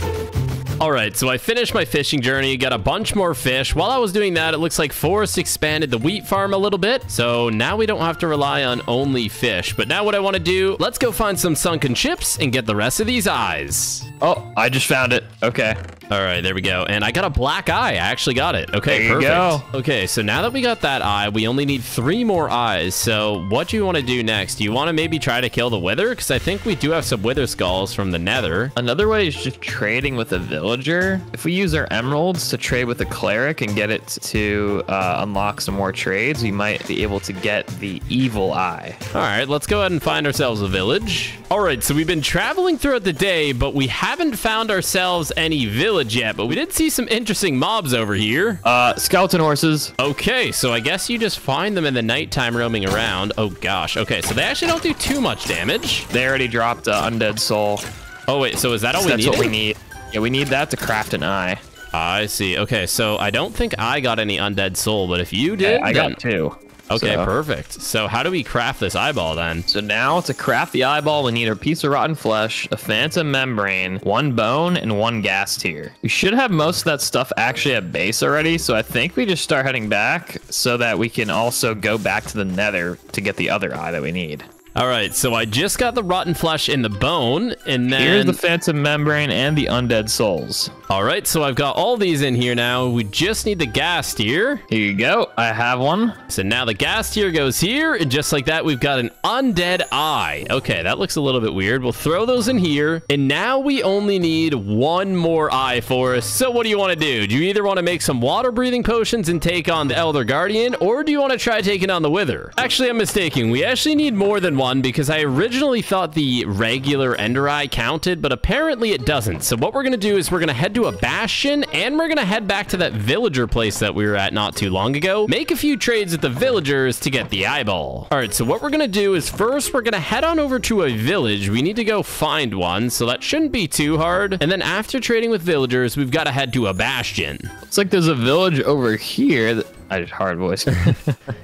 All right, so I finished my fishing journey, got a bunch more fish. While I was doing that, it looks like Forrest expanded the wheat farm a little bit. So now we don't have to rely on only fish. But now what I want to do, let's go find some sunken ships and get the rest of these eyes. Oh, I just found it. Okay. All right, there we go. And I got a black eye. I actually got it. Okay, there you perfect. go. Okay, so now that we got that eye, we only need 3 more eyes. So what do you want to do next? Do you want to maybe try to kill the Wither? Because I think we do have some Wither skulls from the Nether. Another way is just trading with a villager. If we use our emeralds to trade with a cleric and get it to unlock some more trades, we might be able to get the evil eye. All right, let's go ahead and find ourselves a village. All right, so we've been traveling throughout the day, but we haven't found ourselves any village yet, but we did see some interesting mobs over here. Skeleton horses. Okay, so I guess you just find them in the nighttime roaming around. Oh gosh, okay, so they actually don't do too much damage. They already dropped undead soul. Oh wait, so is that all we need? That's what we need. Yeah, we need that to craft an eye. I see. Okay, so I don't think I got any undead soul, but if you did, yeah, I got 2. Okay, perfect. So how do we craft this eyeball then? So now to craft the eyeball, we need a piece of rotten flesh, a phantom membrane, 1 bone, and 1 ghast tear. We should have most of that stuff actually at base already, so I think we just start heading back so that we can also go back to the Nether to get the other eye that we need. All right, so I just got the rotten flesh in the bone, and then... Here's the phantom membrane and the undead souls. All right, so I've got all these in here now. We just need the ghast tear. Here you go. I have one. So now the ghast tear goes here, and just like that, we've got an undead eye. Okay, that looks a little bit weird. We'll throw those in here, and now we only need 1 more eye for us. So what do you want to do? Do you either want to make some water-breathing potions and take on the Elder Guardian, or do you want to try taking on the Wither? Actually, I'm mistaken. We actually need more than 1, because I originally thought the regular Ender Eye counted, but apparently it doesn't. So what we're going to do is we're going to head to a bastion, and we're going to head back to that villager place that we were at not too long ago. Make a few trades with the villagers to get the eyeball. All right, so what we're going to do is first we're going to head on over to a village. We need to go find one, so that shouldn't be too hard. And then after trading with villagers, we've got to head to a bastion. Looks like there's a village over here that... I did hard voice.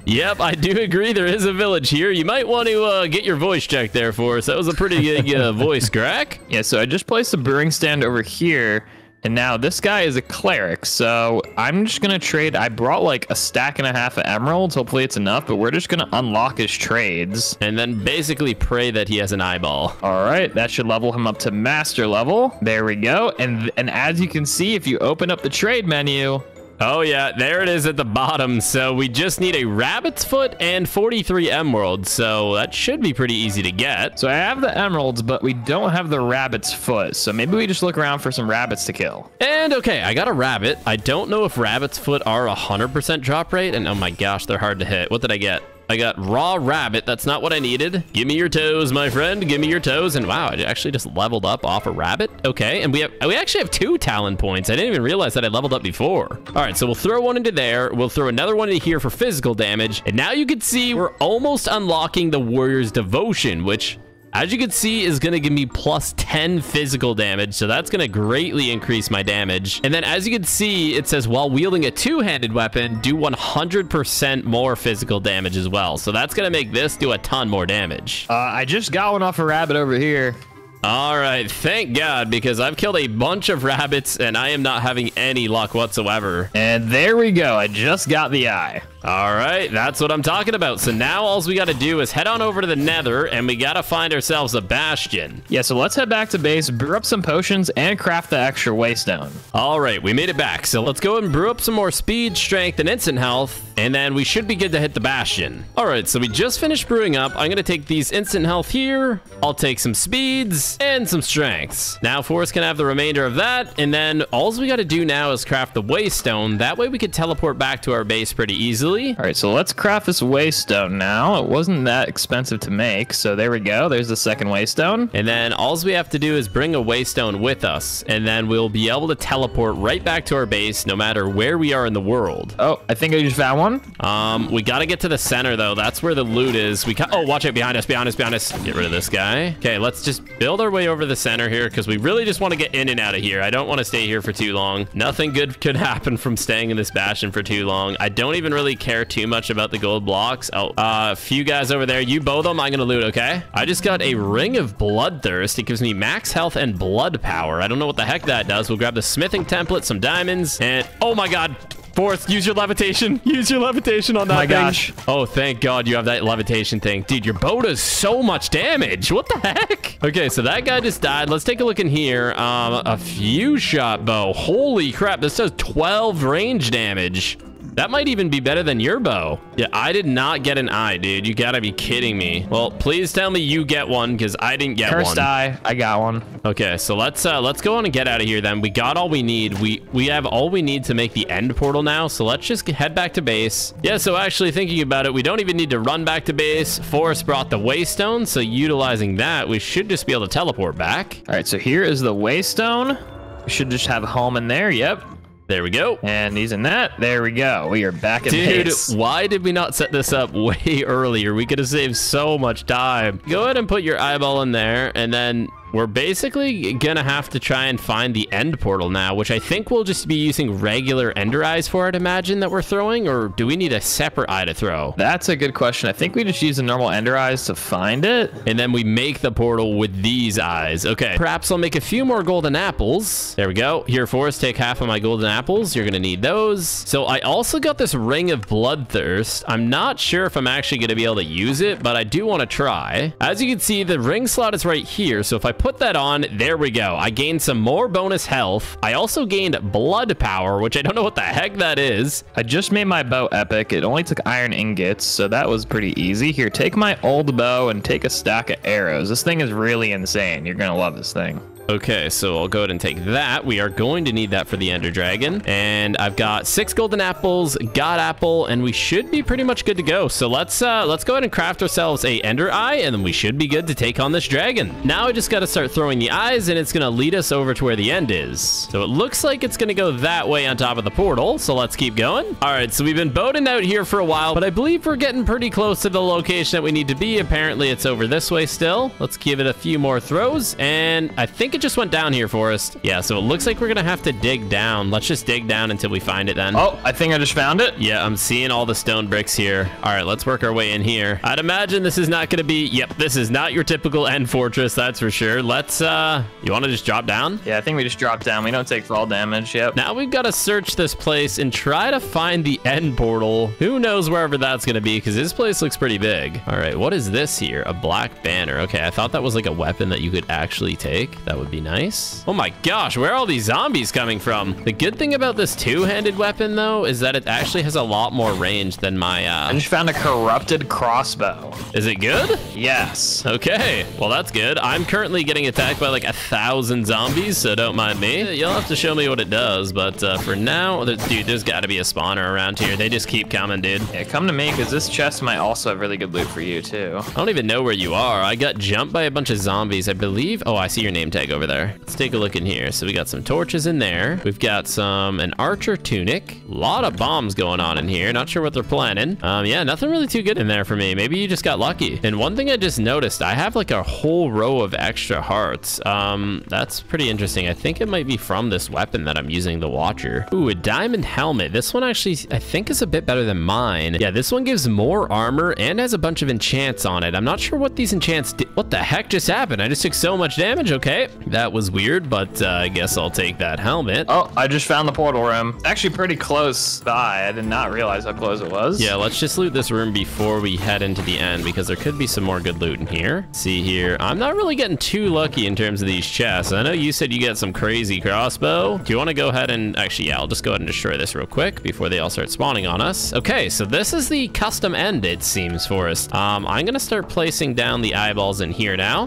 Yep, I do agree. There is a village here. You might want to get your voice checked there for us. That was a pretty good voice crack. Yeah, so I just placed a brewing stand over here. And now this guy is a cleric. So I'm just going to trade. I brought like a stack and a half of emeralds. Hopefully it's enough. But we're just going to unlock his trades. And then basically pray that he has an eyeball. All right. That should level him up to master level. There we go. And as you can see, if you open up the trade menu... Oh yeah, there it is at the bottom. So we just need a rabbit's foot and 43 emeralds. So that should be pretty easy to get. So I have the emeralds, but we don't have the rabbit's foot. So maybe we just look around for some rabbits to kill. And okay, I got a rabbit. I don't know if rabbit's foot are 100% drop rate. And oh my gosh, they're hard to hit. What did I get? I got raw rabbit. That's not what I needed. Give me your toes, my friend. Give me your toes. And wow, I actually just leveled up off a rabbit. Okay, and we actually have 2 talent points. I didn't even realize that I leveled up before. All right, so we'll throw one into there. We'll throw another one into here for physical damage. And now you can see we're almost unlocking the Warrior's Devotion, which, as you can see, is going to give me plus 10 physical damage. So that's going to greatly increase my damage. And then as you can see, it says while wielding a 2-handed weapon, do 100% more physical damage as well. So that's going to make this do a ton more damage. I just got one off a rabbit over here. All right, thank God, because I've killed a bunch of rabbits and I am not having any luck whatsoever. And there we go. I just got the eye. All right, that's what I'm talking about. So now all we got to do is head on over to the Nether, and we got to find ourselves a bastion. Yeah, so let's head back to base, brew up some potions, and craft the extra waystone. All right, we made it back. So let's go and brew up some more speed, strength, and instant health, and then we should be good to hit the bastion. All right, so we just finished brewing up. I'm going to take these instant health here. I'll take some speeds and some strengths. Now Forrest can have the remainder of that, and then all we got to do now is craft the waystone. That way we could teleport back to our base pretty easily. All right, so let's craft this waystone now. It wasn't that expensive to make, so there we go. There's the second waystone. And then all we have to do is bring a waystone with us, and then we'll be able to teleport right back to our base no matter where we are in the world. Oh, I think I just found one. We got to get to the center, though. That's where the loot is. Oh, watch out. Behind us, behind us, behind us. Get rid of this guy. Okay, let's just build our way over to the center here because we really just want to get in and out of here. I don't want to stay here for too long. Nothing good could happen from staying in this bastion for too long. I don't even really care too much about the gold blocks. Oh, a few guys over there. You bow them. I'm gonna loot, okay? I just got a ring of bloodthirst. It gives me max health and blood power. I don't know what the heck that does. We'll grab the smithing template, some diamonds, and oh my God. Forrest, use your levitation. Use your levitation on that thing. Gosh. Oh, thank God you have that levitation thing. Dude, your bow does so much damage. What the heck? Okay, so that guy just died. Let's take a look in here. A few shot bow. Holy crap, this does 12 range damage. That might even be better than your bow. Yeah, I did not get an eye, dude. You gotta be kidding me. Well, please tell me you get one, because I didn't get one. Cursed eye. I got one. Okay, so let's go on and get out of here then. We got all we need. We have all we need to make the end portal now, so let's just head back to base. Yeah, so actually thinking about it, we don't even need to run back to base. Forrest brought the waystone, so utilizing that, we should just be able to teleport back. All right, so here is the waystone. We should just have a home in there. Yep. There we go. And using that, there we go. We are back in base. Dude, why did we not set this up way earlier? We could have saved so much time. Go ahead and put your eyeball in there, and then we're basically gonna have to try and find the end portal now, which I think we'll just be using regular ender eyes for, I'd imagine, that we're throwing, or do we need a separate eye to throw? That's a good question. I think we just use the normal ender eyes to find it. And then we make the portal with these eyes. Okay, perhaps I'll make a few more golden apples. There we go. Here, Forrest, take half of my golden apples. You're gonna need those. So I also got this ring of bloodthirst. I'm not sure if I'm actually gonna be able to use it, but I do want to try. As you can see, the ring slot is right here, so if I put that on, there we go. I gained some more bonus health. I also gained blood power, which I don't know what the heck that is. I just made my bow epic. It only took iron ingots, so that was pretty easy. Here, take my old bow and take a stack of arrows. This thing is really insane. You're gonna love this thing. Okay, so I'll go ahead and take that. We are going to need that for the Ender Dragon. And I've got 6 golden apples, God apple, and we should be pretty much good to go. So let's go ahead and craft ourselves a Ender Eye, and then we should be good to take on this dragon. Now I just got to start throwing the eyes, and it's going to lead us over to where the end is. So it looks like it's going to go that way on top of the portal. So let's keep going. All right, so we've been boating out here for a while, but I believe we're getting pretty close to the location that we need to be. Apparently it's over this way still. Let's give it a few more throws, and I think it just went down here, Forrest. Yeah, so it looks like we're gonna have to dig down. Let's just dig down until we find it then. Oh, I think I just found it. Yeah, I'm seeing all the stone bricks here. All right, let's work our way in here. I'd imagine this is not gonna be, yep, this is not your typical end fortress, that's for sure. Let's, you wanna just drop down? Yeah, I think we just drop down. We don't take fall damage, yep. Now we've gotta search this place and try to find the end portal. Who knows wherever that's gonna be, because this place looks pretty big. All right, what is this here? A black banner. Okay, I thought that was like a weapon that you could actually take. That would would be nice. Oh my gosh, where are all these zombies coming from? The good thing about this two-handed weapon, though, is that it actually has a lot more range than my... I just found a corrupted crossbow. Is it good? Yes. Okay, well, that's good. I'm currently getting attacked by like 1,000 zombies, so don't mind me. You'll have to show me what it does, but for now, dude, there's got to be a spawner around here. They just keep coming, dude. Yeah, come to me, because this chest might also have really good loot for you, too. I don't even know where you are. I got jumped by a bunch of zombies, I believe. Oh, I see your name tag over there. Let's take a look in here. So we got some torches in there. We've got an archer tunic. A lot of bombs going on in here. Not sure what they're planning. Yeah, nothing really too good in there for me. Maybe you just got lucky. And one thing I just noticed, I have like a whole row of extra hearts. That's pretty interesting. I think it might be from this weapon that I'm using, the Watcher. Ooh, a diamond helmet. This one actually, I think, is a bit better than mine. Yeah, this one gives more armor and has a bunch of enchants on it. I'm not sure what these enchants did. What the heck just happened? I just took so much damage. Okay, that was weird, but I guess I'll take that helmet. Oh, I just found the portal room. It's actually pretty close by. I did not realize how close it was. Yeah, let's just loot this room before we head into the end, because there could be some more good loot in here. Let's see here. I'm not really getting too lucky in terms of these chests. I know you said you get some crazy crossbow. Do you want to go ahead and actually, yeah, I'll just go ahead and destroy this real quick before they all start spawning on us. Okay, so this is the custom end, it seems, Forrest. I'm gonna start placing down the eyeballs in here now.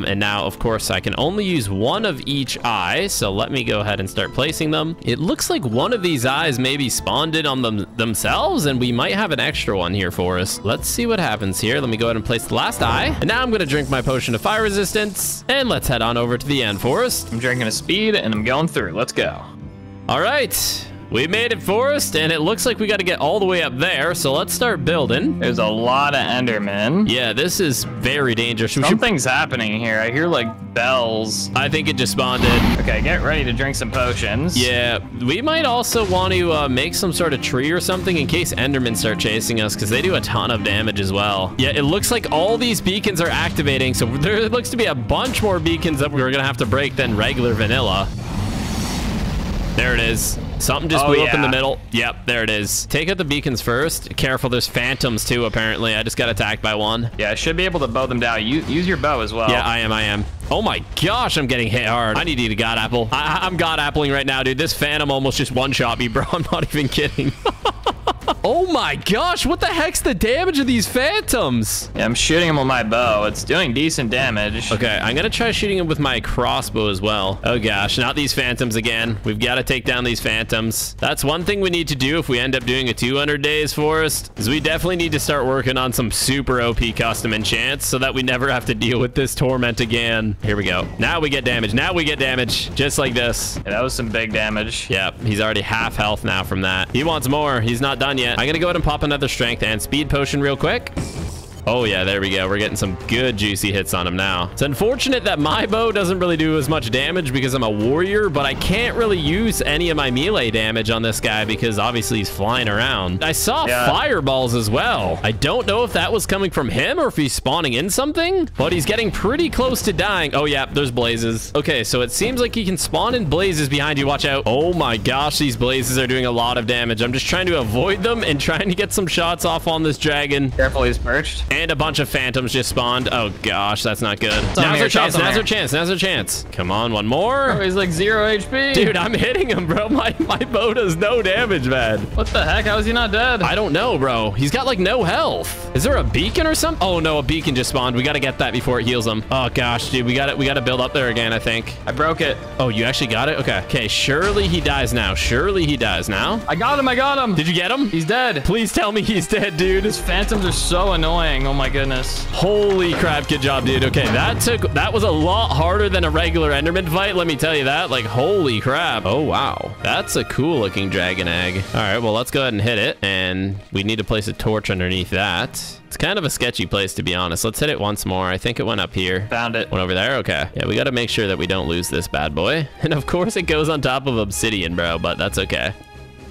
And now, of course, I can only use one of each eye, so let me go ahead and start placing them. It looks like one of these eyes maybe spawned it on themselves, and we might have an extra one here for us. Let's see what happens here. Let me go ahead and place the last eye. And now I'm gonna drink my potion of fire resistance, and let's head on over to the end, Forrest. I'm drinking a speed, and I'm going through. Let's go. All right. We made it, Forrest, and it looks like we got to get all the way up there, so let's start building. There's a lot of Endermen. Yeah, this is very dangerous. Something's happening here. I hear, like, bells. I think it just spawned in. Okay, get ready to drink some potions. Yeah, we might also want to make some sort of tree or something in case Endermen start chasing us, because they do a ton of damage as well. Yeah, it looks like all these beacons are activating, so there looks to be a bunch more beacons that we're going to have to break than regular vanilla. There it is. Something just blew up in the middle. Yep, there it is. Take out the beacons first. Careful, there's phantoms too, apparently. I just got attacked by one. Yeah, I should be able to bow them down. Use your bow as well. Yeah, I am. Oh my gosh, I'm getting hit hard. I need to eat a god apple. I'm god appling right now, dude. This phantom almost just one-shot me, bro. I'm not even kidding. Oh my gosh, what the heck's the damage of these phantoms? Yeah, I'm shooting them with my bow. It's doing decent damage. Okay, I'm gonna try shooting them with my crossbow as well. Oh gosh, not these phantoms again. We've got to take down these phantoms. That's one thing we need to do if we end up doing a 200 days forest, is we definitely need to start working on some super OP custom enchants so that we never have to deal with this torment again. Here we go. Now we get damage. Now we get damage. Just like this. Yeah, that was some big damage. Yep, he's already half health now from that. He wants more. He's not done yet. I'm gonna go ahead and pop another strength and speed potion real quick. Oh yeah, there we go. We're getting some good juicy hits on him now. It's unfortunate that my bow doesn't really do as much damage because I'm a warrior, but I can't really use any of my melee damage on this guy because obviously he's flying around. I saw fireballs as well. I don't know if that was coming from him or if he's spawning in something, but he's getting pretty close to dying. Oh yeah, there's blazes. Okay, so it seems like he can spawn in blazes behind you. Watch out. Oh my gosh, these blazes are doing a lot of damage. I'm just trying to avoid them and trying to get some shots off on this dragon. Careful, he's perched. And a bunch of phantoms just spawned. Oh gosh, that's not good. Now's our chance. Now's our chance. Now's our chance. Come on, one more. Oh, he's like 0 HP. Dude, I'm hitting him, bro. My bow does no damage, man. What the heck? How is he not dead? I don't know, bro. He's got like no health. Is there a beacon or something? Oh no, a beacon just spawned. We got to get that before it heals him. Oh gosh, dude, we got to build up there again, I think. I broke it. Oh, you actually got it? Okay. Okay, surely he dies now. Surely he dies now. I got him. I got him. Did you get him? He's dead. Please tell me he's dead, dude. His phantoms are so annoying. Oh my goodness. Holy crap, good job, dude. Okay, that was a lot harder than a regular Enderman fight, let me tell you that. Like, holy crap. Oh, wow. That's a cool looking dragon egg. All right, well, let's go ahead and hit it, and we need to place a torch underneath that. It's kind of a sketchy place, to be honest. Let's hit it once more. I think it went up here. Found it. Went over there? Okay. Yeah, we got to make sure that we don't lose this bad boy. And of course, it goes on top of obsidian, bro, but that's okay.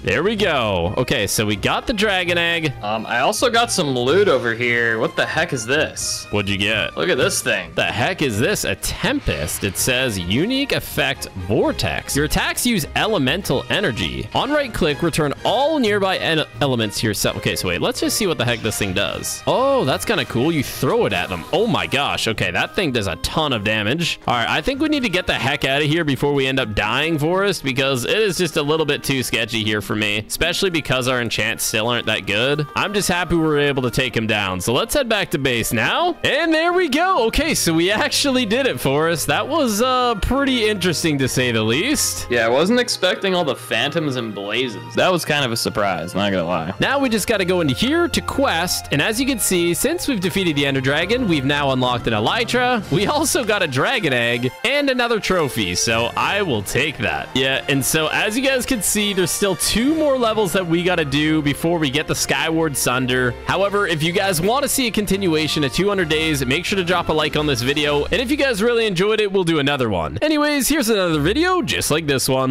There we go. Okay, so we got the dragon egg. I also got some loot over here. What the heck is this? What'd you get? Look at this thing. The heck is this? A tempest. It says unique effect vortex. Your attacks use elemental energy. On right click, return all nearby elements to yourself. Okay, so wait, let's just see what the heck this thing does. Oh, that's kind of cool. You throw it at them. Oh my gosh. Okay, that thing does a ton of damage. All right, I think we need to get the heck out of here before we end up dying, Forrest, because it is just a little bit too sketchy here for me, especially because our enchants still aren't that good. I'm just happy we were able to take him down. So let's head back to base now. And there we go. Okay, so we actually did it, Forrest. That was pretty interesting to say the least. Yeah, I wasn't expecting all the phantoms and blazes. That was kind of a surprise, not gonna lie. Now we just got to go into here to quest, and as you can see, since we've defeated the Ender Dragon, we've now unlocked an Elytra. We also got a dragon egg and another trophy, so I will take that. Yeah, and so as you guys can see, there's still 2 more levels that we got to do before we get the Skyward Sunder. However, if you guys want to see a continuation of 200 days, make sure to drop a like on this video, and if you guys really enjoyed it, we'll do another one. Anyways, here's another video just like this one.